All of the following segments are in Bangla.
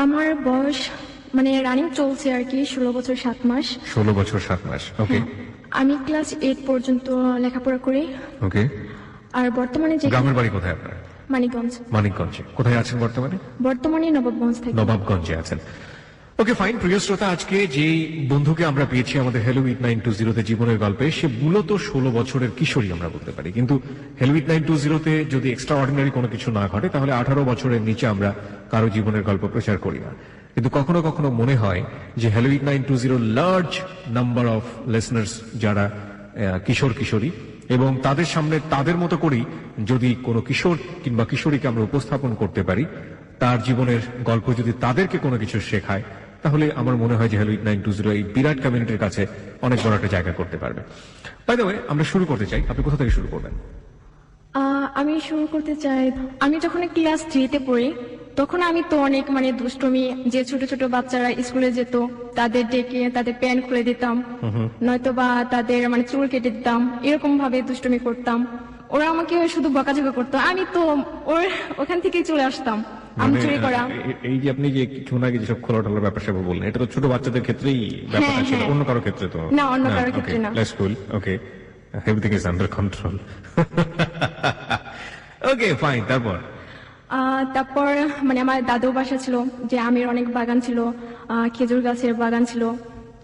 আমার বয়স মানে রানিং চলছে আর কি 16 বছর 7 মাস। 16 বছর 7 মাস। ওকে। আমি ক্লাস 8 পর্যন্ত লেখাপড়া করি। ওকে। আর বর্তমানে যে গ্রামের বাড়ি কোথায় আপনার? মানিকগঞ্জ। মানিকগঞ্জে। কোথায় আছেন বর্তমানে? বর্তমানে নবাবগঞ্জ থাকি। নবাবগঞ্জে আছেন। Okay fine. প্রিয় শ্রোতা, আজকে যে বন্ধুকে আমরা পেয়েছি আমাদের হ্যালো উইথ 920 তে জীবনের গল্পে, সে মূলত 16 বছরের কিশোরী আমরা বলতে পারি। কিন্তু হ্যালো উইথ 920 তে যদি এক্সট্রা অর্ডিনারি কোনো কিছু না ঘটে তাহলে 18 বছরের নিচে আমরা কারো জীবনের গল্প প্রচার করি না। কিন্তু কখনো কখনো মনে হয় যে hello with 920 large number of listeners যারা কিশোর কিশোরী, এবং তাদের সামনে তাদের মতো করেই যদি কোনো কিশোর কিংবা কিশোরীকে আমরা উপস্থাপন করতে পারি, তার জীবনের গল্প যদি তাদেরকে কোনো কিছু শেখায়, তাহলে আমার মনে হয় যে হ্যালো উইথ 920 এই বিরাট কমিউনিটির কাছে অনেক বড় একটা জায়গা করতে পারবে। বাই দ্য ওয়ে, আমরা শুরু করতে চাই। আপনি কোথা থেকে শুরু করবেন? আমি শুরু করতে চাই, আমি যখন ক্লাস 3 তে পড়ি তখন আমি তো অনেক মানে দুষ্টমি, যে ছোট ছোট বাচ্চারা স্কুলে যেত তাদের ডেকে তাদের প্যান্ট খুলে দিতাম, নয়তো বা তাদের মানে চুল কেটে দিতাম, এরকম ভাবে দুষ্টমি করতাম। ওরা আমাকে শুধু বকাঝকা করতো, আমি তো ওখান থেকে চলে আসতাম। আমি চুরি করা, এই যে আপনি যে কিছু না যেসব খোলাটালার ব্যাপার স্যাপার বললেন, এটা তো ছোট বাচ্চাদের ক্ষেত্রেই ব্যাপারটা ছিল, অন্য কারো ক্ষেত্রে তো না। অন্য কারো ক্ষেত্রে না। Let's cool. Okay, everything is under control. Okay fine. তারপর মানে আমার দাদুর বাসা ছিল, যে আমের অনেক বাগান ছিল, খেজুর গাছের বাগান ছিল।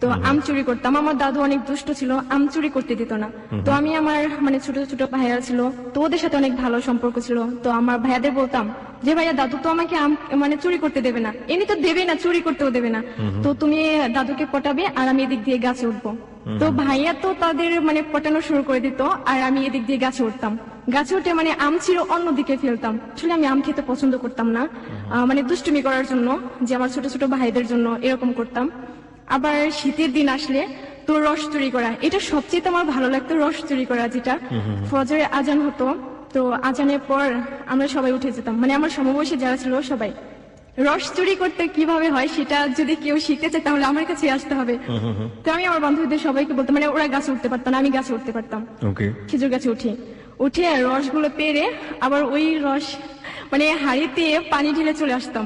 তো আম চুরি করতাম। আমার দাদু অনেক দুষ্ট ছিল, আম চুরি করতে দিত না। তো আমি আমার মানে ছোট ছোট ভাইয়া ছিল, তো ওদের সাথে অনেক ভালো সম্পর্ক ছিল। তো আমার ভাইয়াদের বলতাম যে ভাইয়া দাদু তো আমাকে আম মানে চুরি করতে দেবে না, এমনি তো দেবে না, চুরি করতেও দেবে না, তো তুমি দাদুকে পটাবে আর আমি এদিক দিয়ে গাছে উঠবো। তো ভাইয়া তো তাদের মানে পটানো শুরু করে দিত, আর আমি এদিক দিয়ে গাছে উঠতাম। গাছে উঠে মানে আম ছিল অন্যদিকে ফেলতাম। আসলে আমি আম খেতে পছন্দ করতাম না, মানে দুষ্টুমি করার জন্য, যে আমার ছোট ছোট ভাইদের জন্য এরকম করতাম। আবার শীতের দিন আসলে তো রস চুরি করা, এটা সবচেয়ে আমার ভালো লাগতো, রস চুরি করা। যেটা ফজরে আজান হতো, তো আজানের পর আমরা সবাই উঠে যেতাম, মানে আমার সমবয়সী যারা ছিল সবাই। রস চুরি করতে কিভাবে হয় সেটা যদি কেউ শিখতে চায় তাহলে আমার কাছে আসতে হবে। তো আমি আমার বান্ধবীদের সবাইকে বলতাম, মানে ওরা গাছে উঠতে পারতাম না, আমি গাছে উঠতে পারতাম। খেজুর গাছে উঠে রসগুলো পেরে আবার ওই রস মানে হাড়িতে পানি ঢেলে চলে আসতাম।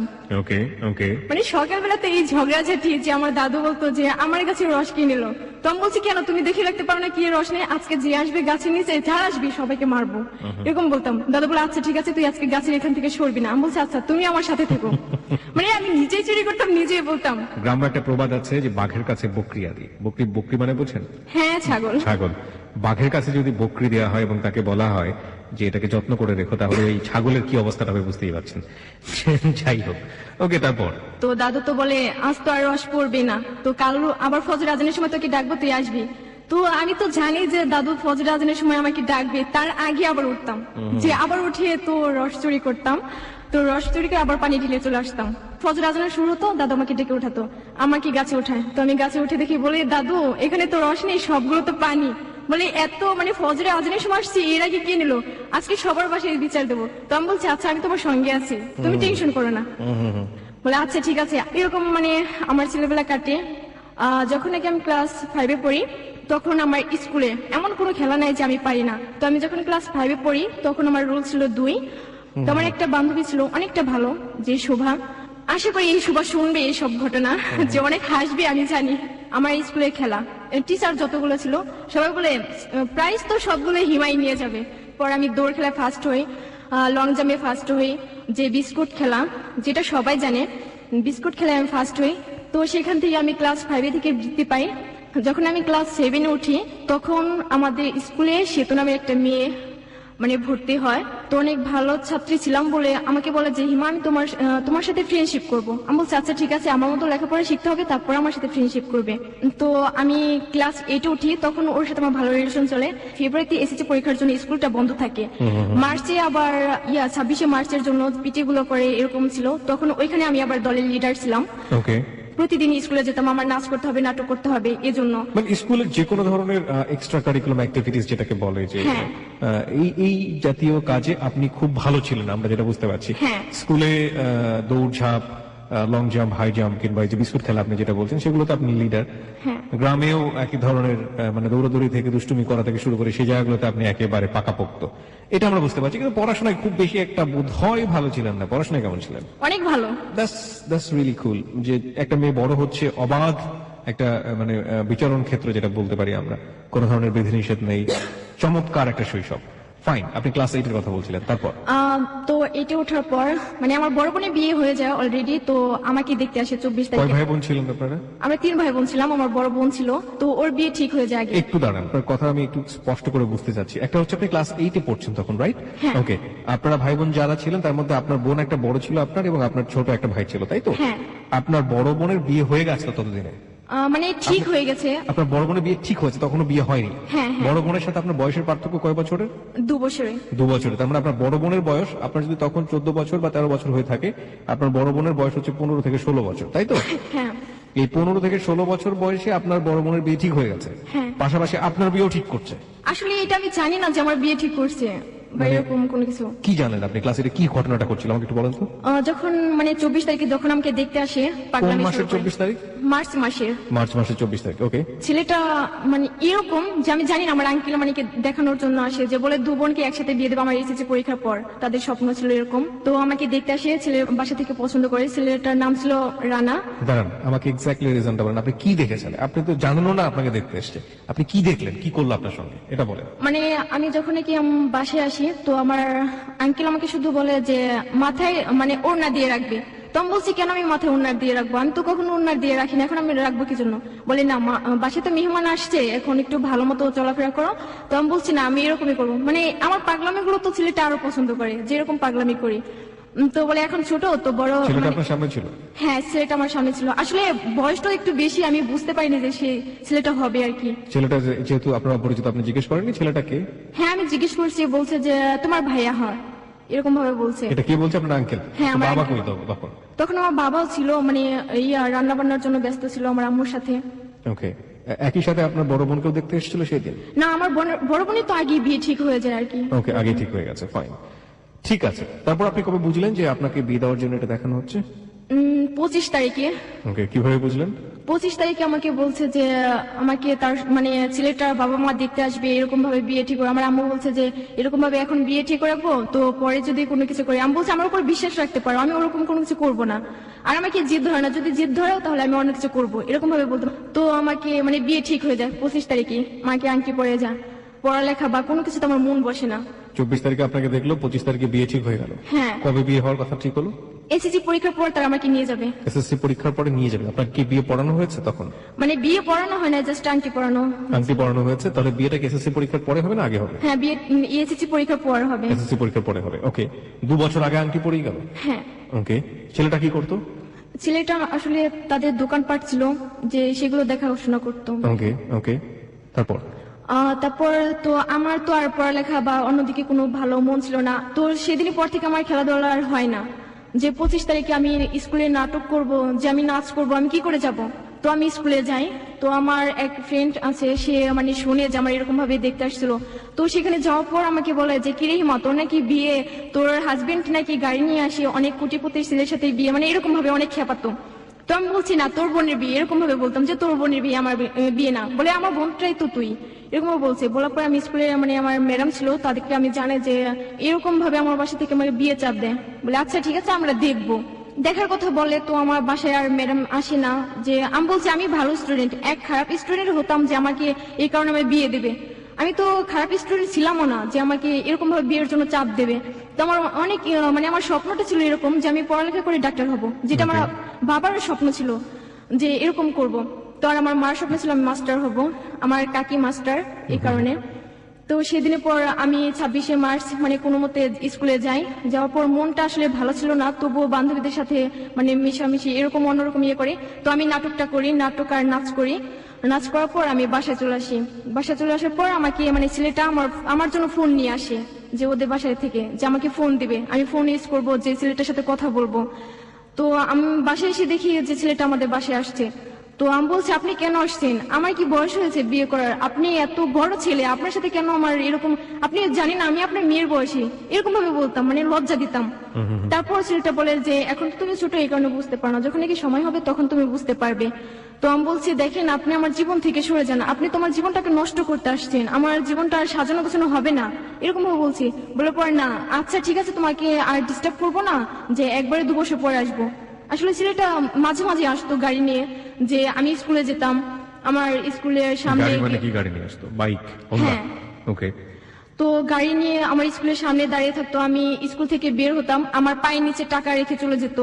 মানে সকালবেলাতে এই ঝগড়াঝাটি, যে আমার দাদু বলতো যে আমার কাছে রস কি নিল, তো আমি বলছি কেন তুমি দেখে রাখতে পারো না কি রস নেই, আজকে যে আসবে গাছের নিচে যারা আসবি সবাইকে মারবো, এরকম বলতাম। দাদু বলে আচ্ছা ঠিক আছে, তুই আজকে গাছের এখান থেকে সরবি না। আমি বলছি আচ্ছা তুমি আমার সাথে থেকো। মানে আমি নিজেই চুরি করতাম, নিজেই বলতাম। গ্রামে একটা প্রবাদ আছে যে বাঘের কাছে বকরি আদি। বকরি মানে বোঝেন? হ্যাঁ, ছাগল। বাঘের কাছে যদি বকরি দেওয়া হয় এবং তাকে বলা হয় যে এটাকে যত্ন করে রেখো, তাহলে এই ছাগলের কি অবস্থাটা হবে বুঝতেই পারছেন। যাই হোক, ওকে। তারপর তো দাদু তো বলে আজ তো আর রস পড়বে না, তো কাল আবার ফজর আজানের সময় তোকে ডাকবো, তুই আসবি। তো আমি তো জানি যে দাদু ফজর আজানের সময় আমাকে ডাকবে, তার আগে আবার উঠতাম, যে আবার উঠে তো রস চুরি করতাম। তো রস চুরি করে আবার পানি ঢেলে চলে আসতাম। ফজর আজানের শুরু হতো, দাদু আমাকে ডেকে উঠাতো, আমাকে গাছে উঠায়। তো আমি গাছে উঠে দেখি, বলে দাদু এখানে তো রস নেই, সবগুলো তো পানি। বলে এত মানে ফজরে আজানের সময় আসছি, এর আগে কে নিল, আজকে সবার বাসায় বিচার দেবো। তো আমি বলছি আচ্ছা আমি তোমার সঙ্গে আছি, তুমি টেনশন করো না। বলে আচ্ছা ঠিক আছে। এরকম মানে আমার ছেলেবেলা কাটে। যখন নাকি আমি ক্লাস 5-এ পড়ি, তখন আমার স্কুলে এমন কোনো খেলা নাই যে আমি পারি না। তো আমি যখন ক্লাস 5-এ পড়ি তখন আমার রোল ছিল 2। তো আমার একটা বান্ধবী ছিল অনেকটা ভালো, যে শোভা। আশা করি এই শোভা শুনবে এই সব ঘটনা, যে অনেক হাসবে আমি জানি। আমার স্কুলের খেলা টিচার যতগুলো ছিল সবাই বলে প্রাইজ তো সবগুলো হিমাই নিয়ে যাবে। পর আমি দৌড় খেলায় ফার্স্ট হই, লং জাম্পে ফার্স্ট হই, যে বিস্কুট খেলা যেটা সবাই জানে, বিস্কুট খেলায় আমি ফার্স্ট হই। তো সেখান থেকে আমি ক্লাস 5 থেকে বৃত্তি পাই। যখন আমি ক্লাস 7-এ উঠি তখন আমাদের স্কুলে সেতু নামের একটা মেয়ে মানে ভর্তি হয়। তো অনেক ভালো ছাত্রী ছিলাম বলে আমাকে বলে যে হিমা আমি তোমার সাথে ফ্রেন্ডশিপ করবো। আমি বলছি আচ্ছা ঠিক আছে, আমার মতো লেখাপড়া শিখতে হবে, তারপর আমার সাথে ফ্রেন্ডশিপ করবে। তো আমি ক্লাস 8-এ উঠি, তখন ওর সাথে আমার ভালো রিলেশন চলে। ফেব্রুয়ারিতে এসএসসি পরীক্ষার জন্য স্কুলটা বন্ধ থাকে, মার্চে আবার 26শে মার্চের জন্য পিটি গুলো করে এরকম ছিল। তখন ওইখানে আমি আবার দলের লিডার ছিলাম। প্রতিদিন স্কুলে যেতাম, আমার নাচ করতে হবে, নাটক করতে হবে, এজন্য মানে স্কুলের যে কোনো ধরনের এক্সট্রা কারিকুলাম অ্যাক্টিভিটিস যেটাকে বলে, যে এই জাতীয় কাজে আপনি খুব ভালো ছিলেন, আমরা যেটা বুঝতে পারছি। স্কুলে দৌড়ঝাঁপ, লং জাম্প, হাই জাম্প কিংবা এই যে বিস্কুট খেলা আপনি যেটা বলছেন সেগুলোতে আপনি লিডার। হ্যাঁ। গ্রামেও একই ধরনের মানে দৌড়াদৌড়ি থেকে দুষ্টুমি করা থেকে শুরু করে সেই জায়গাগুলোতে আপনি একেবারে পাকাপোক্ত, এটা আমরা বুঝতে পারছি। কিন্তু পড়াশোনায় খুব বেশি একটা বোধহয় ভালো ছিলেন না। পড়াশোনায় কেমন ছিলেন? অনেক ভালো। দ্যাটস রিয়েলি কুল যে একটা মেয়ে বড় হচ্ছে অবাধ একটা মানে বিচরণ ক্ষেত্র যেটা বলতে পারি আমরা, কোনো ধরনের বিধিনিষেধ নেই, চমৎকার একটা শৈশব। ফাইন, আপনি ক্লাস 8 এর কথা বলছিলেন, তারপর? তো এটি ওঠার পর মানে আমার বড় বোনের বিয়ে হয়ে যায় অলরেডি, তো আমাকে দেখতে আসে 24 কয় তারিখে। ভাই বোন ছিলেন আপনারা? আমরা 3 ভাই বোন ছিলাম, আমার বড় বোন ছিল, তো ওর বিয়ে ঠিক হয়ে যায় আগে। একটু দাঁড়ান, আপনার কথা আমি একটু স্পষ্ট করে বুঝতে চাচ্ছি। একটা হচ্ছে আপনি ক্লাস 8 এ পড়ছেন তখন, রাইট? হ্যাঁ। ওকে, আপনারা ভাই বোন যারা ছিলেন তার মধ্যে আপনার বোন একটা বড় ছিল আপনার, এবং আপনার ছোট একটা ভাই ছিল, তাই তো? হ্যাঁ। আপনার বড় বোনের বিয়ে হয়ে গেছে ততদিনে? মানে ঠিক হয়ে গেছে। আপনার বড় বোনের বিয়ে ঠিক হয়েছে, তখনও বিয়ে হয়নি? হ্যাঁ, হ্যাঁ। বড় বোনের সাথে আপনার বয়সের পার্থক্য কয় বছরের? 2 বছরে। 2 বছরের। তার মানে আপনার বড় বোনের বয়স, আপনার যদি তখন 14 বছর বা 13 বছর হয়ে থাকে, আপনার বড় বোনের বয়স হচ্ছে 15 থেকে 16 বছর, তাই তো? হ্যাঁ। এই 15 থেকে 16 বছর বয়সে আপনার বড় বোনের বিয়ে ঠিক হয়ে গেছে, হ্যাঁ। পাশাপাশি আপনার বিয়েও ঠিক করছে। আসলে এটা আমি জানি না যে আমার বিয়ে ঠিক করছে বা এরকম কোনো কিছু। কি জানেন আপনি? ক্লাসে কি ঘটনাটা করছিল আমাকে একটু বলেন তো। যখন মানে 24 তারিখে যখন আমাকে দেখতে আসে, কোন পাগলামি মাসের শুরু করে। 24 তারিখ? মার্চ মাসের। মার্চ মাসের 24 তারিখ, ওকে। ছেলেটা মানে এরকম যে আমি জানি না, আমার আঙ্কেল মানে দেখানোর জন্য আসে, যে বলে 2 বোনকে একসাথে বিয়ে দেবো আমার এসএসসি পরীক্ষার পর, তাদের স্বপ্ন ছিল এরকম। তো আমাকে দেখতে আসে, ছেলের বাসা থেকে পছন্দ করে। ছেলেটার নাম ছিল রানা। দাঁড়ান, আমাকে এক্স্যাক্টলি রিজনটা বলেন, আপনি কি দেখেছেন? আপনি তো জানেনও না আপনাকে দেখতে এসেছে, আপনি কি দেখলেন, কি করলো আপনার সঙ্গে, এটা বলেন। মানে আমি যখন নাকি বাসায় আসি, তো আমার আঙ্কেল আমাকে শুধু বলে যে মাথায় মানে ওড়না দিয়ে রাখবে। তো আমি বলছি কেন আমি মাথায় ওড়না দিয়ে রাখবো, আমি তো কখনো ওড়না দিয়ে রাখি না, এখন আমি রাখবো কি জন্য? বলে না, বাসায় তো মেহমান আসছে, এখন একটু ভালো মতো চলাফেরা করো। তো আমি বলছি না, আমি এরকমই করবো। মানে আমার পাগলামি গুলো তো ছেলেটা আরো পছন্দ করে, যেরকম পাগলামি করি। তো বলে এখন ছোট তো বড়। ছেলেটা মানে- আপনার সামনে ছিল? হ্যাঁ, ছেলেটা আমার সামনে ছিল। আসলে বয়সটা একটু বেশি, আমি বুঝতে পারিনি যে সে ছেলেটা হবে আর কি। ছেলেটা যেহেতু আপনার অপরিচিত, আপনি জিজ্ঞেস করেননি ছেলেটা কে? হ্যাঁ, আমি জিজ্ঞেস করছি, বলছে যে তোমার ভাইয়া হয়, এরকম ভাবে বলছে। এটা কে বলছে? আপনার আঙ্কেল? হ্যাঁ, আমার বাবা uncle। কই তখন? তখন আমার বাবাও ছিল, মানে রান্না বান্নার জন্য ব্যস্ত ছিল আমার আম্মুর সাথে। ওকে, একই সাথে আপনার বড় বোনকেও দেখতে এসেছিল সেই দিন? না, আমার বড় বোনই তো আগে বিয়ে ঠিক হয়ে যায় আর কি। ওকে, আগে ঠিক হয়ে গেছে, ফাইন, ঠিক আছে। তারপর আপনি কবে বুঝলেন যে আপনাকে বিয়ে দেওয়ার জন্য এটা দেখানো হচ্ছে? 25 তারিখে। ওকে, কিভাবে বুঝলেন? 25 তারিখে আমাকে বলছে যে আমাকে তার মানে ছেলেটার বাবা মা দেখতে আসবে, এরকম ভাবে বিয়ে ঠিক করে। আমার আম্মু বলছে যে এরকম ভাবে এখন বিয়ে ঠিক রাখবো, তো পরে যদি কোনো কিছু করি। আমি বলছি আমার উপর বিশ্বাস রাখতে পারো, আমি ওরকম কোনো কিছু করবো না। আর আমাকে জিদ ধরে না, যদি জিদ ধরেও তাহলে আমি অন্য কিছু করবো, এরকম ভাবে বলতো। তো আমাকে মানে বিয়ে ঠিক হয়ে যায় 25 তারিখে। মাকে আংটি পরে যা, পড়ালেখা বা কোনো কিছু তো আমার মন বসে না। 24 তারিখে আপনাকে দেখলো, 25 তারিখে বিয়ে ঠিক হয়ে গেল। হ্যাঁ। কবে বিয়ে হওয়ার কথা ঠিক হলো? এসএসসি পরীক্ষার পর তারা আমাকে নিয়ে যাবে। এসএসসি পরীক্ষার পরে নিয়ে যাবে। আপনার কি বিয়ে পড়ানো হয়েছে তখন? মানে বিয়ে পড়ানো হয় না, জাস্ট আংটি পড়ানো। আংটি পড়ানো হয়েছে, তাহলে বিয়েটা কি এসএসসি পরীক্ষার পরে হবে না আগে হবে? হ্যাঁ, বিয়ে এসএসসি পরীক্ষার পর হবে। এসএসসি পরীক্ষার পরে হবে, ওকে। 2 বছর আগে আংটি পরেই গেল। হ্যাঁ। ওকে, ছেলেটা কি করতো? ছেলেটা আসলে তাদের দোকানপাট ছিল, যে সেগুলো দেখাশোনা করতো। ওকে ওকে, তারপর? তারপর তো আমার তো আর পড়ালেখা বা অন্যদিকে কোনো ভালো মন ছিল না। তো সেদিনের পর থেকে আমার খেলাধুলা আর হয় না। যে 25 তারিখে আমি স্কুলে নাটক করব, যে আমি নাচ করব, আমি কি করে যাব? তো আমি স্কুলে যাই। তো আমার এক ফ্রেন্ড আছে, সে মানে শুনে যে আমার এরকম ভাবে দেখতে আসছিল। তো সেখানে যাওয়ার পর আমাকে বলে যে কিরে হিমা, তোর নাকি বিয়ে, তোর হাজবেন্ড নাকি গাড়ি নিয়ে আসে, অনেক কোটিপতির ছেলের সাথে বিয়ে, মানে এরকম ভাবে অনেক খেপাতো। তো আমি বলছি না, তোর বোনের বিয়ে, এরকম ভাবে বলতাম যে তোর বোনের বিয়ে, আমার বিয়ে না। বলে আমার বোনটাই তো তুই, এরকম বলছে। বলার পর আমি স্কুলে মানে আমার ম্যাডাম ছিল, তাদেরকে আমি জানাই যে এরকম ভাবে আমার বাসা থেকে আমাকে বিয়ে চাপ দেয়। বলে আচ্ছা ঠিক আছে, আমরা দেখবো। দেখার কথা বলে, তো আমার বাসায় আর ম্যাডাম আসে না। যে আমি বলছি আমি ভালো স্টুডেন্ট, এক খারাপ স্টুডেন্ট হতাম যে আমাকে এই কারণে আমি বিয়ে দেবে। আমি তো খারাপ স্টুডেন্ট ছিলামও না যে আমাকে এরকম ভাবে বিয়ের জন্য চাপ দেবে। তো আমার অনেক মানে আমার স্বপ্নটা ছিল এরকম যে আমি পড়ালেখা করে ডাক্তার হব, যেটা আমার বাবার স্বপ্ন ছিল যে এরকম করব। তো আর আমার মার স্বপ্ন ছিল আমি মাস্টার হব, আমার কাকি মাস্টার, এই কারণে। তো সেদিনের পর আমি 26শে মার্চ মানে কোনো মতে স্কুলে যাই। যাওয়ার পর মনটা আসলে ভালো ছিল না, তবুও বান্ধবীদের সাথে মানে মিশামিশি এরকম অন্যরকম ইয়ে করে। তো আমি নাটকটা করি, নাটক আর নাচ করি। নাচ করার পর আমি বাসায় চলে আসি। বাসায় চলে আসার পর আমাকে মানে ছেলেটা আমার জন্য ফোন নিয়ে আসে, যে ওদের বাসায় থেকে যে আমাকে ফোন দিবে, আমি ফোন ইউজ করবো, যে ছেলেটার সাথে কথা বলবো। তো আমি বাসায় এসে দেখি যে ছেলেটা আমাদের বাসায় আসছে। তো তো আমি বলছি আপনি কেন আসছেন, আমার কি বয়স হয়েছে বিয়ে করার, আপনি এত বড় ছেলে, আপনার সাথে কেন আমার এরকম, আপনি জানেন না আমি আপনার মেয়ের বয়সী, এরকম ভাবে বলতাম, মানে লজ্জা দিতাম। তারপর ছেলেটা বলে যে এখন তো তুমি ছোট এই কারণে বুঝতে পারো না, যখন নাকি সময় হবে তখন তুমি বুঝতে পারবে। তো আমি বলছি দেখেন আপনি আমার জীবন থেকে সরে যান, আপনি তোমার জীবনটাকে নষ্ট করতে আসছেন, আমার জীবনটা আর সাজানো গোছানো হবে না, এরকম ভাবে বলছি। বলে পরে না আচ্ছা ঠিক আছে তোমাকে আর ডিস্টার্ব করবো না, যে একবারে 2 বছর পরে আসবো। আসলে ছেলেটা মাঝে মাঝে আসতো গাড়ি নিয়ে, যে আমি স্কুলে যেতাম, আমার স্কুলের সামনে গাড়ি মানে কি গাড়ি নিয়ে আসতো? বাইক? হ্যাঁ। ওকে। তো গাড়ি নিয়ে আমার স্কুলের সামনে দাঁড়িয়ে থাকতো, আমি স্কুল থেকে বের হতাম, আমার পায়ের নিচে টাকা রেখে চলে যেত,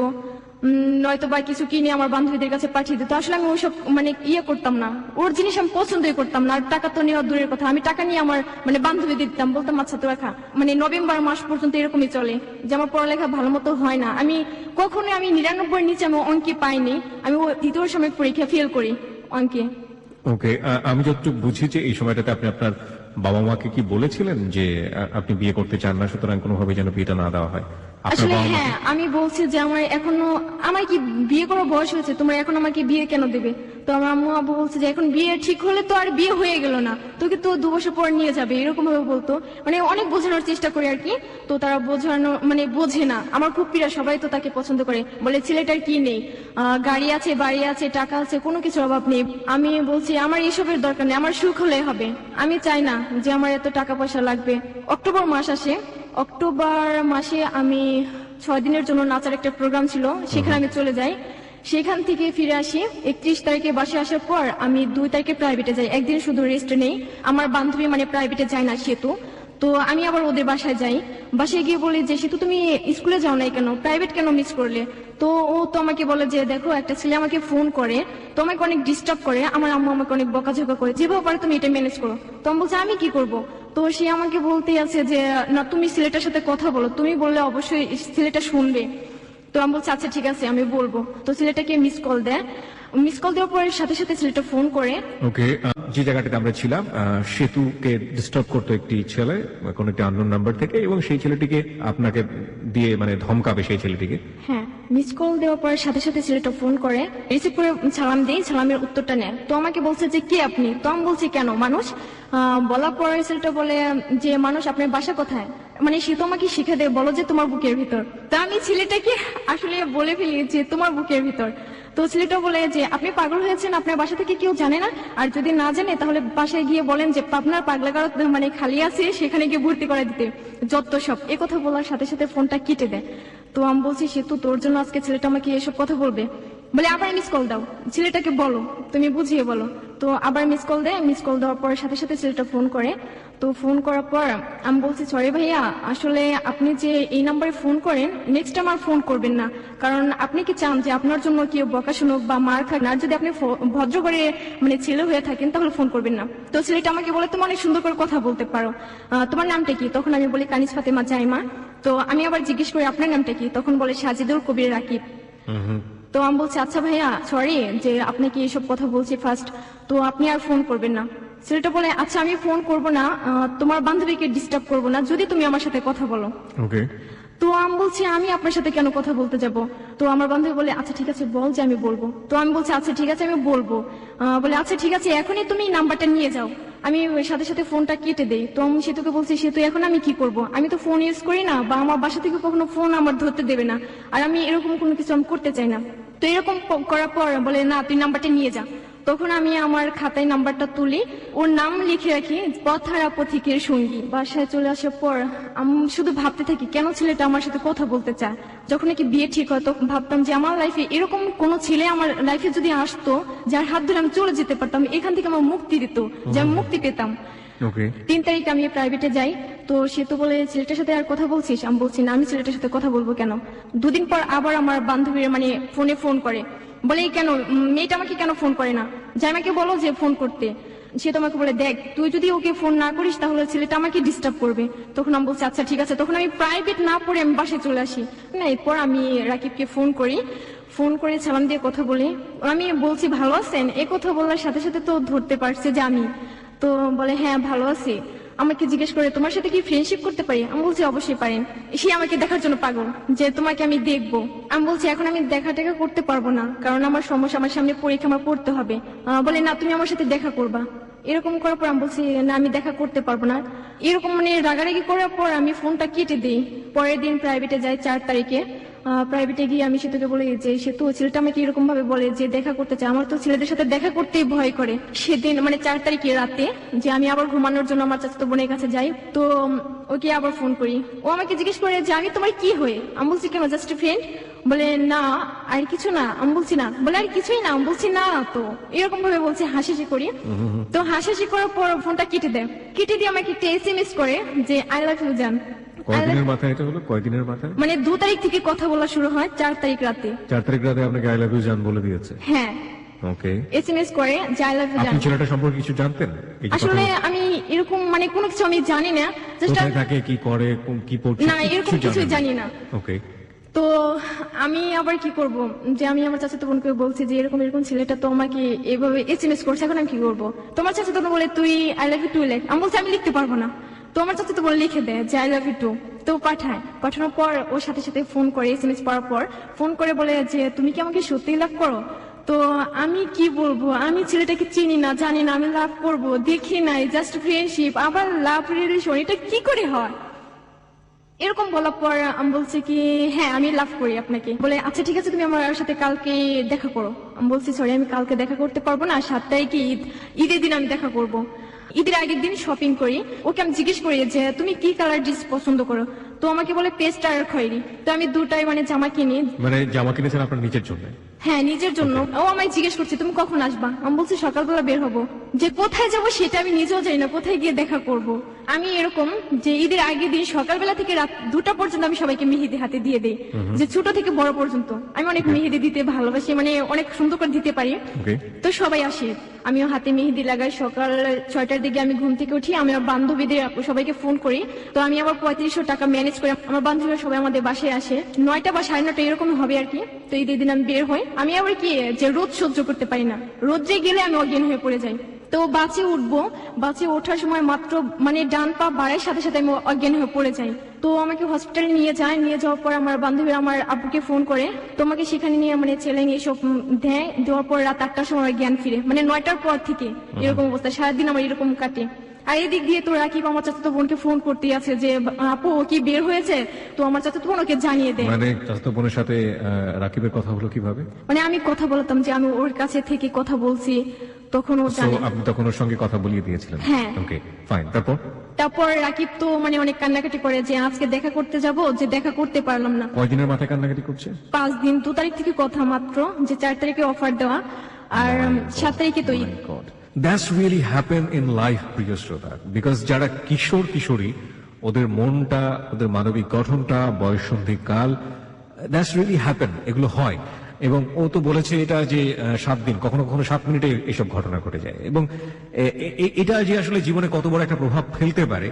নয়তো বা কিছু কিনে আমার বান্ধবীদের কাছে পাঠিয়ে দিত। আসলে আমি ওইসব মানে করতাম না, ওর জিনিস আমি পছন্দই করতাম না, আর টাকা তো নেওয়া দূরের কথা, আমি টাকা নিয়ে আমার মানে বান্ধবীদের দিতাম, বলতাম আচ্ছা তো রাখা। মানে নভেম্বর মাস পর্যন্ত এরকমই চলে যে আমার পড়ালেখা ভালো মতো হয় না, আমি কখনোই আমি 99 নিচে আমি অঙ্কে পাইনি, আমি ও দ্বিতীয় সময় পরীক্ষা ফেল করি অঙ্কে। ওকে, আমি যতটুকু বুঝি যে এই সময়টাতে আপনি আপনার বাবা মাকে কি বলেছিলেন যে আপনি বিয়ে করতে চান না, সুতরাং কোনোভাবে যেন বিয়েটা না দেওয়া হয়? আপনার আসলে বাবা মা হ্যাঁ আমি বলছি যে আমার কি বিয়ে করার বয়স হয়েছে, তোমরা এখন আমাকে বিয়ে কেন দেবে? তো আমার আম্মু আব্বু বলছে যে এখন বিয়ে ঠিক হলে তো আর বিয়ে হয়ে গেল না, তোকে তো 2 বছর পর নিয়ে যাবে, এরকম ভাবে বলতো। মানে অনেক বোঝানোর চেষ্টা করি আর কি, তো তারা বোঝানো মানে বোঝে না। আমার ফুপ্পিরা সবাই তো তাকে পছন্দ করে, বলে ছেলেটার কি নেই, গাড়ি আছে, বাড়ি আছে, টাকা আছে, কোনো কিছুর অভাব নেই। আমি বলছি আমার এসবের দরকার নেই, আমার সুখ হলে হবে, আমি চাই না যে আমার এত টাকা পয়সা লাগবে। অক্টোবর মাস আসে, অক্টোবর মাসে আমি 6 দিনের জন্য নাচার একটা প্রোগ্রাম ছিল, সেখানে আমি চলে যাই। সেখান থেকে ফিরে আসি 31 তারিখে বাসায় আসার পর আমি 2 তারিখে প্রাইভেটে যাই, একদিন শুধু রেস্ট নেই। আমার বান্ধবী মানে প্রাইভেটে যায় না সেতু, তো আমি আবার ওদের বাসায় যাই। বাসায় গিয়ে বলি যে সেতু তুমি স্কুলে যাও নাই কেন, প্রাইভেট কেন মিস করলে? তো ও তো আমাকে বলে যে দেখো একটা ছেলে আমাকে ফোন করে, তো আমাকে অনেক ডিস্টার্ব করে, আমার আম্মু আমাকে অনেক বকাঝকা করে, যেভাবে পারে তুমি এটা ম্যানেজ করো। তো আমি বলছি আমি কি করব? তো সে আমাকে বলতে আছে যে না তুমি ছেলেটার সাথে কথা বলো, তুমি বললে অবশ্যই ছেলেটা শুনবে। তো আমি বলছি আচ্ছা ঠিক আছে আমি বলবো। তো ছেলেটাকে মিস কল দেয়, মিস কল দেওয়ার পরে সাথে সাথে ছেলেটা ফোন করে। ওকে, যে জায়গাটাতে আমরা ছিলাম, সেতুকে ডিস্টার্ব করতো একটি ছেলে কোন একটি আননোন নাম্বার থেকে, এবং সেই ছেলেটিকে আপনাকে দিয়ে মানে ধমকাবে সেই ছেলেটিকে। হ্যাঁ, মিস কল দেওয়ার পরে সাথে সাথে ছেলেটা ফোন করে, রিসিভ করে সালাম দেই, সালামের উত্তরটা নেয়। তো আমাকে বলছে যে কে আপনি? তো আমি বলছি কেন মানুষ? বলার পরে ছেলেটা বলে যে মানুষ আপনার বাসা কোথায়? মানে সে তো আমাকে শিখে দেয়, বলো যে তোমার বুকের ভিতর। তা আমি ছেলেটাকে আসলে বলে ফেলি যে তোমার বুকের ভিতর। তো ছেলেটা বলে যে আপনি পাগল হয়েছেন, আপনার বাসা থেকে কেউ জানে না? আর যদি না জানে তাহলে বাসায় গিয়ে বলেন যে আপনার পাগলাগার মানে খালি আছে, সেখানে গিয়ে ভর্তি করে দিতে, যত সব। এ কথা বলার সাথে সাথে ফোনটা কেটে দেয়। তো আমি বলছি সে তো তোর জন্য আজকে ছেলেটা আমাকে এসব কথা বলবে, বলে আবার মিস কল দাও, ছেলেটাকে বলো, তুমি বুঝিয়ে বলো। তো আবার মিস কল দেয়, মিস কল দেওয়ার পর সাথে সাথে ছেলেটা ফোন করে। তো ফোন করার পর আমি বলছি সরি ভাইয়া, আসলে আপনি যে এই নাম্বারে ফোন করেন নেক্সট টাইম আর ফোন করবেন না, কারণ আপনি কি চান যে আপনার জন্য কেউ বকা শুনুক বা মার খাক? আর যদি আপনি ভদ্র করে মানে ছেলে হয়ে থাকেন তাহলে ফোন করবেন না। তো ছেলেটা আমাকে বলে তুমি অনেক সুন্দর করে কথা বলতে পারো, তোমার নামটা কি? তখন আমি বলি কানিজ ফাতেমা জাইমা। তো আমি আবার জিজ্ঞেস করি আপনার নামটা কি? তখন বলে সাজিদুল কবির রাকিব। তো আমি বলছি আচ্ছা ভাইয়া সরি যে আপনাকে এইসব কথা বলছি ফার্স্ট, তো আপনি আর ফোন করবেন না। ছেলেটা বলে আচ্ছা আমি ফোন করব না, তোমার বান্ধবীকে ডিস্টার্ব করব না যদি তুমি আমার সাথে কথা বলো। ওকে। তো আমি বলছি আমি আপনার সাথে কেন কথা বলতে যাব? তো আমার বান্ধবী বলে আচ্ছা ঠিক আছে বল যে আমি বলবো। তো আমি বলছি আচ্ছা ঠিক আছে আমি বলবো। বলে আচ্ছা ঠিক আছে এখনই তুমি নাম্বারটা নিয়ে যাও। আমি সাথে সাথে ফোনটা কেটে দেই। তো আমি সেতুকে বলছি সেতু এখন আমি কি করব? আমি তো ফোন ইউজ করি না, বা আমার বাসা থেকে কখনো ফোন আমার ধরতে দেবে না, আর আমি এরকম কোনো কিছু আমি করতে চাই না। তো এরকম করার পর বলে না তুই নাম্বারটা নিয়ে যা। তখন আমি আমার খাতায় নাম্বারটা তুলি, ওর নাম লিখে রাখি পথহারা পথিকের সঙ্গী। বাসায় চলে আসার পর আমি শুধু ভাবতে থাকি কেন ছেলেটা আমার সাথে কথা বলতে চায়। যখন নাকি বিয়ে ঠিক হয় তখন ভাবতাম যে আমার লাইফে এরকম কোন ছেলে আমার লাইফে যদি আসতো যার হাত ধরে আমি চলে যেতে পারতাম, এখান থেকে আমার মুক্তি দিত, যে আমি মুক্তি পেতাম। 3 তারিখে আমি প্রাইভেটে যাই। তো সে তো বলে ছেলেটার সাথে আর কথা বলছিস? আমি বলছি না আমি ছেলেটার সাথে কথা বলবো কেন। 2 দিন পর আবার আমার বান্ধবীরা মানে ফোন করে, বলে কেন মেয়েটা আমাকে কেন ফোন করে না, জামাইকে বলো যে ফোন করতে। সে তোমাকে বলে দেখ তুই যদি ওকে ফোন না করিস তাহলে ছেলেটা আমাকে ডিস্টার্ব করবে। তখন আমি বলছি আচ্ছা ঠিক আছে। তখন আমি প্রাইভেট না পড়ে আমি বাসায় চলে আসি না। এরপর আমি রাকিবকে ফোন করি, ফোন করে সালাম দিয়ে কথা বলি। আমি বলছি ভালো আছেন, এ কথা বলার সাথে সাথে তো ধরতে পারছে যে আমি। তো বলে হ্যাঁ ভালো আছি। আমাকে জিজ্ঞেস করে তোমার সাথে কি ফ্রেন্ডশিপ করতে পারি? আমি বলছি অবশ্যই পারেন। সে আমাকে দেখার জন্য পাগল, যে তোমাকে আমি দেখবো। আমি বলছি এখন আমি দেখা টেকা করতে পারবো না, কারণ আমার সমস্যা, আমার সামনে পরীক্ষা, আমার পড়তে হবে। বলে না, তুমি আমার সাথে দেখা করবা। এরকম করার পর আমি বলছি না, আমি দেখা করতে পারবো না। এরকম মানে রাগারাগি করার পর আমি ফোনটা কেটে দিই। পরের দিন প্রাইভেটে যাই 4 তারিখে। প্রাইভেটে গিয়ে আমি সেতুকে বলে যে সেতু, ছেলেটা আমাকে এরকম ভাবে বলে যে দেখা করতে চায়। আমার তো ছেলেদের সাথে দেখা করতেই ভয় করে। সেদিন মানে 4 তারিখে রাতে যে আমি আবার ঘুমানোর জন্য আমার চাচাতো বোনের কাছে যাই, তো ওকে আবার ফোন করি। ও আমাকে জিজ্ঞেস করে যে আমি তোমার কি হয়ে? আমি বলছি কেন, জাস্ট ফ্রেন্ড। বলে না আর কিছু না। আমি বলছি না। বলে আর কিছুই না। আমি বলছি না। তো এরকম ভাবে বলছে, হাসি করি। তো হাসি করার পর ফোনটা কেটে দেয়। কেটে দিয়ে আমাকে একটা SMS করে যে আই লাভ ইউ জান। কয়দিনের মাথায় এটা হলো? কয়দিনের মাথায়? মানে 2 তারিখ থেকে কথা বলা শুরু হয়, 4 তারিখ রাতে। 4 তারিখ রাতে আপনাকে আই লাভ ইউ জান বলে দিয়েছে? হ্যাঁ। ওকে। SMS করে যে আই লাভ ইউ জান। আপনি ছেলেটা সম্পর্কে কিছু জানতেন? এই যে আসলে কথা- আমি এরকম মানে কোনো কিছু আমি জানি না, জাস্ট কোথায় থাকে, কি করে, কি পড়ছে? না, এরকম কিছুই জানি না। ওকে। তো আমি আবার কি করব, যে আমি আমার চাচাতো বোনকে বলছি যে এরকম এরকম ছেলেটা তো আমাকে এভাবে SMS করছে, এখন আমি কি করব? তোমার চাচাতো বোন বলে তুই আই লাভ ইউ টু লেখ। আমি বলছি আমি লিখতে পারবো না। তো আমার চাচাতো বোন লিখে দেয় যে আই লাভ ইউ টু। তো পাঠানোর পর ওর সাথে সাথে ফোন করে, SMS পড়ার পর ফোন করে বলে যে তুমি কি আমাকে সত্যিই লাভ করো? তো আমি কি বলবো, আমি ছেলেটাকে চিনি না, জানি না, আমি লাভ করব দেখি নাই, জাস্ট ফ্রেন্ডশিপ, আবার লাভ রিলেশন, এটা কি করে হয়? এরকম বলার পর আমি বলছি কি হ্যাঁ আমি লাভ করি আপনাকে। বলে আচ্ছা ঠিক আছে, তুমি আমার সাথে কালকে দেখা করো। আমি বলছি সরি, আমি কালকে দেখা করতে পারবো না, 7 তারিখে ঈদের দিন আমি দেখা করব। ঈদের আগের দিন শপিং করি। ওকে আমি জিজ্ঞেস করি যে তুমি কি কালার ড্রেস পছন্দ করো? তো আমাকে বলে পেস্ট আর খয়েরি। তো আমি দুটাই মানে জামা কিনি। মানে জামা কিনেছেন আপনার নিজের জন্য? হ্যাঁ, নিজের জন্য। ও আমায় জিজ্ঞেস করছে তুমি কখন আসবা? আমি বলছি সকালবেলা বের হবো। যে কোথায় যাব সেটা আমি নিজেও জানি না, কোথায় গিয়ে দেখা করব। আমি এরকম যে ঈদের আগের দিন সকালবেলা থেকে রাত 2টা পর্যন্ত আমি সবাইকে মেহেদি হাতে দিয়ে দিই, যে ছোট থেকে বড় পর্যন্ত। আমি অনেক মেহেদি দিতে ভালোবাসি, মানে অনেক সুন্দর করে দিতে পারি। ওকে। তো সবাই আসে, আমিও হাতে মেহেদি লাগাই। সকাল 6টার দিকে আমি ঘুম থেকে উঠি, আমি আমার বান্ধবীদের সবাইকে ফোন করি। তো আমি আবার 3500 টাকা ম্যানেজ করে আমার বান্ধবীরা সবাই আমাদের বাসায় আসে। 9টা বা 9:30 এরকম হবে আর কি। তো ঈদের দিন আমি বের হই। আমি আবার কি যে রোদ সহ্য করতে পারি না, রোদ্রে গেলে আমি অজ্ঞান হয়ে পড়ে যাই। তো বাসে উঠবো, বাসে ওঠার সময় মাত্র মানে ডান পা বাড়ার সাথে সাথে আমি অজ্ঞান হয়ে পড়ে যাই। তো আমাকে হসপিটালে নিয়ে যায়। নিয়ে যাওয়ার পর আমার বান্ধবীরা আমার আব্বুকে ফোন করে, তোমাকে সেখানে নিয়ে মানে ছেলে নিয়ে সব দেয়। দেওয়ার পর রাত 8টার সময় জ্ঞান ফিরে, মানে 9টার পর থেকে এরকম অবস্থা। সারাদিন আমার এরকম কাটে। আর এদিক দিয়ে তো রাকিব আমার চাচাতো বোনকে ফোন করতে আছে যে আপু ও কি বের হয়েছে? তো আমার চাচাতো বোন ওকে জানিয়ে দেয়। মানে চাচাতো বোনের সাথে রাকিবের কথা হলো কিভাবে? মানে আমি কথা বলতাম যে আমি ওর কাছে থেকে কথা বলছি, তখন ও So, জানে। আপনি তখন ওর সঙ্গে কথা বলিয়ে দিয়েছিলেন? হ্যাঁ। ওকে, ফাইন। তারপর? তারপর রাকিব তো মানে অনেক কান্নাকাটি করে যে আজকে দেখা করতে যাব, যে দেখা করতে পারলাম না। কয়দিনের মাথায় কান্নাকাটি করছে? 5 দিন। 2 তারিখ থেকে কথা মাত্র, যে 4 তারিখে অফার দেওয়া, আর 7 তারিখে তো Eid. That's really happen in life, প্রিয় শ্রোতা, বিকজ যারা কিশোর কিশোরী, ওদের মনটা, ওদের মানবিক গঠনটা, বয়ঃসন্ধি কাল, দ্যাটস রিয়েলি হ্যাপেন, এগুলো হয়। এবং ও তো বলেছে এটা যে 7 দিন, কখনো কখনো 7 মিনিটে এসব ঘটনা ঘটে যায়। এবং এটা যে আসলে জীবনে কত বড় একটা প্রভাব ফেলতে পারে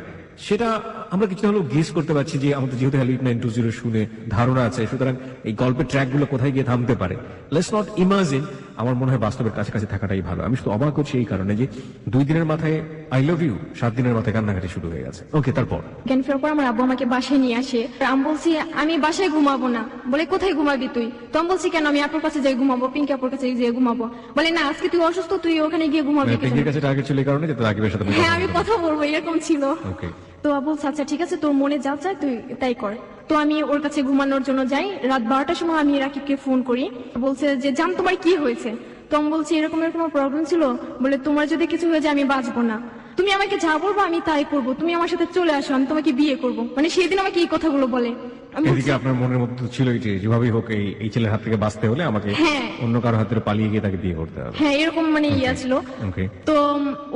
সেটা আমরা কিছুটা হলেও গেস করতে পারছি, যে আমাদের যেহেতু হ্যালো 920 শুনে ধারণা আছে, সুতরাং এই গল্পের ট্র্যাকগুলো কোথায় গিয়ে থামতে পারে। Let's not imagine. আমার মনে হয় বাস্তবের কাছাকাছি থাকাটাই ভালো। আমি শুধু অবাক হচ্ছি এই কারণে যে 2 দিনের মাথায় আই লাভ ইউ, 7 দিনের মাথায় কান্নাকাটি শুরু হয়ে গেছে। ওকে, তারপর? জ্ঞান ফেরার পর আমার আব্বু আমাকে বাসায় নিয়ে আসে। আমি বলছি আমি বাসায় ঘুমাবো না। বলে কোথায় ঘুমাবি তুই? তো আমি বলছি কেন, আমি আপুর কাছে যাই ঘুমাবো, পিঙ্কি আপুর কাছে যাই ঘুমাবো। বলে না, আজকে তুই অসুস্থ, তুই ওখানে গিয়ে ঘুমাবি। পিঙ্কির কাছে টার্গেট ছিল এই কারণে যে রাকিবের সাথে হ্যাঁ, আমি কথা বলবো এরকম ছিল। ওকে। তো আবু আচ্ছা ঠিক আছে, তোর মনে যা চায় তুই তাই কর। তো আমি ওর কাছে ঘুমানোর জন্য যাই। রাত 12টার সময় আমি রাকিবকে ফোন করি। বলছে যে জান তোমার কি হয়েছে? তো আমি বলছি এরকম এরকম প্রবলেম ছিল। বলে তোমার যদি কিছু হয়ে যায় আমি বাঁচবো না, তুমি আমাকে যা বলবো আমি তাই করবো, তুমি আমার সাথে চলে আসো, আমি তোমাকে বিয়ে করবো। মানে সেদিন আমাকে এই কথাগুলো বলে। আমি বলছি, এদিকে আপনার মনের মধ্যে ছিল যে যেভাবেই হোক এই ছেলের হাত থেকে বাঁচতে হলে আমাকে হ্যাঁ। অন্য কারো হাতে পালিয়ে গিয়ে তাকে বিয়ে করতে হবে। হ্যাঁ, এরকম মানে ইয়া ছিল। ওকে। তো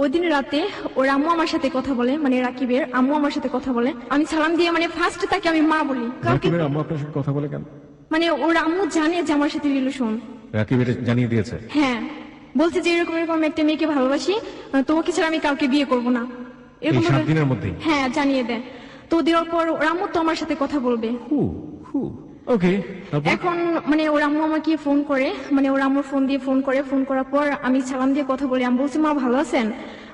ওই দিন রাতে ওর আম্মু আমার সাথে কথা বলে, মানে রাকিবের আম্মু আমার সাথে কথা বলে। আমি সালাম দিয়ে মানে ফার্স্ট তাকে আমি মা বলি। কাউকে রাকিবের আম্মু আপনার সাথে কথা বলে কেন? মানে ওর আম্মু জানে যে আমার সাথে রিলেশন। রাকিবের জানিয়ে দিয়েছে? হ্যাঁ, বলছে যে এরকম এরকম আমি একটা মেয়েকে ভালোবাসি, তোমাকে ছাড়া আমি কাউকে বিয়ে করব না, এরকম এই 7 দিনের মধ্যেই? হ্যাঁ, জানিয়ে দেয়। তো দেওয়ার পর ওর আম্মু তো আমার সাথে কথা বলবে। ওকে। এখন মানে ওর আম্মু আমাকে ফোন করে, মানে ওর আম্মুর ফোন দিয়ে ফোন করার পর আমি সালাম দিয়ে কথা বলি। আমি বলছি মা ভালো আছেন?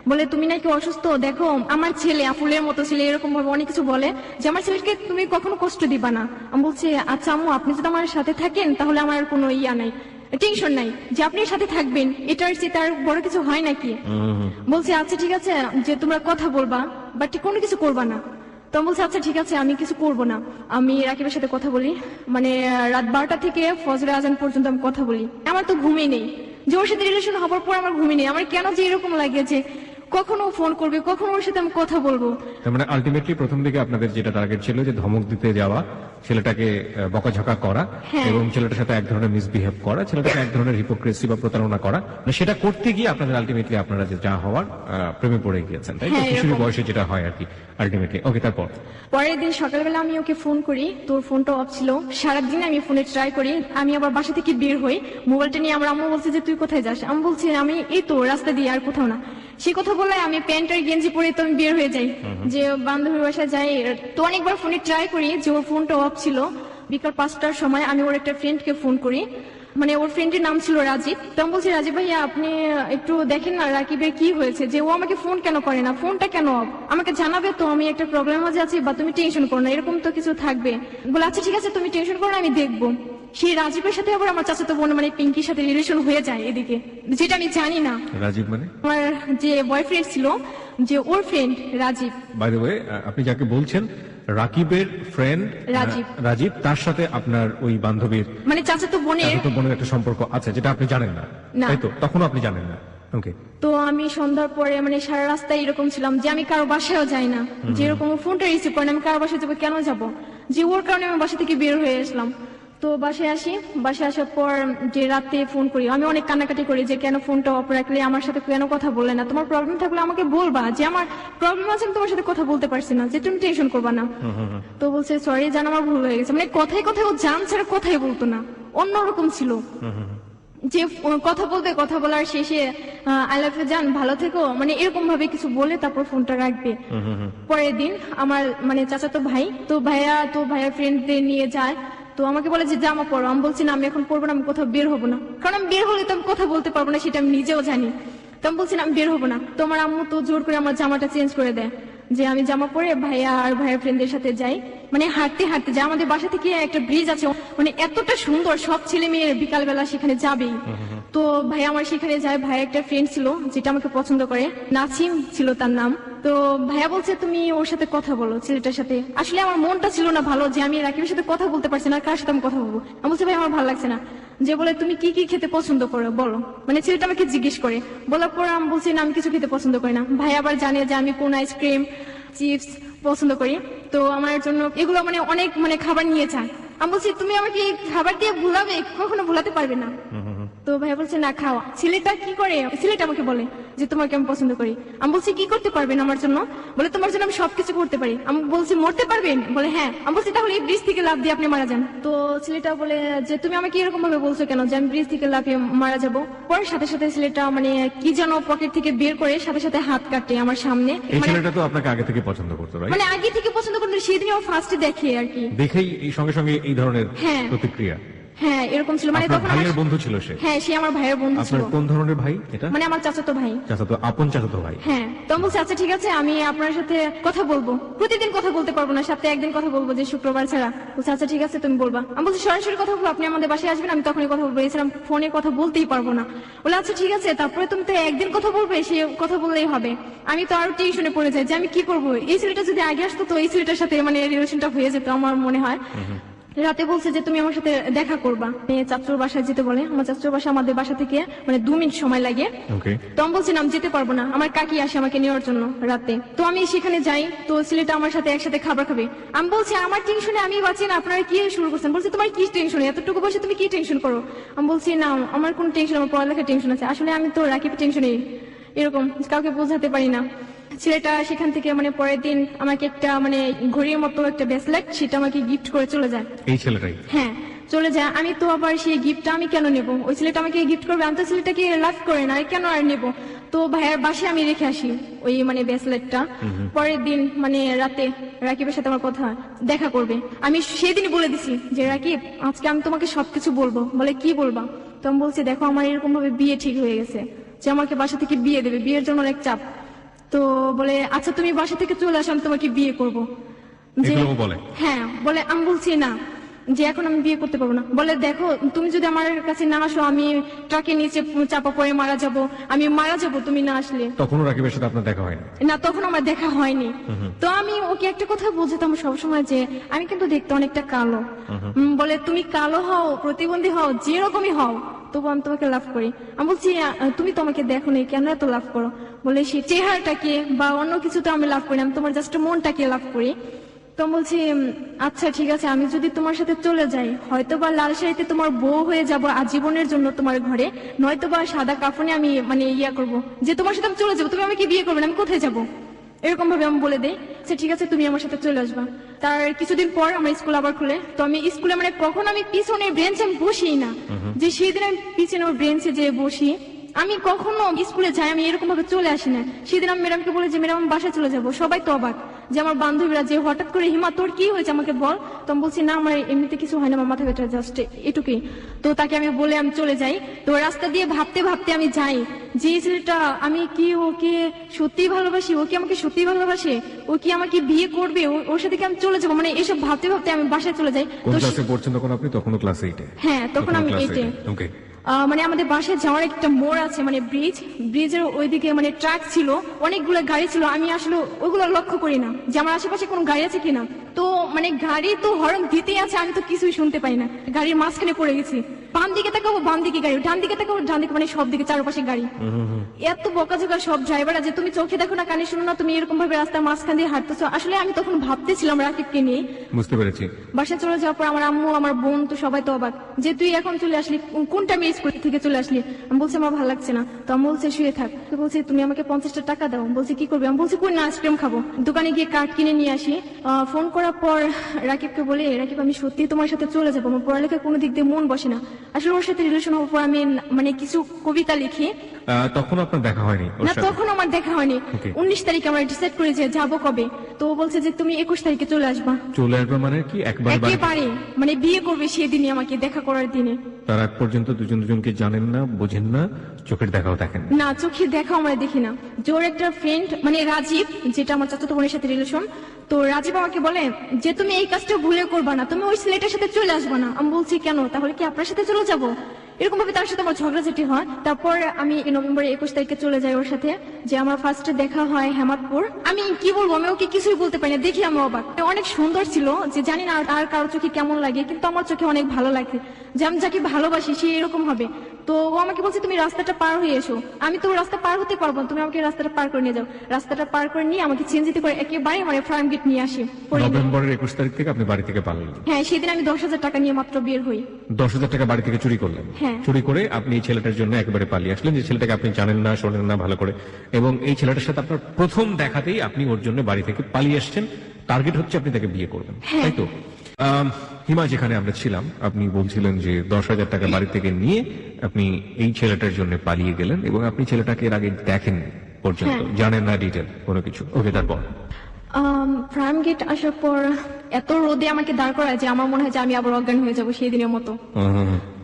বলে তুমি নাকি অসুস্থ, দেখো আমার ছেলে ফুলের মতো ছেলে, এরকম ভাবে অনেক কিছু বলে যে আমার ছেলেকে তুমি কখনো কষ্ট দিবা না। আমি বলছি আচ্ছা আম্মু, আপনি যদি আমার সাথে থাকেন তাহলে আমার কোনো ইয়া নাই, টেনশন নাই, যে আপনি সাথে থাকবেন এটার চেয়ে তার বড় কিছু হয় নাকি। বলছি আচ্ছা ঠিক আছে, যে তোমরা কথা বলবা বাট কোনো কিছু করবা না। তো আমি বলছি আচ্ছা ঠিক আছে, আমি কিছু করবো না, আমি রাকিবের সাথে কথা বলি, মানে রাত 12টা থেকে ফজরের আজান পর্যন্ত আমি কথা বলি। আমার তো ঘুমই নেই, যে ওর সাথে রিলেশন হবার পর আমার ঘুমই নেই। আমার কেন যে এরকম লাগে যে কখনো ফোন করবে, কখনো ওর সাথে আমি কথা বলবো। তার মানে আলটিমেটলি প্রথম দিকে আপনাদের যেটা টার্গেট ছিল যে ধমক দিতে যাওয়া, ছেলেটাকে বকাঝকা করা, হ্যাঁ। এবং ছেলেটার সাথে এক ধরনের মিসবিহেভ করা, ছেলেটাকে এক ধরনের হিপোক্রেসি বা প্রতারণা করা, মানে সেটা করতে গিয়ে আপনাদের আলটিমেটলি আপনারা যে যা হওয়ার প্রেমে পড়ে গিয়েছেন, তাই তো? হ্যাঁ, কিশোরী এরকম। বয়সে যেটা হয় আর কি আলটিমেটলি। ওকে, তারপর? পরের দিন সকালবেলা আমি ওকে ফোন করি, তোর ফোনটা অফ ছিল। সারাদিন আমি ফোনে ট্রাই করি, আমি আবার বাসা থেকে বের হই, মোবাইলটা নিয়ে আমার আম্মু বলছে যে তুই কোথায় যাস। আমি বলছি আমি এই তো রাস্তা দিয়ে, আর কোথাও না। সে কথা বলে আমি প্যান্ট আর গেঞ্জি পরে তো আমি বের হয়ে যাই, যে বান্ধবীর বাসায় যাই। তো অনেকবার ফোনে ট্রাই করি, যে ওর ফোনটা অফ ছিল। বিকাল 5টার সময় আমি ওর একটা ফ্রেন্ডকে ফোন করি, মানে ওর ফ্রেন্ডের নাম ছিল রাজীব। তো আমি বলছি রাজীব ভাইয়া আপনি একটু দেখেন না রাকিবের কি হয়েছে, যে ও আমাকে ফোন কেন করে না, ফোনটা কেন অফ, আমাকে জানাবে তো, আমি একটা প্রবলেম মাঝে আছি, বা তুমি টেনশন করো না, এরকম তো কিছু থাকবে। বলে আচ্ছা ঠিক আছে তুমি টেনশন করো না, আমি দেখবো। সেই রাজীবের সাথে আবার আমার চাচাতো বোন মানে পিঙ্কির সাথে রিলেশন হয়ে যায় এদিকে, যেটা আমি জানি না। রাজীব মানে? আমার যে বয়ফ্রেন্ড ছিল, যে ওর friend Rajib. By the way, আপনি যাকে বলছেন রাকিবের ফ্রেন্ড রাজীব। রাজীব, তার সাথে আপনার ওই বান্ধবীর মানে চাচাতো বোনের। চাচাতো বোনের একটা সম্পর্ক আছে যেটা আপনি জানেন না, না। তাই তো? তখনও আপনি জানেন না। ওকে। তো আমি সন্ধ্যার পরে মানে সারা রাস্তায় এরকম ছিলাম যে আমি কারো বাসায়ও যাই না, যে এরকম ফোনটা রিসিভ করে না, আমি কারো বাসায় যাবো, কেন যাব, যে ওর কারণে আমি বাসা থেকে বের হয়ে আসলাম। তো বাসায় আসি, বাসায় আসার পর যে রাতে ফোন করি, আমি অনেক কান্নাকাটি করি যে কেন ফোনটা অফ রাখলে, আমার সাথে কেন কথা বললে না, তোমার প্রবলেম থাকলে আমাকে বলবা, যে আমার প্রবলেম আছে, আমি তোমার সাথে কথা বলতে পারছি না, যে তুমি টেনশন করবা না। তো বলছে সরি জান, আমার ভুল হয়ে গেছে। মানে কথায় কথায় ও জান ছাড়া কথাই বলতো না, অন্যরকম ছিল, যে কথা বলবে, কথা বলার শেষে আই লাভ ইউ জান, ভালো থেকো, মানে এরকম ভাবে কিছু বলে তারপর ফোনটা রাখবে। পরের দিন আমার মানে চাচাতো ভাই, তো ভাইয়া ফ্রেন্ডদের নিয়ে যায়, তো আমাকে বলে যে জামা পরো। আমি বলছি না আমি এখন পরবো না, আমি কোথাও বের হবো না, কারণ আমি বের হলে তো আমি কথা বলতে পারবো না, সেটা আমি নিজেও জানি। তো আমি বলছি না আমি বের হবো না। তো আমার আম্মু তো জোর করে আমার জামাটা চেঞ্জ করে দেয়, যে আমি জামা পরে ভাইয়া আর ভাইয়ের ফ্রেন্ডদের সাথে যাই, মানে হাঁটতে হাঁটতে যাই। আমাদের বাসা থেকে একটা ব্রিজ আছে, মানে এতটা সুন্দর, সব ছেলে মেয়ে বিকালবেলা সেখানে যাবেই। তো ভাই আমার সেখানে যায়, ভাই একটা ফ্রেন্ড ছিল যেটা আমাকে পছন্দ করে, নাসিম ছিল তার নাম। তো ভাইয়া বলছে তুমি ওর সাথে কথা বলো, ছেলেটার সাথে। আসলে আমার মনটা ছিল না ভালো, যে আমি রাকিবের সাথে কথা বলতে পারছি না, কার সাথে আমি কথা বলবো। আমি বলছি ভাই আমার ভালো লাগছে না। যে বলে তুমি কি কি খেতে পছন্দ করো বলো, মানে ছেলেটা আমাকে জিজ্ঞেস করে। বলার পর আমি বলছি না আমি কিছু খেতে পছন্দ করি না। ভাই আবার জানে যে আমি কোন আইসক্রিম, চিপস পছন্দ করি, তো আমার জন্য এগুলো মানে অনেক মানে খাবার নিয়ে যায়। আমি বলছি তুমি আমাকে এই খাবার দিয়ে ভুলাবে, কখনো ভুলাতে পারবে না। তো ভাই বলছে না খাওয়া। ছেলেটা কি করে, ছেলেটা আমাকে বলে যে তোমাকে আমি পছন্দ করি। আমি বলছি কি করতে পারবেন আমার জন্য, বলে তোমার জন্য আমি সবকিছু করতে পারি। আমি বলছি মরতে পারবেন, বলে হ্যাঁ। আমি বলছি তাহলে এই ব্রিজ থেকে লাফ দিয়ে আপনি মারা যান। তো ছেলেটা বলে যে তুমি আমাকে এরকম ভাবে বলছো কেন, যে আমি ব্রিজ থেকে লাফিয়ে মারা যাবো। পরে সাথে সাথে ছেলেটা মানে কি যেন পকেট থেকে বের করে সাথে সাথে হাত কাটে আমার সামনে। এই মানে ছেলেটা তো আপনাকে আগে থেকে পছন্দ করতো, রাইট? মানে আগে থেকে পছন্দ করতো, সেদিন ও ফার্স্টে দেখে আর কি, দেখেই এই সঙ্গে সঙ্গে এই ধরনের হ্যাঁ। প্রতিক্রিয়া। হ্যাঁ এরকম ছিল, মানে আপনার তখন ভাইয়ের আমার বন্ধু ছিল সে? হ্যাঁ সে আমার ভাইয়ের বন্ধু ছিল। আপনার কোন ধরনের ভাই এটা? মানে আমার চাচাতো ভাই। চাচাতো, আপন চাচাতো ভাই? হ্যাঁ। তো আমি বলছি আচ্ছা ঠিক আছে আমি আপনার সাথে কথা বলবো, প্রতিদিন কথা বলতে পারবো না, সপ্তাহে একদিন কথা বলবো, যে শুক্রবার ছাড়া। বলছে আচ্ছা ঠিক আছে তুমি বলবা। আমি বলছি সরাসরি কথা বলবো, আপনি আমাদের বাসায় আসবেন, আমি তখনই কথা বলবো, এছাড়া ফোনে কথা বলতেই পারবো না। বলে আচ্ছা ঠিক আছে, তারপরে তুমি তো একদিন কথা বলবে, সে কথা বললেই হবে। আমি তো আরো টেনশনে পড়ে যাই যে আমি কি করবো, এই ছেলেটা যদি আগে আসতো তো এই ছেলেটার সাথে মানে রিলেশনটা হয়ে যেত আমার মনে হয়। রাতে বলছে যে তুমি আমার সাথে দেখা করবা, চাচুর বাসায় যেতে বলে। আমার চাচুর বাসা আমাদের বাসা থেকে মানে 2 মিনিট সময় লাগে। ওকে। তো আমি বলছি না আমি যেতে পারবো না, আমার কাকি আসে আমাকে নেওয়ার জন্য রাতে। তো আমি সেখানে যাই, তো ছেলেটা আমার সাথে একসাথে খাবার খাবে। আমি বলছি আমার টেনশনে আমি বাঁচি না, আপনারা কি শুরু করছেন। বলছে তোমার কি টেনশন, এতটুকু বসে তুমি কি টেনশন করো। আমি বলছি না আমার কোন টেনশন, আমার পড়ালেখার টেনশন আছে। আসলে আমি তো রাকিবের টেনশনে এরকম কাউকে বোঝাতে পারি না। ছেলেটা সেখান থেকে মানে পরের দিন আমাকে একটা মানে ঘড়ির মতো একটা ব্রেসলেট, সেটা আমাকে গিফট করে চলে যায়। এই ছেলেটাই? হ্যাঁ চলে যায়। আমি তো আবার সেই গিফটটা আমি কেন নেবো, ওই ছেলেটা আমাকে গিফট করবে, আমি তো ছেলেটাকে লাভ করে না, কেন আর নেবো। তো ভাইয়ের বাসায় আমি রেখে আসি ওই মানে ব্রেসলেটটা। পরের দিন মানে রাতে রাকিবের সাথে আমার কথা দেখা করবে, আমি সেদিনই বলে দিছি যে রাকিব আজকে আমি তোমাকে সবকিছু বলবো। বলে কি বলবা। তো আমি বলছি দেখো আমার এরকম ভাবে বিয়ে ঠিক হয়ে গেছে, যে আমাকে বাসা থেকে বিয়ে দেবে, বিয়ের জন্য অনেক চাপ। তো বলে আচ্ছা তুমি বাসা থেকে চলে আসো, আমি তোমাকে বিয়ে করবো। যে এগুলোও বলে? হ্যাঁ বলে। আমি বলছি না, যে এখন আমি বিয়ে করতে পারবো না। বলে দেখো তুমি যদি আমার কাছে না আসো, আমি ট্রাকে নিচে চাপা পড়ে মারা যাব, আমি মারা যাব তুমি না আসলে। তখনও রাকিবের সাথে আপনার দেখা হয়নি? না, তখন আমার দেখা হয়নি। তো আমি ওকে একটা কথা বলছিলাম সবসময় যে আমি কিন্তু দেখতে অনেকটা কালো। বলে তুমি কালো হও, প্রতিবন্ধী হও, যেরকমই হও, তবু আমি তোমাকে লাভ করি। আমি বলছি তুমি তো আমাকে দেখো নি, কেন এত লাভ করো? বলে সে চেহারাটাকে বা অন্য কিছু তো আমি লাভ করি না, আমি তোমার জাস্ট মনটাকে লাভ করি। তো বলছি আচ্ছা ঠিক আছে, আমি যদি তোমার সাথে চলে যাই, হয়তো বা লাল শাড়িতে তোমার বউ হয়ে যাব আজীবনের জন্য তোমার ঘরে, নয়তো বা সাদা কাফনে আমি মানে ইয়া করব, যে তোমার সাথে আমি চলে যাবো, তুমি আমাকে বিয়ে করবে না, আমি কোথায় যাবো? এরকম ভাবে আমি বলে দেই। আচ্ছা ঠিক আছে, তুমি আমার সাথে চলে আসবা। তার কিছুদিন পর আমার স্কুল আবার খুলে। তো আমি স্কুলে মানে কখন আমি পিছনে বেঞ্চে আমি বসি না, যে সেদিন আমি পিছনে বেঞ্চে যে বসি, আমি কখনো স্কুলে যাই, আমি এরকম ভাবে চলে আসি না। সেদিন আমি ম্যাডামকে বলে যে ম্যাডাম আমি বাসায় চলে যাবো। সবাই তো অবাক, যে আমার বান্ধবীরা যে হঠাৎ করে হিমা তোর কি হয়েছে আমাকে বল। তো আমি বলছি না আমার এমনিতে কিছু হয় না, আমার মাথা ব্যথা জাস্ট এটুকুই। তো তাকে আমি বলে আমি চলে যাই। তো রাস্তা দিয়ে ভাবতে ভাবতে আমি যাই যে এই ছেলেটা, আমি কি ওকে সত্যি ভালোবাসি, ও কি আমাকে সত্যি ভালোবাসে, ও কি আমাকে বিয়ে করবে, ওর সাথে কি আমি চলে যাবো, মানে এসব ভাবতে ভাবতে আমি বাসায় চলে যাই। কোন তো ক্লাসে পড়ছেন তখন আপনি? তখনও ক্লাস 8 এ? হ্যাঁ তখন আমি 8 এ। ওকে। মানে আমাদের বাসায় যাওয়ার একটা মোড় আছে, মানে ব্রিজের ওইদিকে মানে ট্রাক ছিল, অনেকগুলো গাড়ি ছিল। আমি আসলে ওগুলো লক্ষ্য করি না যে আমার আশেপাশে কোনো গাড়ি আছে কিনা। তো মানে গাড়ি তো হর্ন দিতেই আছে, আমি তো কিছুই শুনতে পাই না। গাড়ির মাঝখানে পড়ে গেছি। বাম দিকে তাকাবো বাম দিকে গাড়ি, ডান দিকে তাকাবো ডান দিকে, মানে সব দিকে চারপাশে গাড়ি। এত বকাঝকা সব ড্রাইভাররা যে তুমি চোখে দেখো না কানে শুনো না, তুমি এরকম ভাবে রাস্তার মাঝখান দিয়ে হাঁটতেছো। আসলে আমি তখন ভাবতেছিলাম রাকিবকে নিয়ে। বুঝতে পেরেছি। বাসায় চলে যাওয়ার পর আমার আম্মু আমার বোন তো সবাই তো অবাক, যে তুই এখন চলে আসলি, কোন টাইমে স্কুল থেকে চলে আসলি। আমি বলছি আমার ভালো লাগছে না। তো আমি বলছে শুয়ে থাক। তো বলছি তুমি আমাকে 50টা টাকা দাও। বলছি কি করবে? আমি বলছি কই না, আইসক্রিম খাবো। দোকানে গিয়ে কার্ড কিনে নিয়ে আসি। ফোন করার পর রাকিবকে বলি রাকিব আমি সত্যি তোমার সাথে চলে যাবো, আমার পড়ালেখা কোনো দিক দিয়ে মন বসে না। আসলে ওর সাথে রিলেশন হওয়ার পর আমি মানে কিছু কবিতা লিখি। তখন আপনার দেখা হয়নি ওর না, সাথে? তখন আমার দেখা হয়নি। Okay. 19 তারিখে আমরা ডিসাইড করি যে যাবো কবে। তো ও বলছে যে তুমি 21 তারিখে চলে আসবা। চলে আসবে মানে কি একবারে বাড়ি? একেবারে মানে বিয়ে করবে সেদিনই, আমাকে দেখা করার দিনে। তার আগ পর্যন্ত দুজন দুজনকে জানেন না, বোঝেন না, চোখের দেখাও দেখেন না? না, চোখে দেখা আমরা দেখি না। জোর একটা ফ্রেন্ড মানে রাজীব, যেটা আমার চাচাতো বোনের সাথে রিলেশন, তো রাজীব আমাকে বলে যে তুমি এই কাজটা ভুলে করবা না, তুমি ওই ছেলেটার সাথে চলে আসবা না। আমি বলছি কেন? তাহলে কি আপনার সাথে চলে যাবো? এরকম ভাবে তার সাথে আমার ঝগড়াঝাটি হয়। তারপর আমি নভেম্বরের 21 তারিখে চলে যাই ওর সাথে। যে আমার ফার্স্টে দেখা হয় হেমাদপুর। আমি কি বলবো, আমি ওকে কিছুই বলতে পারি না, দেখি আমি অবাক। অনেক সুন্দর ছিল, যে জানি না আর কারো চোখে কেমন লাগে, কিন্তু আমার চোখে অনেক ভালো লাগে, যে আমি যাকে ভালোবাসি সে এরকম হবে। তো ও আমাকে বলছে তুমি রাস্তাটা পার হয়ে এসো। আমি তো রাস্তা পার হতে পারবো না, তুমি আমাকে রাস্তাটা পার করে নিয়ে যাও। রাস্তাটা পার করে নিয়ে আমাকে চেঞ্জিতে করে একেবারে মানে ফার্ম গেট নিয়ে আসি। নভেম্বরের 21 তারিখ থেকে আপনি বাড়ি থেকে পালালেন? হ্যাঁ, সেদিন আমি 10,000 টাকা নিয়ে মাত্র বের হই। 10,000 টাকা বাড়ি থেকে চুরি করলেন? হ্যাঁ। চুরি করে আপনি এই ছেলেটার জন্য একেবারে পালিয়ে আসলেন, যে ছেলেটাকে আপনি জানেন না, শোনেন না ভালো করে, এবং এই ছেলেটার সাথে আপনার প্রথম দেখাতেই আপনি ওর জন্য বাড়ি থেকে পালিয়ে আসছেন। টার্গেট হচ্ছে আপনি তাকে বিয়ে করবেন, তাই তো? হিমা, যেখানে আমরা ছিলাম আপনি বলছিলেন যে 10,000 টাকা বাড়ি থেকে নিয়ে আপনি এই ছেলেটার জন্য পালিয়ে গেলেন, এবং আপনি ছেলেটাকে এর আগে দেখেন পর্যন্ত, জানেন না ডিটেল কোনো কিছু। ওকে, তারপর? ফার্ম গেট আসার পর এত রোদে আমাকে দাঁড় করায় যে আমার মনে হয় যে আমি আবার অজ্ঞান হয়ে যাবো সেই দিনের মতো।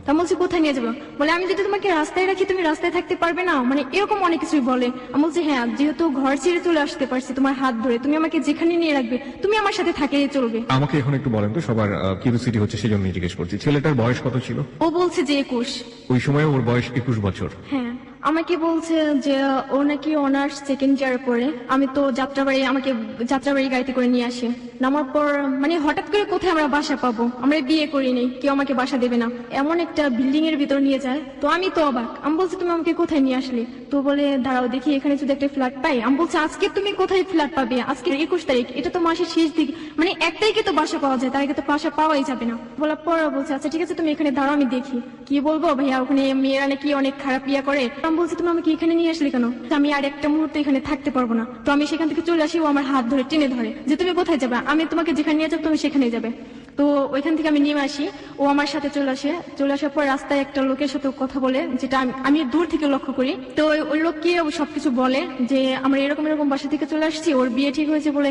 তা বলছি কোথায় নিয়ে যাবো? বলে আমি যদি তোমাকে রাস্তায় রাখি তুমি রাস্তায় থাকতে পারবে না, মানে এরকম অনেক কিছুই বলে। আমি বলছি হ্যাঁ, যেহেতু ঘর ছেড়ে চলে আসতে পারছি তোমার হাত ধরে, তুমি আমাকে যেখানে নিয়ে রাখবে তুমি আমার সাথে থাকে চলবে। আমাকে এখন একটু বলেন তো, সবার কিউরিওসিটি হচ্ছে সেজন্য জিজ্ঞেস করছি, ছেলেটার বয়স কত ছিল? ও বলছে যে 21। ওই সময় ওর বয়স 21 বছর? হ্যাঁ, আমাকে বলছে যে ও নাকি অনার্স সেকেন্ড ইয়ার পড়ে। আমি তো আমাকে যাত্রাবাড়ি গাড়িতে করে নিয়ে আসে। নামার পর মানে হঠাৎ করে কোথায় আমরা বাসা পাবো, আমরা বিয়ে করিনি, কেউ আমাকে বাসা দেবে না, এমন একটা বিল্ডিং এর ভিতর নিয়ে যায়। তো আমি তো অবাক, আমি বলছি তুমি আমাকে কোথায় নিয়ে আসলে? তো বলে দাঁড়াও দেখি এখানে যদি একটা ফ্ল্যাট পাই। আমি বলছি আজকে তুমি কোথায় ফ্ল্যাট পাবে? আজকে 21 তারিখ, এটা তো মাসের শেষ দিক, মানে 1 তারিখে তো বাসা পাওয়া যায়, তার আগে তো বাসা পাওয়াই যাবে না। বলার পর বলছে আচ্ছা ঠিক আছে তুমি এখানে দাঁড়াও আমি দেখি। কি বলবো ভাইয়া, ওখানে মেয়েরা নাকি অনেক খারাপ ইয়া করে। আমি বলছি তুমি আমাকে এখানে নিয়ে আসলে কেন? আমি আর একটা মুহূর্তে এখানে থাকতে পারবো না। তো আমি সেখান থেকে চলে আসি, ও আমার হাত ধরে টেনে ধরে যে তুমি কোথায় যাবে? আমি তোমাকে যেখানে নিয়ে যাবো তুমি সেখানে যাবে। তো ওইখান থেকে আমি নেমে আসি, ও আমার সাথে চলে আসার পর রাস্তায় একটা লোকের সাথে ও কথা বলে, যেটা আমি দূর থেকে লক্ষ্য করি। তো ওই লোককে ও সবকিছু বলে যে আমরা এরকম এরকম বাসা থেকে চলে আসছি, ওর বিয়ে ঠিক হয়েছে বলে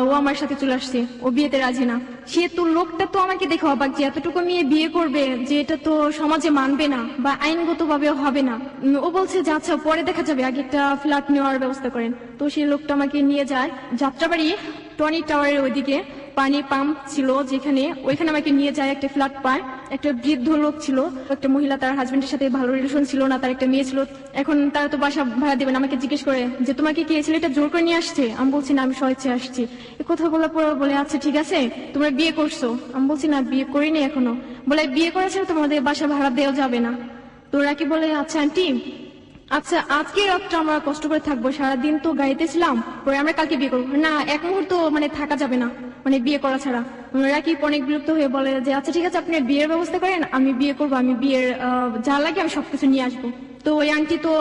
ও আমার সাথে চলে আসছে, ও বিয়েতে রাজি না। সে তো লোকটা তো আমাকে দেখে অবাক যে এতটুকু মেয়ে বিয়ে করবে, যে এটা তো সমাজে মানবে না বা আইনগত ভাবে হবে না। ও বলছে যে আচ্ছা পরে দেখা যাবে, আগে একটা ফ্ল্যাট নেওয়ার ব্যবস্থা করেন। তো সেই লোকটা আমাকে নিয়ে যায় যাত্রাবাড়ি টনি টাওয়ারের ওইদিকে পানি পাম্প ছিল যেখানে, ওইখানে আমাকে নিয়ে যায়, একটা ফ্ল্যাট পায়। একটা বৃদ্ধ লোক ছিল, একটা মহিলা, তার হাজবেন্ডের সাথে ভালো রিলেশন ছিল না, তার একটা মেয়ে ছিল। এখন তারা তো বাসা ভাড়া দেবেন, আমাকে জিজ্ঞেস করে যে তোমাকে কি এই ছেলেটা জোর করে নিয়ে আসছে? আমি বলছি না, আমি স্বেচ্ছায় আসছি। এ কথা বলার পর বলে আচ্ছা ঠিক আছে, তোমরা বিয়ে করছো? আমি বলছি না, বিয়ে করিনি এখনো। বলে বিয়ে করেছে তোমাদের বাসা ভাড়া দেওয়া যাবে না। তো রাকি বলে আচ্ছা আন্টি, আচ্ছা আজকে রাতটা আমরা কষ্ট করে থাকবো, সারাদিন তো গাড়িতে ছিলাম, পরে আমরা কালকে বিয়ে করবো। না, এক মুহূর্ত মানে থাকা যাবে না, মানে বিয়ে করা ছাড়া। রাকিব অনেক বিরক্ত হয়ে বলে যে আচ্ছা ঠিক আছে, আপনি বিয়ের ব্যবস্থা করেন, আমি বিয়ে করবো, আমি বিয়ের যা লাগে আমি সবকিছু নিয়ে আসবো। তো ওই আন্টি তো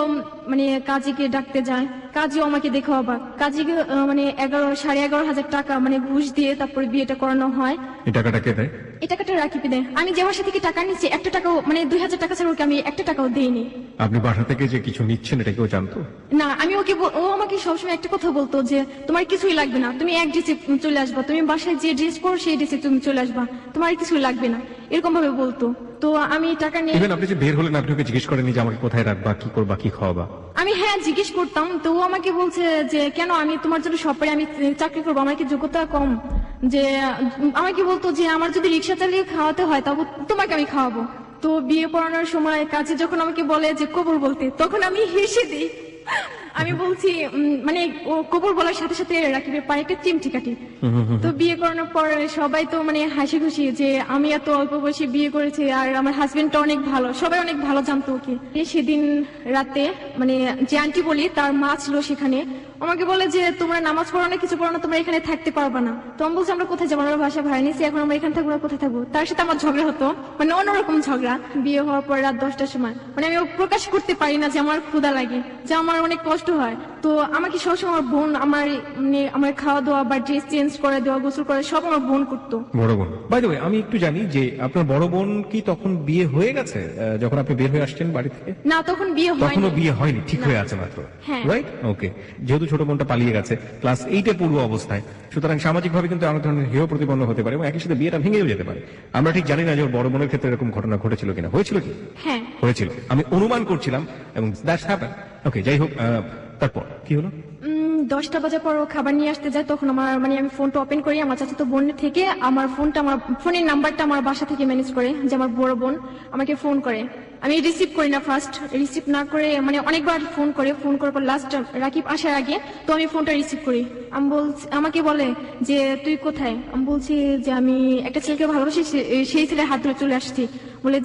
মানে কাজীকে ডাকতে যায়, কাজীও আমাকে দেখে অবাক। কাজীকে মানে 11,500 টাকা মানে ঘুষ দিয়ে তারপরে বিয়েটা করানো হয়। এই টাকাটা কে দেয়? এই টাকাটা রাকিব দেয়। আমি যে বাসা থেকে টাকা নিচ্ছি, একটা টাকাও মানে 2,000 টাকা ছাড়া ওকে আমি একটা টাকাও দিইনি। আপনি বাসা থেকে যে কিছু নিচ্ছেন এটা কেউ জানতো? না, আমি ওকে ও আমাকে সবসময় একটা কথা বলতো যে তোমার কিছুই লাগবে না, তুমি এক ড্রেসে চলে আসবা, তুমি বাসায় যে ড্রেস পরো সেই ড্রেসে তুমি চলে আসবা, তোমার কিছুই লাগবে না, এরকম ভাবে বলতো। তো আমি টাকা নিয়ে, ইভেন আপনি যে বের হলেন আপনি ওকে জিজ্ঞেস করেননি যে আমাকে কোথায় রাখবা, কি করবা, কি খাওয়াবা? আমি হ্যাঁ জিজ্ঞেস করতাম। তো ও আমাকে বলছে যে কেন, আমি তোমার জন্য সব পারি, আমি চাকরি করবো, আমার কি যোগ্যতা কম? যে আমাকে বলতো যে আমার যদি রিক্সা চালিয়ে খাওয়াতে হয় তবে তোমাকে আমি খাওয়াবো। তো বিয়ে পড়ানোর সময় কাজে যখন আমাকে বলে যে কবুল বলতে, তখন আমি হেসে দিই। আমি বলছি মানে ও কবুল বলার সাথে সাথে রাকিবের পায়ে একটা চিমটি কাটি। তো বিয়ে করানোর পর সবাই তো মানে হাসি খুশি যে আমি এত অল্প বয়সে বিয়ে করেছি, আর আমার হাজবেন্ডটা অনেক ভালো, সবাই অনেক ভালো জানতো ওকে। সেদিন রাতে মানে যে আন্টি বলি তার মা ছিল সেখানে, আমাকে বলে যে তোমরা নামাজ পড়ো না, কিছু পড়ো না, তোমরা এখানে থাকতে পারবা না। তো আমি বলছি আমরা কোথায় যাবো, আমরা বাসা ভাড়া নিয়েছি, এখন আমরা এখানে থাকবো না, কোথায় থাকবো? তার সাথে আমার ঝগড়া হতো, মানে অন্যরকম ঝগড়া। বিয়ে হওয়ার পর রাত 10টার সময় মানে আমি প্রকাশ করতে পারি না যে আমার ক্ষুধা লাগে, যে আমার অনেক কষ্ট হয়। তো আমাকে সবসময় আমার বোন আমার খাওয়া দাওয়া বা ড্রেস চেঞ্জ করে দেওয়া, গোসল করে সব আমার বোন করতো। বড় বোন, বাই দ্য ওয়ে আমি একটু জানি যে আপনার বড় বোন কি তখন বিয়ে হয়ে গেছে যখন আপনি বের হয়ে আসছেন বাড়ি থেকে? না, তখন বিয়ে হয়নি। তখনও বিয়ে হয়নি, ঠিক হয়ে আছে মাত্র, হ্যাঁ। রাইট? ওকে। যেহেতু ছোট বোনটা পালিয়ে গেছে ক্লাস 8-এ পূর্ব অবস্থায়, সুতরাং সামাজিক ভাবে কিন্তু অনেক ধরনের হেয় প্রতিপন্ন হতে পারে এবং একই সাথে বিয়েটা ভেঙেও যেতে পারে। আমরা ঠিক জানি না যে ওর বড় বোনের ক্ষেত্রে এরকম ঘটনা ঘটেছিল কিনা। হয়েছিল কি? হ্যাঁ হয়েছিল, আমি অনুমান করছিলাম এবং দ্যাটস হ্যাপেন। ওকে, যাই হোক, তারপর কি হলো? 10টা বাজার পর ও খাবার নিয়ে আসতে যায়, তখন আমার মানে আমি ফোনটা ওপেন করি, আমার চাচাতো বোন থেকে আমার ফোনের নাম্বারটা আমার বাসা থেকে ম্যানেজ করে যে আমার বড় বোন আমাকে ফোন করে। আমি রিসিভ করি না, ফার্স্ট রিসিভ না করে মানে অনেকবার ফোন করার পর লাস্ট রাকিব আসার আগে তো আমি ফোনটা রিসিভ করি। আমাকে বলে যে তুই কোথায়? আমি বলছি যে আমি একটা ছেলেকে ভালোবাসি, সেই ছেলের হাত ধরে চলে আসছি। বলে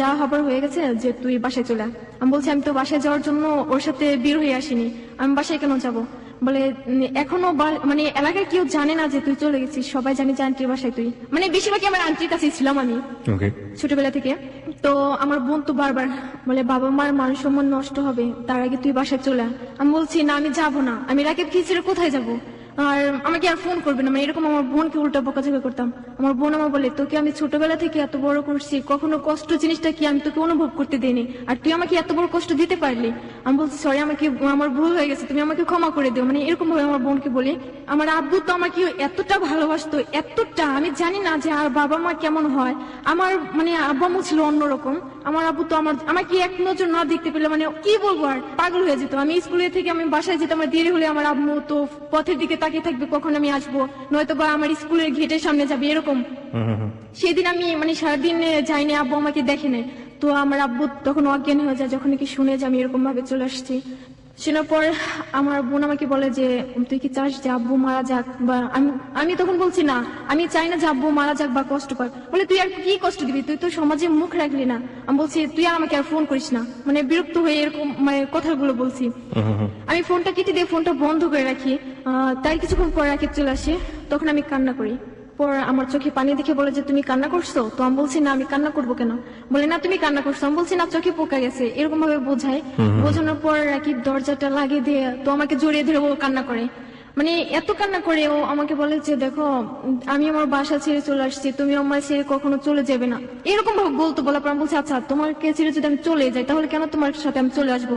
যা হবার হয়ে গেছে, যে তুই বাসায় চলে আয়। আমি বলছি আমি তো বাসায় যাওয়ার জন্য ওর সাথে বের হয়ে আসিনি, আমি বাসায় কেন যাবো? বলে এখনো মানে এলাকায় কেউ জানে না যে তুই চলে গেছিস, সবাই জানে যে আন্টির বাসায় তুই, মানে বেশিরভাগই আমার আন্টির কাছে ছিলাম আমি ছোটবেলা থেকে। তো আমার বোন তো বারবার বলে বাবা মার মান সম্মান নষ্ট হবে, তার আগে তুই বাসায় চলে আয়। আমি বলছি না, আমি যাবো না, আমি রাকিব কি ছেড়ে কোথায় যাবো, আর আমাকে আর ফোন করবে না, মানে এরকম আমার বোনকে উল্টা বকাঝকা করতাম। আমার বোন আমার বলে তোকে আমি ছোটবেলা থেকে এত বড় করছি, কখনো কষ্ট জিনিসটা কি আমি তোকে অনুভব করতে দিইনি, আর তুই আমাকে এত বড় কষ্ট দিতে পারলি। আমি বলছি সরি, আমার ভুল হয়ে গেছে, তুমি আমাকে ক্ষমা করে দিও, মানে এরকম ভাবে আমার বোনকে বলি। আমার আব্বু তো আমাকে এতটা ভালোবাসতো, এতটা, আমি জানি না যে আর বাবা মা কেমন হয়। আমার মানে আব্বা আম্মু ছিল অন্যরকম। আমার আব্বু তো আমাকে এক নজর না দেখতে পেলে মানে কি বলবো, আর পাগল হয়ে যেত। আমি স্কুলে থেকে আমি বাসায় যেতাম, আমার দেরি হলে আমার আম্মু তো পথের দিকে তাকিয়ে থাকবে কখন আমি আসবো, নয়তো বা আমার স্কুলের গেটের সামনে যাবে এরকম। সেদিন আমি মানে সারাদিন যাইনি, আব্বু আমাকে দেখে নেয়। তো আমার আব্বু তখন অজ্ঞান হয়ে যায় যখন কি শুনে যে আমি এরকম ভাবে চলে আসছি। শোনার পর আমার বোন আমাকে বলে যে তুই কি চাস যে আব্বু মারা যাক, বা আমি তখন বলছি না, আমি চাই না যে আব্বু মারা যাক বা কষ্ট পাক। বলে তুই আর কি কষ্ট দিবি, তুই তো সমাজে মুখ রাখলি না। আমি বলছি তুই আর আমাকে আর ফোন করিস না, মানে বিরক্ত হয়ে এরকম মানে কথাগুলো বলছি। আমি ফোনটা কেটে দিয়ে ফোনটা বন্ধ করে রাখি। তাই কিছুক্ষণ পর রাকিব চলে আসে, তখন আমি কান্না করি। পর আমার চোখে পানি দেখে বলে যে তুমি কান্না করছো? তো আমি বলছি না, আমি কান্না করবো কেন? বলে না তুমি কান্না করছো। আমি বলছি না, চোখে পোকা গেছে, এরকম ভাবে বোঝায়। বোঝানোর পর রাকিব দরজাটা লাগিয়ে দিয়ে তো আমাকে জড়িয়ে ধরে ও কান্না করে। মানে এত কান্না করে ও আমাকে বলে যে দেখো আমি আমার বাসা ছেড়ে চলে আসছি, তুমি আমার ছেড়ে কখনো চলে যাবে না, এরকম ভাবে বলতো। বলার পর আমি বলছি আচ্ছা তোমাকে ছেড়ে যদি আমি চলে যাই তাহলে কেন তোমার সাথে আমি চলে আসবো?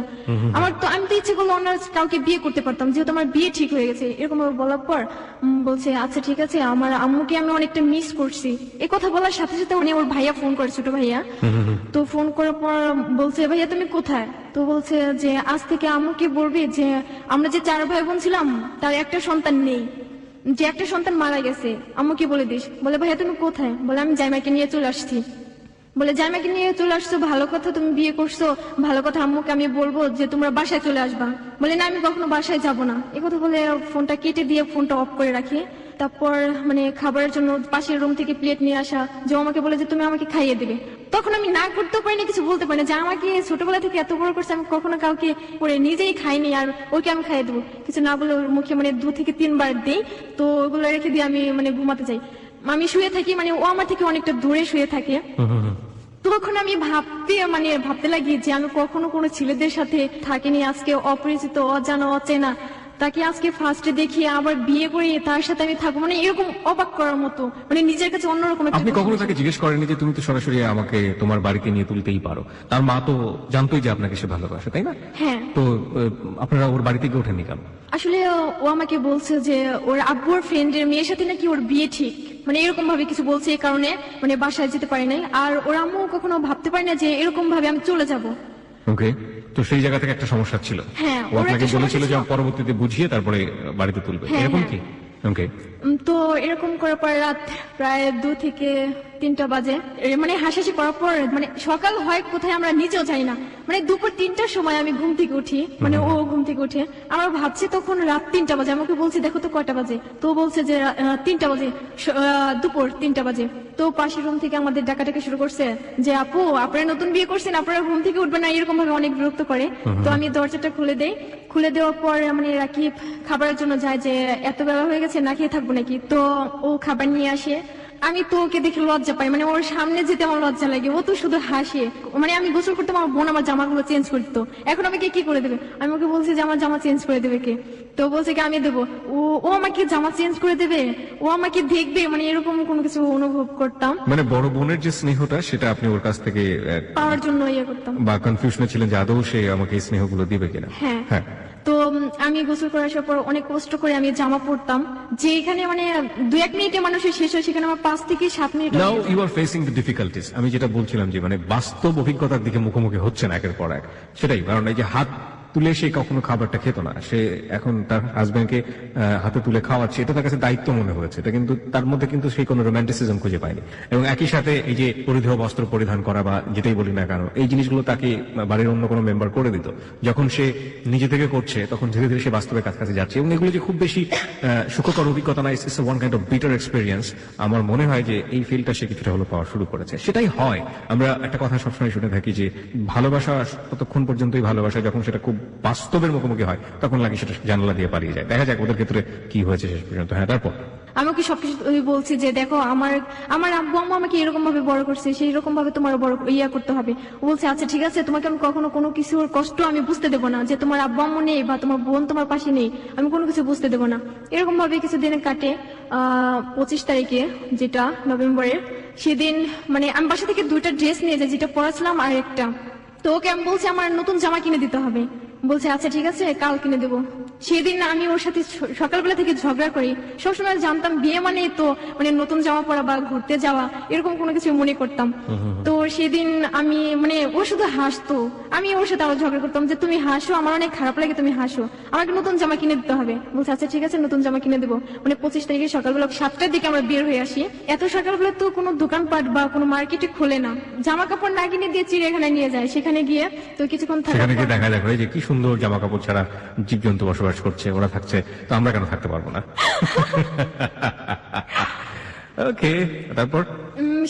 আমি তো ইচ্ছে করলে অন্য কাউকে বিয়ে করতে পারতাম, যেহেতু আমার বিয়ে ঠিক হয়ে গেছে। এরকম ভাবে বলার পর বলছে আচ্ছা ঠিক আছে, আমার আম্মুকে আমি অনেকটা মিস করছি। এই কথা বলার সাথে সাথে উনি ওর ভাইয়া ফোন করে, ছোট ভাইয়া। তো ফোন করার পর বলছে ভাইয়া তুমি কোথায়? তো বলছে যে আজ থেকে আম্মুকে বলবি যে আমরা যে 4 ভাই বোন ছিলাম তার একটা সন্তান নেই, যে একটা সন্তান মারা গেছে, আম্মুকে বলে দিস। বলে ভাইয়া তুমি কোথায়? বলে আমি জামাইকে নিয়ে চলে আসছি। বলে জামাইকে নিয়ে চলে আসছো, ভালো কথা, তুমি বিয়ে করছো, ভালো কথা, আম্মুকে আমি বলবো যে তোমরা বাসায় চলে আসবা। বলে না আমি কখনো বাসায় যাব না। এই কথা বলে ফোনটা কেটে দিয়ে ফোনটা অফ করে রাখি। তারপর মানে খাবারের জন্য পাশের রুম থেকে প্লেট নিয়ে আসা, যে আমাকে বলে যে তুমি আমাকে খাইয়ে দেবে। তখন আমি না করতেও পারি না, কিছু বলতে পারি না, যে আমাকে ছোটবেলা থেকে এত বড় করছে, আমি কখনো কাউকে করে নিজেই খাইনি, আর ওকে আমি খাইয়ে দেবো। কিছু না বলে ওর মুখে মানে 2 থেকে 3 বার দিই। তো ওগুলো রেখে দিয়ে আমি মানে ঘুমাতে যাই। আমি শুয়ে থাকি, মানে ও আমার থেকে অনেকটা দূরে শুয়ে থাকে। তখন আমি ভাবতে লাগি যে আমি কখনো কোনো ছেলেদের সাথে থাকিনি, আজকে অপরিচিত, অজানা, অচেনা তাকে আজকে ফার্স্টে দেখি, আবার বিয়ে করে তার সাথে আমি থাকবো, মানে এরকম অবাক করার মতো, মানে নিজের কাছে অন্যরকম একটা আপনি কথা। কখনো তাকে জিজ্ঞেস করেননি যে তুমি তো সরাসরি আমাকে তোমার বাড়িতে নিয়ে তুলতেই পারো? তার মা তো জানতোই যে আপনাকে সে ভালোবাসে, তাই না? হ্যাঁ। তো আপনারা ওর বাড়িতে গিয়ে ওঠেননি কেন? আসলে ও আমাকে বলছে যে ওর আব্বুর ফ্রেন্ডের মেয়ের সাথে নাকি ওর বিয়ে ঠিক, মানে এরকম ভাবে কিছু বলছে, এই কারণে মানে বাসায় যেতে পারি নাই। আর ওর আম্মু কখনো ভাবতে পারে না যে এরকম ভাবে আমি চলে যাব। ওকে, তো সেই জায়গা থেকে একটা সমস্যা ছিল। হ্যাঁ, ও ওর আপনাকে একটা বলেছিল সমস্যা যে ছিল। পরবর্তীতে বুঝিয়ে তারপরে বাড়িতে তুলবে, হ্যাঁ, এরকম হ্যাঁ। কি? ওকে। তো এরকম করার পর রাত প্রায় 2 থেকে 3টা বাজে, মানে হাসাহাসি করার পর মানে সকাল হয় কোথায় আমরা নিজেও জানি না, মানে দুপুর 3টার সময় আমি ঘুম থেকে উঠি, মানে ও ঘুম থেকে উঠে, আমরা ভাবছি তখন রাত 3টা বাজে। আমাকে বলছি দেখো তো কয়টা বাজে? তো বলছে যে 3টা বাজে, দুপুর 3টা বাজে। তো পাশের রুম থেকে আমাদের ডাকাডাকি শুরু করছে যে আপু আপনারা নতুন বিয়ে করছেন, আপনারা ঘুম থেকে উঠবেন না, এরকম ভাবে অনেক বিরক্ত করে। তো আমি দরজাটা খুলে দেই। খুলে দেওয়ার পর মানে রাকিব খাবারের জন্য যায়, যে এত বেলা হয়ে গেছে না খেয়ে থাকবো নাকি। তো ও খাবার নিয়ে আসে। আমি তো ওকে দেখে লজ্জা পাই, মানে ওর সামনে যেতে আমার লজ্জা লাগে। ও তো শুধু হাসে, মানে আমি গোসল করতাম, আমার বোন আমার জামাগুলো চেঞ্জ করতো, এখন আমাকে কি করে দেবে? আমি ওকে বলছি যে আমার জামা চেঞ্জ করে দেবে কে? তো বলছে কি আমি দেবো। ও আমাকে জামা চেঞ্জ করে দেবে, ও আমাকে দেখবে, মানে এরকম কোনো কিছু অনুভব করতাম, মানে বড় বোনের যে স্নেহটা সেটা আপনি ওর কাছ থেকে পাওয়ার জন্য ইয়ে করতাম। বা কনফিউশনে ছিলেন যে আদৌ সে আমাকে এই স্নেহগুলো দিবে কিনা। হ্যাঁ। হ্যাঁ। তো আমি গোসল করে আসার পর অনেক কষ্ট করে আমি জামা পরতাম, যে এখানে মানে 2-1 মিনিটে মানুষের শেষ হয়, সেখানে আমার 5 থেকে 7 মিনিট। Now you are facing the difficulties. আমি যেটা বলছিলাম যে মানে বাস্তব অভিজ্ঞতার দিকে মুখোমুখি হচ্ছেন একের পর এক, সেটাই। কারণ এই যে হাত তুলে সে কখনো খাবারটা খেত না, সে এখন তার হাজবেন্ডকে হাতে তুলে খাওয়াচ্ছে, এটা তার কাছে দায়িত্ব মনে হয়েছে। এটা কিন্তু তার মধ্যে কিন্তু সেই কোনো রোম্যান্টিসিজম খুঁজে পায়নি। এবং একই সাথে এই যে পরিধেয় বস্ত্র পরিধান করা বা যেটাই বলি না কেন, এই জিনিসগুলো তাকে বাড়ির অন্য কোনো মেম্বার করে দিত। যখন সে নিজে থেকে করছে তখন ধীরে ধীরে সে বাস্তবে কাছাকাছি যাচ্ছে। এবং এগুলো যে খুব বেশি সুখকর অভিজ্ঞতা না, it's one kind of bitter experience. আমার মনে হয় যে এই ফিলটা সে কিছুটা হলো পাওয়া শুরু করেছে। সেটাই হয়, আমরা একটা কথা সবসময় শুনে থাকি যে ভালোবাসা ততক্ষণ পর্যন্তই ভালোবাসা, যখন সেটা খুব বাস্তবের মুখোমুখি হয় তখন লাগে সেটা জানালা দিয়ে পালিয়ে যায়। দেখা যাক ওদের ক্ষেত্রে কি হয়েছে শেষ পর্যন্ত। হ্যাঁ, তারপর আমি ওকে সবকিছু বলছি যে দেখো আমার আব্বু আম্মু আমাকে এরকম ভাবে বড় করছে, সেই রকম ভাবে তোমার বড় করতে হবে। ও বলছে আচ্ছা ঠিক আছে, তোমাকে আমি কখনো কোনো কিছুর কষ্ট আমি বুঝতে দেবো না, যে তোমার আব্বু আম্মু নেই বা তোমার বোন তোমার পাশে নেই, আমি কোনো কিছু বুঝতে দেবো না। এরকম ভাবে কিছুদিন কাটে। 25 তারিখে, যেটা নভেম্বরের, সেদিন মানে আমি বাসা থেকে 2টা ড্রেস নিয়ে যাই, যেটা পরাছিলাম আর একটা। তো ওকে আমি বলছি আমার নতুন জামা কিনে দিতে হবে। বলছে আচ্ছা ঠিক আছে কাল কিনে দেবো। সেদিন আমি ওর সাথে সকালবেলা থেকে ঝগড়া করি। সবসময় জানতাম বিয়ে মানে তো মানে নতুন জামা পরা বা ঘুরতে যাওয়া, এরকম কোনো কিছু মনে করতাম। তো সেদিন আমি মানে ও শুধু হাসতো, আমি ওর সাথে আরো ঝগড়া করতাম যে তুমি হাসো, আমার অনেক খারাপ লাগে, তুমি হাসো, আমাকে নতুন জামা কিনে দিতে হবে। বলছে আচ্ছা ঠিক আছে নতুন জামা কিনে দেবো। মানে 25 তারিখে সকালবেলা 7টার দিকে আমরা বের হয়ে আসি। এত সকালবেলা তো কোনো দোকানপাট বা কোনো মার্কেটে খোলে না, জামা কাপড় না কিনে দিয়ে চিড়িয়াখানায় নিয়ে যায়। সেখানে গিয়ে তো কিছুক্ষণ সেখানে থাকার গিয়ে পর দেখা যাবে যে কি সুন্দর জামা কাপড় ছাড়া জীবজন্তু বসবাস করছে, ওরা থাকছে, তো আমরা কেন থাকতে পারবো না? ওকে, তারপর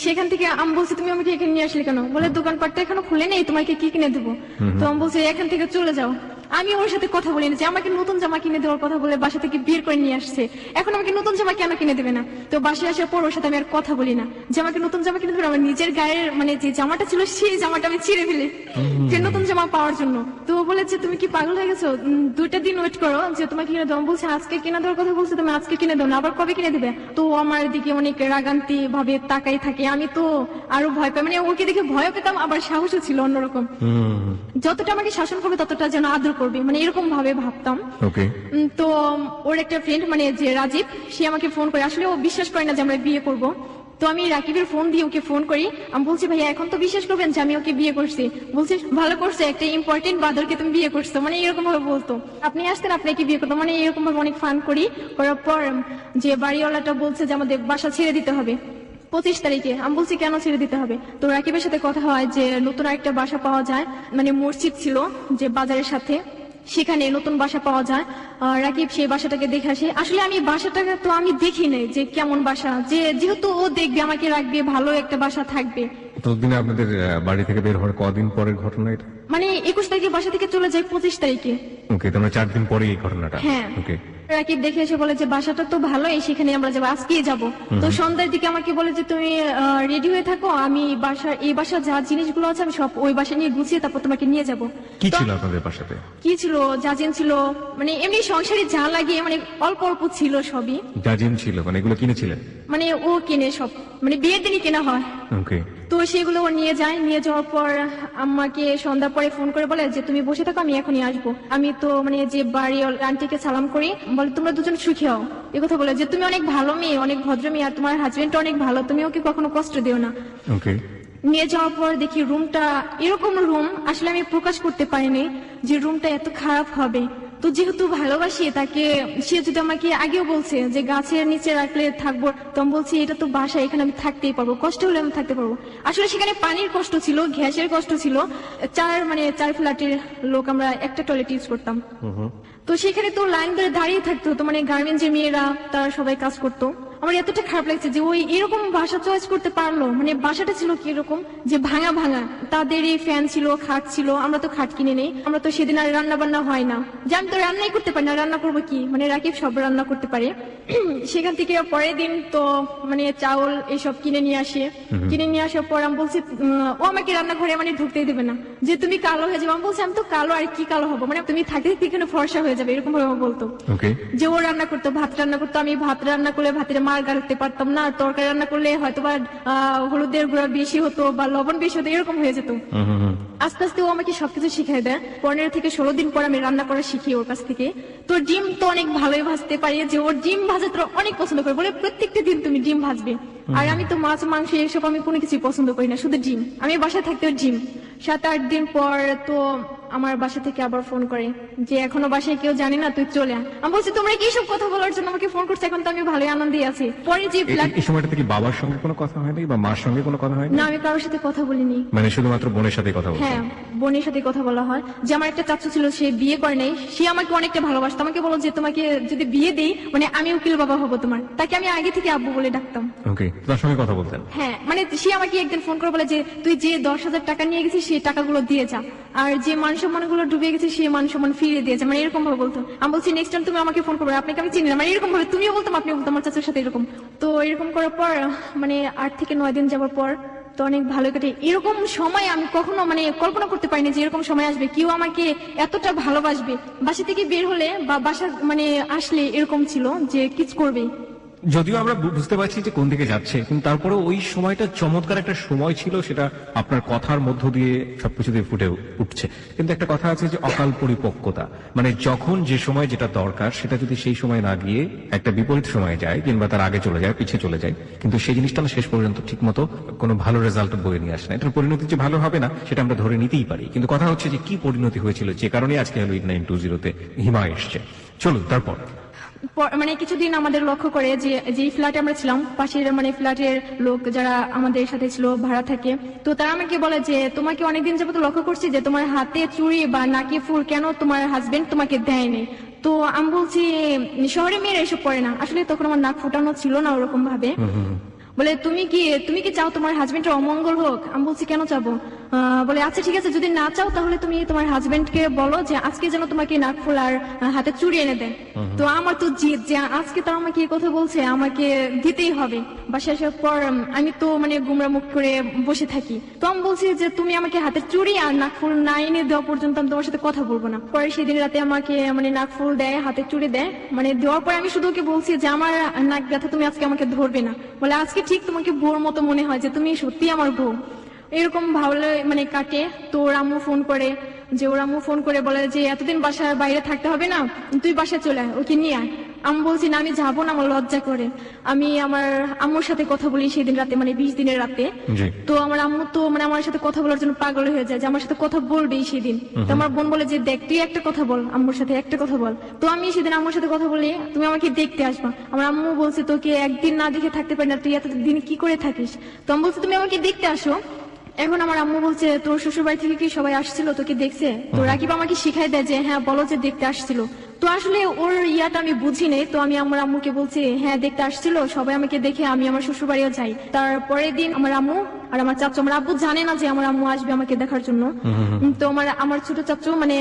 সেখান থেকে আমি বলছি তুমি আমাকে এখানে নিয়ে আসলে কেন? বলে দোকানপাটটা এখনো খুলে নেই, তোমাকে কি কিনে দেবো? তো আমি বলছি এখান থেকে চলে যাও। আমি ওর সাথে কথা বলি না যে আমাকে নতুন জামা কিনে দেওয়ার কথা বলে বাসা থেকে বের করে নিয়ে আসছে, এখন আমাকে নতুন জামা কেন কিনে দেবে না? তো বাসায় আসার পর ওর সাথে আমি আর কথা বলি না। যে আমাকে নতুন জামা কিনে দেবে, আমার নিজের গায়ের মানে যে জামাটা ছিল সেই জামাটা আমি ছিঁড়ে ফেলি যে নতুন জামা পাওয়ার জন্য। তো ও বলেছে তুমি কি পাগল হয়ে গেছো, 2টা দিন ওয়েট করো যে তোমাকে কিনে দেবো। বলছে আজকে কিনে দেওয়ার কথা বলছে, তুমি আজকে কিনে দাও না, আবার কবে কিনে দেবে? তো ও আমার দিকে অনেক রাগান্তি ভাবে তাকাই থাকে, আমি তো আরো ভয় পাই, মানে ওকে দেখে ভয় পেতাম আবার সাহসও ছিল অন্যরকম। যতটা আমাকে শাসন করবে ততটা যেন আদর করবে, মানে এরকম ভাবে ভাবতাম। ওকে। তো ওর একটা ফ্রেন্ড মানে যে রাজীব, সে আমাকে ফোন করে, আসলে ও বিশ্বাস করে না যে আমরা বিয়ে করব। তো আমি রাকিবের ফোন দিয়ে ওকে ফোন করি, আমি বলছি ভাইয়া এখন তো বিশ্বাস করবেন যে আমি ওকে বিয়ে করছি? বলছে ভালো করছে, একটা ইম্পর্টেন্ট বাদরকে তুমি বিয়ে করছো, মানে এরকম ভাবে বলতো। আপনি আসতেন আপনাকে বিয়ে করতো, মানে এরকম ভাবে অনেক ফান করি। করার পর যে বাড়িওয়ালাটা বলছে যে আমাদের বাসা ছেড়ে দিতে হবে 25 তারিখে। আমি বলছি কেন ছেড়ে দিতে হবে? তো রাকিবের সাথে কথা হয় যে নতুন একটা বাসা পাওয়া যায়, মানে মসজিদ ছিল যে বাজারের সাথে, সেখানে নতুন বাসা পাওয়া যায়। রাকিব সেই বাসাটাকে দেখে আসে। আসলে আমি বাসাটাকে তো আমি দেখি নাই যে কেমন বাসা, যে যেহেতু ও দেখবে আমাকে রাখবে, ভালো একটা বাসা থাকবে। ততদিনে আপনাদের বাড়ি থেকে বের হওয়ার কদিন পরের ঘটনা এটা? মানে 21 তারিখে বাসা থেকে চলে যায় 25 তারিখে। ওকে, তার মানে 4 দিন পরে এই ঘটনাটা। হ্যাঁ। ওকে। রাকিব দেখে এসে বলে যে বাসাটা তো ভালোই, সেখানে আমরা যাবো, আজকেই যাবো। তো সন্ধ্যার দিকে আমাকে বলে যে তুমি রেডি হয়ে থাকো, আমি এই বাসার যা জিনিসগুলো আছে আমি সব ওই বাসা নিয়ে গুছিয়ে তারপর তোমাকে নিয়ে যাবো। কি ছিল আপনাদের বাসাতে? কি ছিল? জাজিন ছিল, মানে এমনি সংসারে যা লাগে মানে অল্প অল্প ছিল সবই। জাজিম ছিল, মানে এগুলো কিনেছিলেন? মানে ও কিনে সব, মানে বিয়ের দিনই কেনা হয়। ওকে। তো সেগুলো ও নিয়ে যায়, নিয়ে যাওয়ার পর আমাকে সন্ধ্যার পরে ফোন করে বলে যে তুমি বসে থাকো, আমি এখনই আসবো। আমি তো মানে যে বাড়ি আন্টিকে সালাম করি, বলে তোমরা দুজন সুখী হও, এ কথা বলে যে তুমি অনেক ভালো মেয়ে, অনেক ভদ্র মেয়ে, আর তোমার হাজবেন্ড অনেক ভালো, তুমি ওকে কখনো কষ্ট দিও না। ওকে। নিয়ে যাওয়ার পর দেখি রুমটা এরকম রুম, আসলে আমি প্রকাশ করতে পারিনি যে রুমটা এত খারাপ হবে। তো যেহেতু ভালোবাসি তাকে, সে যদি আমাকে আগেও বলছে যে গাছের নিচে রাখলে থাকবো, তো আমি বলছি এটা তো বাসা, এখানে আমি থাকতেই পারবো, কষ্ট হলে আমি থাকতে পারবো। আসলে সেখানে পানির কষ্ট ছিল, গ্যাসের কষ্ট ছিল, 4 ফ্ল্যাটের লোক আমরা একটা টয়লেট ইউজ করতাম। তো সেখানে তো লাইন ধরে দাঁড়িয়ে থাকতে হতো, মানে গার্মেন্টসের মেয়েরা তারা সবাই কাজ করতো। আমার এতটা খারাপ লাগছে যে ওই এরকম বাসা চয়েস করতে পারলো, মানে বাসাটা ছিল কি এরকম যে ভাঙা ভাঙা, তাদেরই ফ্যান ছিল, খাট ছিল, আমরা তো খাট কিনে নেই, আমরা তো সেদিন আর রান্না বান্না হয় না, যে আমি তো রান্নাই করতে পারি না, রান্না করবো কি, মানে রাকিব সব রান্না করতে পারে। সেখান থেকে পরের দিন তো মানে চাউল এইসব কিনে নিয়ে আসে, কিনে নিয়ে আসার পর আমি বলছি ও আমাকে রান্নাঘরে মানে ঢুকতেই দেবে না, যে তুমি কালো হয়ে যাবে। আমি বলছি আমি তো কালো, আর কি কালো হবো, মানে তুমি থাকতে থাকতে এখানে ফর্সা হয়ে যাবে, এরকম ভাবে বলতো। যে ও রান্না করতো, ভাত রান্না করতো, আমি ভাত রান্না করলে ভাতের মার গাড়তে পারতাম না, তরকারি রান্না করলে হয়তো বা হলুদের গুঁড়া বেশি হতো বা লবণ বেশি হতো, এরকম হয়ে যেত। আস্তে আস্তে ও আমাকে সবকিছু শিখাই দেয়। 15 থেকে 16 দিন পর আমি রান্না করা শিখি ওর কাছ থেকে। তো ডিম তো অনেক ভালোই ভাজতে পারি, যে ওর ডিম ভাজা তো অনেক পছন্দ করে, বলে প্রত্যেকটা দিন তুমি ডিম ভাজবে। আর আমি তো মাছ মাংস এসব আমি কোনো কিছু পছন্দ করি না, শুধু ডিম। আমি বাসায় থাকতেও ডিম। 7-8 দিন পর তো আমার বাসা থেকে আবার ফোন করে যে এখনো বাসায় কেউ জানে না, তুই চলে আয়। আমি বলছি তোমরা কি সব কথা বলার জন্য আমাকে ফোন করছো, এখন তো আমি ভালোই আনন্দে আছি। পরে যে এই সময়টা থেকে বাবার সঙ্গে কোনো কথা হয়নি বা মার সঙ্গে কোনো কথা হয়নি? না, আমি কারোর সাথে কথা বলিনি, মানে শুধুমাত্র বোনের সাথে কথা বলছেন? হ্যাঁ, বোনের সাথে কথা বলা হয়। যে আমার একটা চাচু ছিল, সে বিয়ে করে নাই, সে আমাকে অনেকটা ভালোবাসতো, আমাকে বলো যে তোমাকে যদি বিয়ে দেই মানে আমি উকিল বাবা হবো তোমার, তাকে আমি আগে থেকে আব্বু বলে ডাকতাম। ওকে, তার সঙ্গে কথা বলতেন? হ্যাঁ, মানে সে আমাকে একদিন ফোন করে বলে যে তুই যে 10,000 টাকা নিয়ে গেছিস সেই টাকাগুলো দিয়ে যা, আর যে মান সম্মান গুলো ডুবে গেছে সেই মান সম্মান ফিরিয়ে দিয়েছে, মানে এরকম ভাবে বলতো। আমি বলছি নেক্সট টাইম তুমি আমাকে ফোন করবে, আপনাকে আমি চিনি না, মানে এরকম ভাবে তুমিও বলতাম, আপনিও বলতাম, আমার চাচার সাথে এরকম। তো এরকম করার পর মানে 8 থেকে 9 দিন যাওয়ার পর তো অনেক ভালো কাটে। এরকম সময় আমি কখনো মানে কল্পনা করতে পারিনি যে এরকম সময় আসবে, কেউ আমাকে এতটা ভালোবাসবে। বাসা থেকে বের হলে বা বাসা মানে আসলে এরকম ছিল যে কিছু করবে। যদিও আমরা বুঝতে পারছি যে কোন দিকে যাচ্ছে, কিন্তু তারপরে ওই সময়টা চমৎকার একটা সময় ছিল, সেটা আপনার কথার মধ্য দিয়ে সবকিছু দিয়ে ফুটে উঠছে। কিন্তু একটা কথা আছে যে অকাল পরিপক্কতা, মানে যখন যে সময় যেটা দরকার সেটা যদি সেই সময় না গিয়ে একটা বিপরীত সময় যায়, কিংবা তার আগে চলে যায়, পিছিয়ে চলে যায়, কিন্তু সেই জিনিসটা না শেষ পর্যন্ত ঠিক মতো কোনো ভালো রেজাল্ট বয়ে নিয়ে আসে না। এটার পরিণতি যে ভালো হবে না সেটা আমরা ধরে নিতেই পারি, কিন্তু কথা হচ্ছে যে কি পরিণতি হয়েছিল, যে কারণে আজকে হ্যালোইড 920-তে হিমা এসছে। চলুন তারপর। মানে কিছুদিন আমাদের লক্ষ্য করে যে ফ্ল্যাটে আমরা ছিলাম, পাশের মানে ফ্ল্যাটের লোক যারা আমাদের সাথে ছিল ভাড়া থাকে, তো তারা আমাকে বলে যে তোমাকে অনেকদিন যাবত লক্ষ্য করছি যে তোমার হাতে চুড়ি বা নাকে ফুল কেন তোমার হাজবেন্ড তোমাকে দেয়নি। তো আমি বলছি শহরে মেয়েরা এসব পড়ে না, আসলে তখন আমার নাক ফুটানো ছিল না ওরকম ভাবে। বলে তুমি কি চাও তোমার হাজবেন্ডের অমঙ্গল হোক? আমি বলছি কেন চাবো? বলে আচ্ছা ঠিক আছে, যদি না চাও তাহলে তুমি তোমার হাজবেন্ডকে বলো যে আজকে যেন তোমাকে নাকফুল আর হাতে চুড়ি এনে দেয়। তো আমার তো জিদ যে আজকে তো আমাকে এই কথা বলছে, আমাকে দিতেই হবে। বাসায় আসার পর আমি তো মানে গুমরা মুখ করে বসে থাকি। তো আমি বলছি যে তুমি আমাকে হাতে চুড়ি আর নাকফুল না এনে দেওয়া পর্যন্ত আমি তোমার সাথে কথা বলবো না। পরে সেদিন রাতে আমাকে মানে নাকফুল দেয়, হাতে চুড়ি দেয়, মানে দেওয়ার পরে আমি শুধু ওকে বলছি যে আমার নাক ব্যথা, তুমি আজকে আমাকে ধরবে না। বলে আজকে ঠিক তোমাকে বউর মতো মনে হয়, যে তুমি সত্যি আমার বউ। এরকম ভাবলে মানে কাটে। তো ওর আম্মু ফোন করে, যে ওর আম্মু ফোন করে বলে যে এতদিন বাসার বাইরে থাকতে হবে না, তুই বাসায় চলে আয়, ওকে নিয়ে আয়। আমি বলছি না, আমি যাবো না, আমার লজ্জা করে। আমি আমার আম্মুর সাথে কথা বলি সেদিন রাতে, মানে 20 দিনের রাতে। তো আমার আম্মু তো মানে আমার সাথে কথা বলার জন্য পাগল হয়ে যায়, যে আমার সাথে কথা বলবেই সেদিন। তো আমার বোন বলে যে দেখ তুই একটা কথা বল, আম্মুর সাথে একটা কথা বল। তো আমি সেদিন আম্মুর সাথে কথা বলি, তুমি আমাকে দেখতে আসবা। আমার আম্মু বলছে তোকে একদিন না দেখে থাকতে পারি না, তুই এতদিন কি করে থাকিস। তো আমি বলছি তুমি আমাকে দেখতে আসো। এখন আমার আম্মু বলছে তোর শ্বশুর বাড়ি থেকে কি সবাই আসছিল, তোকে দেখছে? তো রাকিব আমাকে শিখাই দেয় যে হ্যাঁ বলো যে দেখতে আসছিল। তো আসলে ওর ইয়াটা আমি বুঝি নেই। তো আমি আমার আম্মুকে বলছি হ্যাঁ দেখতে আসছিল, সবাই আমাকে দেখে আমি আমার শ্বশুর বাড়িও যাই। তারপরের দিন আমার আম্মু আর আমার চাচু, আমার আব্বু জানে না যে আমার আম্মু আসবে আমাকে দেখার জন্য। তো আমার ছোট চাচু, মানে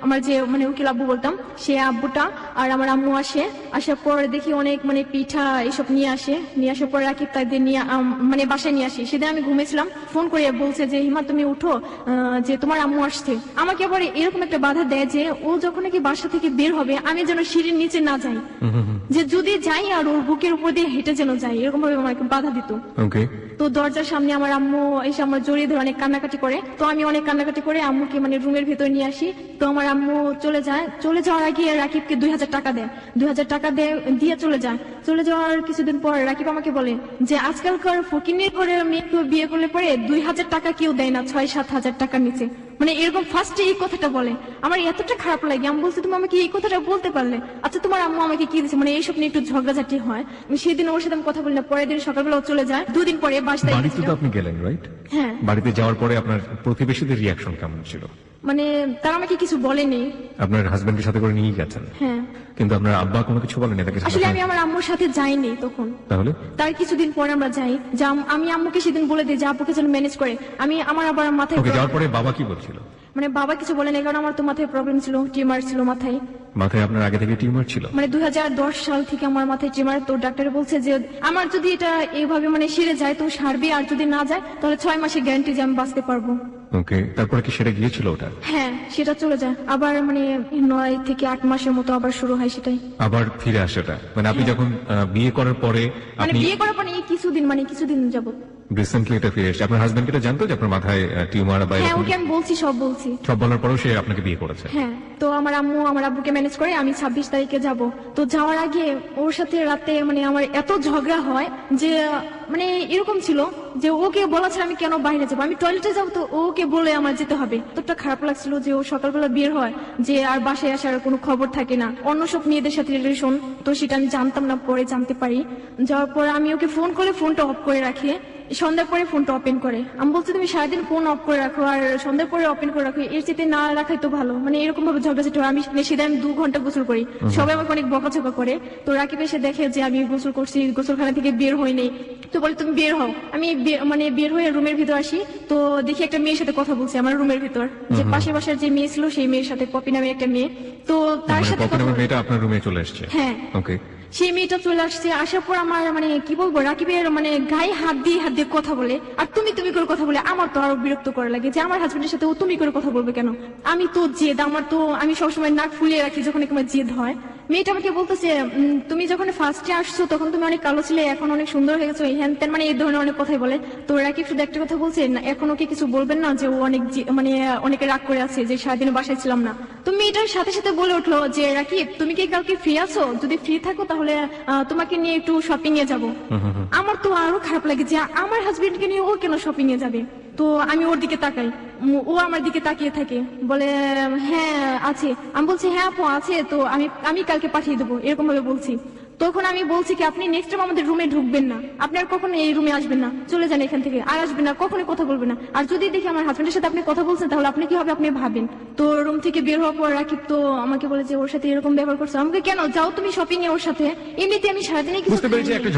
আমার যে মানে উকিল আব্বু বলতাম, সে আব্বুটা আর আমার আম্মু আসে। আসার পর দেখি অনেক মানে পিঠা এইসব নিয়ে আসে। নিয়ে আসার পর রাকিব তাদের নিয়ে মানে বাসায় নিয়ে আসি। সেদিন আমি ঘুমেছিলাম, ফোন করে বলছে যে হিমা তুমি উঠো, যে তোমার আম্মু আসছে। আমাকে আবার এরকম একটা বাধা দেয় যে ও যখন নাকি বাসা থেকে বের হবে আমি যেন সিঁড়ির নিচে না যাই, যে যদি যাই আর ওর বুকের উপর দিয়ে হেঁটে যেন যাই, এরকম ভাবে আমাকে বাধা দিত। তো দরজার সামনে আমার আম্মু এসে আমার জড়িয়ে ধরে অনেক কান্নাকাটি করে। তো আমি অনেক কান্নাকাটি করে আম্মুকে মানে রুমের ভেতর নিয়ে আসি। তো আমার আম্মু চলে যায়। চলে যাওয়ার আগে রাকিবকে 2000 টাকা দেয়। 2000 টাকা দিয়ে চলে যায়। চলে যাওয়ার কিছুদিন পর রাকিব আমাকে বলে যে আজকালকার ফকিনের ঘরে মেয়ে বিয়ে করলে পরে 2000 টাকা কেউ দেয় না, 6-7 হাজার টাকার নিচে। মানে এরকম ফার্স্টে এই কথাটা বলে। আমার এতটা খারাপ লাগে। আমি বলছি তুমি আমাকে এই কথাটা বলতে পারলে? আচ্ছা তোমার আম্মু আমাকে কি দিচ্ছে, মানে এইসব নিয়ে একটু ঝগড়াঝাটি হয়। সেদিন ওর সাথে আমি কথা বলি না। পরের দিন সকালবেলা ও চলে যায়। 2 দিন পরে বাসায় আপনি গেলেন, রাইট? হ্যাঁ। বাড়িতে যাওয়ার পরে আপনার প্রতিবেশীদের রিয়াকশন কেমন ছিল? মানে তারা আমাকে কিছু বলেনি। আপনার হাজবেন্ডের সাথে করে নিয়ে গেছেন? হ্যাঁ। কিন্তু আপনার আব্বা কোনো কিছু বলেনি? আসলে আমি আমার আম্মুর সাথে যাইনি তখন। তাহলে তার কিছুদিন পরে আমরা যাই। আমি আম্মুকে সেদিন বলে দিই যে আব্বুকে যেন ম্যানেজ করে। আমি আমার আবার মাথায় যাওয়ার পরে বাবা কি বলছিল? মানে বাবা কিছু বলে নাই, কারণ আমার তো মাথায় প্রবলেম ছিল, টিউমার ছিল মাথায়। আপনার আগে থেকে টিউমার ছিল? মানে 2010 সাল থেকে আমার মাথায় টিউমার। তো ডাক্তার বলছে যে আমার যদি এটা এইভাবে মানে সেরে যায় তো সারবে, আর যদি না যায় তাহলে 6 মাসের গ্যারান্টি যে আমি বাঁচতে পারবো। ওকে, তারপরে কি সেটা গিয়েছিল ওটা? হ্যাঁ, সেটা চলে যায়। আবার মানে 9 থেকে 8 মাসের মতো আবার শুরু হয়, সেটাই আবার ফিরে আসে ওটা। মানে আপনি যখন বিয়ে করার পরে, মানে বিয়ে করার পরে কিছুদিন যাবত রিসেন্টলি এটা ফিরে এসেছে। আপনার হাজবেন্ড এটা জানতো যে আপনার মাথায় টিউমার বা? হ্যাঁ, ওকে আমি বলছি, সব বলার পরেও সে আপনাকে বিয়ে করেছে? হ্যাঁ। তো আমার আম্মু আমার আব্বুকে ম্যানেজ করে আমি 26 তারিখে যাব। তো যাওয়ার আগে ওর সাথে রাতে মানে আমার এত ঝগড়া হয় যে মানে এরকম ছিল যে ওকে বলা ছাড়া আমি কেন বাইরে যাবো, আমি টয়লেটে যাবো তো ওকে বলে আমার যেতে হবে। এতটা খারাপ লাগছিল যে ও সকালবেলা বের হয়, যে আর বাসায় আসার কোনো খবর থাকে না, অন্য সব মেয়েদের সাথে রিলেশন। তো সেটা আমি জানতাম না, পরে জানতে পারি। যাওয়ার পর আমি ওকে ফোন করে ফোনটা অফ করে রাখি। সন্ধ্যার পরে ফোনটা ওপেন করে। আমি বলছি তুমি সারাদিন ফোন অফ করে রাখো আর সন্ধ্যার পরে ওপেন করে রাখো, এর চেয়ে না রাখাই তো ভালো। মানে এরকম ভাবে ঝগড়াঝাটি হয়। আমি সেদিন আমি 2 ঘন্টা গোসল করি। সবাই আমাকে অনেক বকাঝকা করে। তো রাকিব এসে দেখে যে আমি গোসল করছি, গোসলখানা থেকে বের হইনি। তো বলে তুমি বের হও। আমি মানে বের হয়ে রুমের ভিতর আসি। তো দেখি একটা মেয়ের সাথে কথা বলছে আমার রুমের ভিতর, যে পাশের বাসার যে মেয়ে ছিল সেই মেয়ের সাথে, পপি নামে একটা মেয়ে। তো তার সাথে মেয়েটা আপনার রুমে চলে এসেছে? হ্যাঁ। ওকে। সেই মেয়েটা চলে আসছে। আসার পর আমার মানে কি বলবো, রাকিবের মানে গায়ে হাত দিয়ে কথা বলে আর তুমি করে কথা বলে। আমার তো আরো বিরক্ত করা লাগে যে আমার হাজবেন্ডের সাথে ও তুমি করে কথা বলবে কেন? আমি তো জেদ, আমার তো আমি সবসময় নাক ফুলিয়ে রাখি যখন আমার জেদ হয়। মেয়েটা আমাকে বলতেছে তুমি যখন ফার্স্টে আসছো তখন তুমি অনেক কালো ছিলে, এখন অনেক সুন্দর হয়ে গেছো, হ্যান ত্যান, মানে এই ধরনের অনেক কথাই বলে। তো রাকিব শুধু একটা কথা বলছে, এখন ওকে কিছু বলবেন না যে ও মানে অনেকে রাগ করে আছে যে সারাদিন বাসায় ছিলাম না। তো মেয়েটার সাথে সাথে বলে উঠলো যে রাকিব তুমি কি কালকে ফ্রি আছো? যদি ফ্রি থাকো তাহলে তোমাকে নিয়ে একটু শপিং এ যাবো। আমার তো আরো খারাপ লাগে যে আমার হাজবেন্ডকে নিয়ে ও কেন শপিং এ যাবে। তো আমি ওর দিকে তাকাই, ও আমার দিকে তাকিয়ে থাকে, বলে হ্যাঁ আছে। আমি বলছি হ্যাঁ আপু আছে, তো আমি কালকে পাঠিয়ে দেবো, এরকম ভাবে বলছি। তখন আমি বলছি কি আপনি নেক্সট টাইম আমাদের রুমে ঢুকবেন না, আপনি আর কখনো এই রুমে আসবেন না, চলে যান এখান থেকে, আর আসবেন না, কখনোই কথা বলবেন না। আর যদি দেখি আমার হাজবেন্ডের সাথে আপনি কথা বলছেন তাহলে আপনি কি হবে আপনি ভাবেন। তো রুম থেকে বের হওয়ার পর রাকিব তো আমাকে বলে যে ওর সাথে এরকম ব্যবহার করছো। আমাকে কেন, যাও তুমি শপিং এ ওর সাথে, এমনিতে আমি সারাদিনে কিছু বুঝতে পেরেছি একটা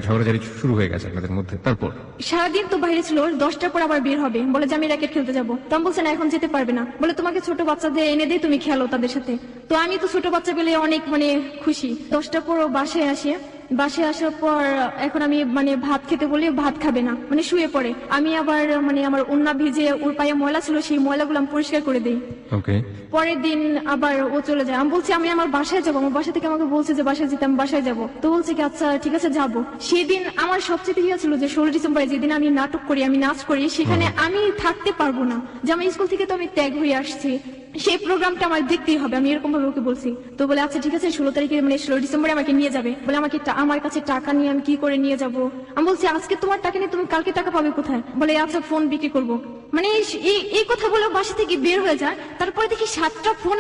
ঝগড়াঝাড়ি শুরু হয়ে গেছে আপনাদের মধ্যে। তারপর সারাদিন তো বাইরে ছিল, 10টার পর আবার বের হবে, বলে যে আমি র্যাকেট খেলতে যাবো। তো আমি বলছি না এখন যেতে পারবে না, বলে তোমাকে ছোট বাচ্চাদের এনে দিয়ে তুমি খেলো তাদের সাথে। তো আমি তো ছোট বাচ্চা পেলে অনেক খুশি। 10টার পর ও বাসায় আসে, বাসায় আসার পর এখন আমি ভাত খেতে বলি, ভাত খাবে না, শুয়ে পড়ে। আমি আবার আমার ওন্না ভিজে ওর পায়ে ময়লা ছিল, সেই ময়লাগুলো আমি পরিষ্কার করে দিই। ওকে, পরের দিন আবার ও চলে যায়। আমি বলছি আমি আমার বাসায় যাবো, আমার বাসা থেকে আমাকে বলছে যে বাসায় যেতে, আমি বাসায় যাবো। তো বলছে কি আচ্ছা ঠিক আছে যাবো। সেদিন আমার সবচেয়ে ইয়ে ছিল যে 16 ডিসেম্বরে যেদিন আমি নাটক করি, আমি নাচ করি, সেখানে আমি থাকতে পারবো না, যে আমার স্কুল থেকে তো আমি ত্যাগ হয়ে আসছি, সেই প্রোগ্রামটা আমার দেখতেই হবে, আমি এরকম ভাবে ওকে বলছি। তো বলে আচ্ছা ঠিক আছে 16 তারিখে 16 ডিসেম্বরে আমাকে নিয়ে যাবে। বলে আমাকে আমার কাছে টাকা নিয়ে আমি কি করে নিয়ে যাব। আমি বলছি আজকে তোমার টাকা নিয়ে তুমি কালকে টাকা পাবে কোথায়। বলে আচ্ছা ফোন বিক্রি করবো। এই কথা বলে বাসা থেকে বের হয়ে যায়। তারপরে দেখি 7টা ফোন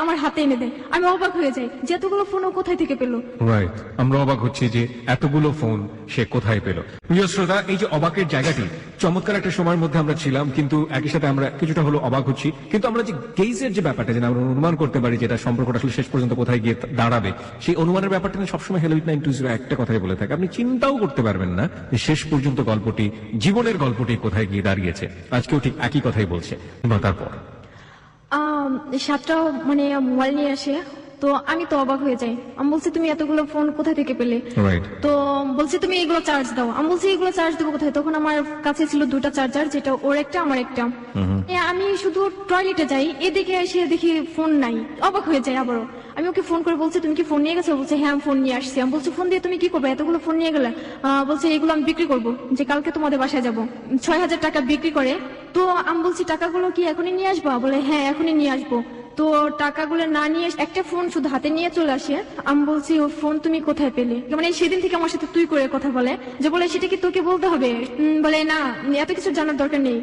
আমার হাতে এনে দেয়। আমি অবাক হয়ে যাই যে এতগুলো ফোন ও কোথায় থেকে পেলো। রাইট, আমরা অবাক হচ্ছি যে এতগুলো ফোন সে কোথায় পেল। প্রিয় শ্রোতা, এই যে অবাকের জায়গাটি, চমৎকার একটা সময়ের মধ্যে আমরা ছিলাম, কিন্তু একই সাথে আমরা কিছুটা হলো অবাক হচ্ছি। কিন্তু আমরা যে গেজের যে ব্যাপারটা, যে আমরা অনুমান করতে পারি যেটা সম্পর্কটা আসলে শেষ পর্যন্ত কোথায় গিয়ে দাঁড়াবে, সেই অনুমানের ব্যাপারটা নিয়ে সবসময় হ্যালো 920 একটা কথাই বলে থাকে, আপনি চিন্তাও করতে পারবেন না যে শেষ পর্যন্ত গল্পটি, জীবনের গল্পটি কোথায় গিয়ে দাঁড়িয়েছে। আজকেও ঠিক একই কথাই বলছে। বা তারপর 7টা মোবাইল নিয়ে আসে। তো আমি তো অবাক হয়ে যাই। আমি বলছি তুমি এতগুলো ফোন কোথা থেকে পেলে। রাইট, তো বলছি তুমি এগুলো চার্জ দাও। আমি বলছি এগুলো চার্জ দেবো কোথায়। তখন আমার কাছে ছিল 2টা চার্জার, যেটা ওর একটা আমার একটা। আমি শুধু টয়লেটে যাই, এদিকে এসে দেখি ফোন নাই, অবাক হয়ে যাই আবারও। আমি ওকে ফোন করে বলছি তুমি কি ফোন নিয়ে গেছো। বলছে হ্যাঁ আমি ফোন নিয়ে আসছি। আমি বলছি ফোন দিয়ে তুমি কি করবে, এতগুলো ফোন নিয়ে গেলে। বলছে এগুলো আমি বিক্রি করবো, যে কালকে তোমাদের বাসায় যাবো। 6000 টাকা বিক্রি করে। তো আমি বলছি টাকাগুলো কি এখনই নিয়ে আসবো। বলে হ্যাঁ এখনই নিয়ে আসবো। তো টাকাগুলো না নিয়ে একটা ফোন শুধু হাতে নিয়ে চলে আসে। আমি বলছি ও ফোন তুমি কোথায় পেলে। সেদিন থেকে আমার সাথে তুই করে কথা বলে, যে বলে সেটা কি তোকে বলতে হবে। বলে না এত কিছু জানার দরকার নেই,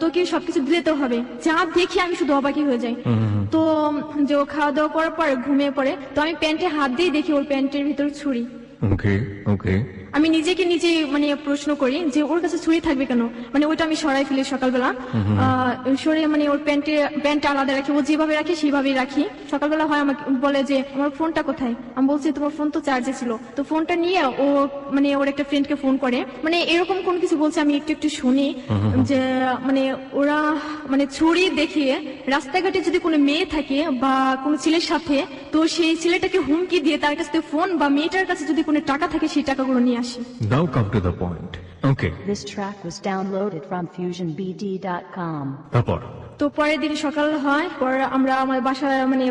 তোকে সবকিছু দিতে হবে। যা দেখি আমি শুধু অবাকই হয়ে যাই। তো যে ও খাওয়া দাওয়া করার পর ঘুমিয়ে পড়ে। তো আমি প্যান্টে হাত দিয়ে দেখি ওর প্যান্টের ভিতর ছুরি। ওকে ওকে, আমি নিজেকে নিজে প্রশ্ন করি যে ওর কাছে ছুরি থাকবে কেন। ওইটা আমি সরাই ফেলি সকালবেলা। সরিয়ে ওর প্যান্টটা আলাদা রাখি, ও যেভাবে রাখি সেভাবেই রাখি। সকালবেলা হয় আমাকে বলে যে আমার ফোনটা কোথায়। আমি বলছি তোমার ফোন তো চার্জে ছিল। তো ফোনটা নিয়ে ও ওর একটা ফ্রেন্ডকে ফোন করে, এরকম কোন কিছু বলছে। আমি একটু একটু শুনি যে ওরা ছুরি দেখিয়ে রাস্তাঘাটে যদি কোনো মেয়ে থাকে বা কোনো ছেলের সাথে, তো সেই ছেলেটাকে হুমকি দিয়ে তার কাছে ফোন বা মেয়েটার কাছে যদি কোনো টাকা থাকে সেই টাকাগুলো নিয়ে আসে। Now come to the point. Okay. This track was downloaded from fusionbd.com. তারপর তো পরের দিন সকাল হয়, পর আমরা আমার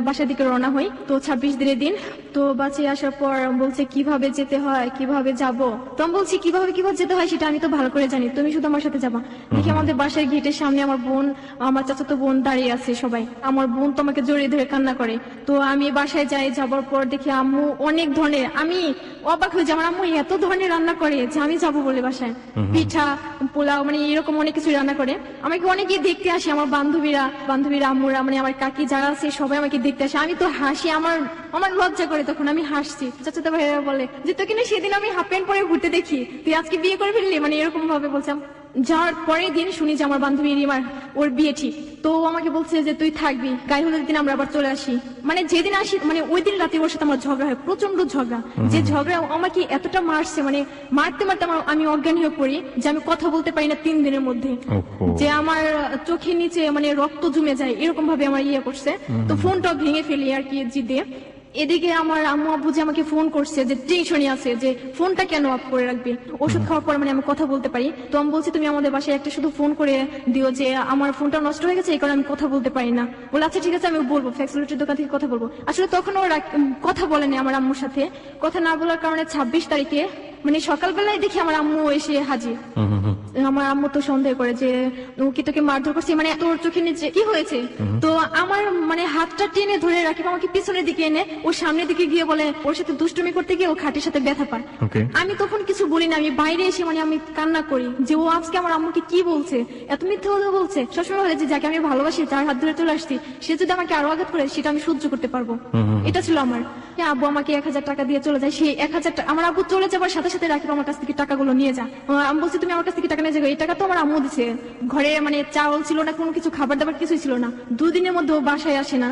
বাসার দিকে রওনা হই। তো 26 দিনের দিন। তো বাসে আসার পর বলছে কিভাবে যেতে হয়, কিভাবে যাব। তো আমি বলছি কিভাবে যেতে হয় সেটা আমি তো ভালো করে জানি, তুমি শুধু আমার সাথে যাবা। দেখি আমাদের বাসার গেটের সামনে আমার বোন, আমার চাচাতো বোন দাঁড়িয়ে আছে সবাই। আমার বোন তো আমাকে জড়িয়ে ধরে কান্না করে। তো আমি বাসায় যাই, যাবার পর দেখি আম্মু অনেক ধরনের, আমি অবাক হয়ে যাই, আমার আম্মু এত ধরনের রান্না করে যে আমি যাবো বলে বাসায়। পিঠা, পোলাও, এরকম অনেক কিছু রান্না করে। আমাকে অনেকে দেখতে আসে, আমার বান্ধবীরা আম্মুরা, আমার কাকি যারা আছে সবাই আমাকে দেখতে আসে। আমি তো হাসি, আমার লজ্জা করে, তখন আমি হাসছি। চাচাতো ভাইয়েরা বলে যে তোকে না সেদিন আমি হাফ প্যান্ট পরে ঘুরতে দেখি, তুই আজকে বিয়ে করে ফেললি, এরকম ভাবে বলছিলাম। যাওয়ার পরের দিন শুনি যে আমার বান্ধবী রিমার ওর বিয়ে ঠিক। তো আমাকে বলছে যে তুই থাকবি, গায়ে হলুদের দিন আমরা আবার চলে আসি। যেদিন আসি ওই দিন রাতে ওর সাথে আমার ঝগড়া হয়, প্রচন্ড ঝগড়া। যে ঝগড়া আমাকে এতটা মারছে, মারতে মারতে আমি অজ্ঞান হয়ে পড়ি, যে আমি কথা বলতে পারি না 3 দিনের মধ্যে। যে আমার চোখের নিচে রক্ত জমে যায়, এরকম ভাবে আমার ইয়ে করছে। তো ফোনটাও ভেঙে ফেলি আর কি জিদে। এদিকে আমার আম্মু আব্বু যে আমাকে ফোন করছে, যে টেনশনই আছে যে ফোনটা কেন অফ করে রাখবে। ওষুধ খাওয়ার পর আমি কথা বলতে পারি। তো আমি বলছি তুমি আমাদের বাসায় একটা শুধু ফোন করে দিও, যে আমার ফোনটা নষ্ট হয়ে গেছে, এই কারণে আমি কথা বলতে পারি না। বলে আচ্ছা ঠিক আছে আমি বলবো, ফ্যাক্সিলিটির দোকান থেকে কথা বলবো। আসলে তখন ওরা কথা বলেনি আমার আম্মুর সাথে। কথা না বলার কারণে 26 তারিখে সকালবেলায় দেখি আমার আম্মু এসে হাজির। আমার আম্মু তো সন্দেহ করে যে ও কি তোকে মারধর করছে, তোর চোখের নিচে কি হয়েছে। তো আমার মানে হাতটা টেনে ধরে রাকিব আমাকে পিছনের দিকে এনে ওর সামনের দিকে গিয়ে বলে ওর সাথে দুষ্টুমি করতে গিয়ে ও খাটের সাথে ব্যথা পায়। Okay. আমি তখন কিছু বলি না, আমি বাইরে এসে মানে আমি কান্না করি যে ও আজকে আমার আম্মুকে কি বলছে, এত মিথ্যে কথা বলছে। সবসময় বলে যে যাকে আমি ভালোবাসি যার হাত ধরে চলে আসছি সে যদি আমাকে আরো আঘাত করে সেটা আমি সহ্য করতে পারবো। এটা ছিল আমার। আব্বু আমাকে 1000 টাকা দিয়ে চলে যায়, সেই 1000 টাকা আমার আব্বু চলে যাবার সাথে সাথে রাকিব আমার কাছ থেকে টাকাগুলো নিয়ে যায়। আমি বলছি তুমি আমার কাছ থেকে টাকা নিয়ে যাবে, এই টাকা তো আমার আম্মু দিছে। ঘরে মানে চাউল ছিল না, কোনো কিছু খাবার দাবার কিছুই ছিল না। 2 দিনের মধ্যে ও বাসায় আসে না।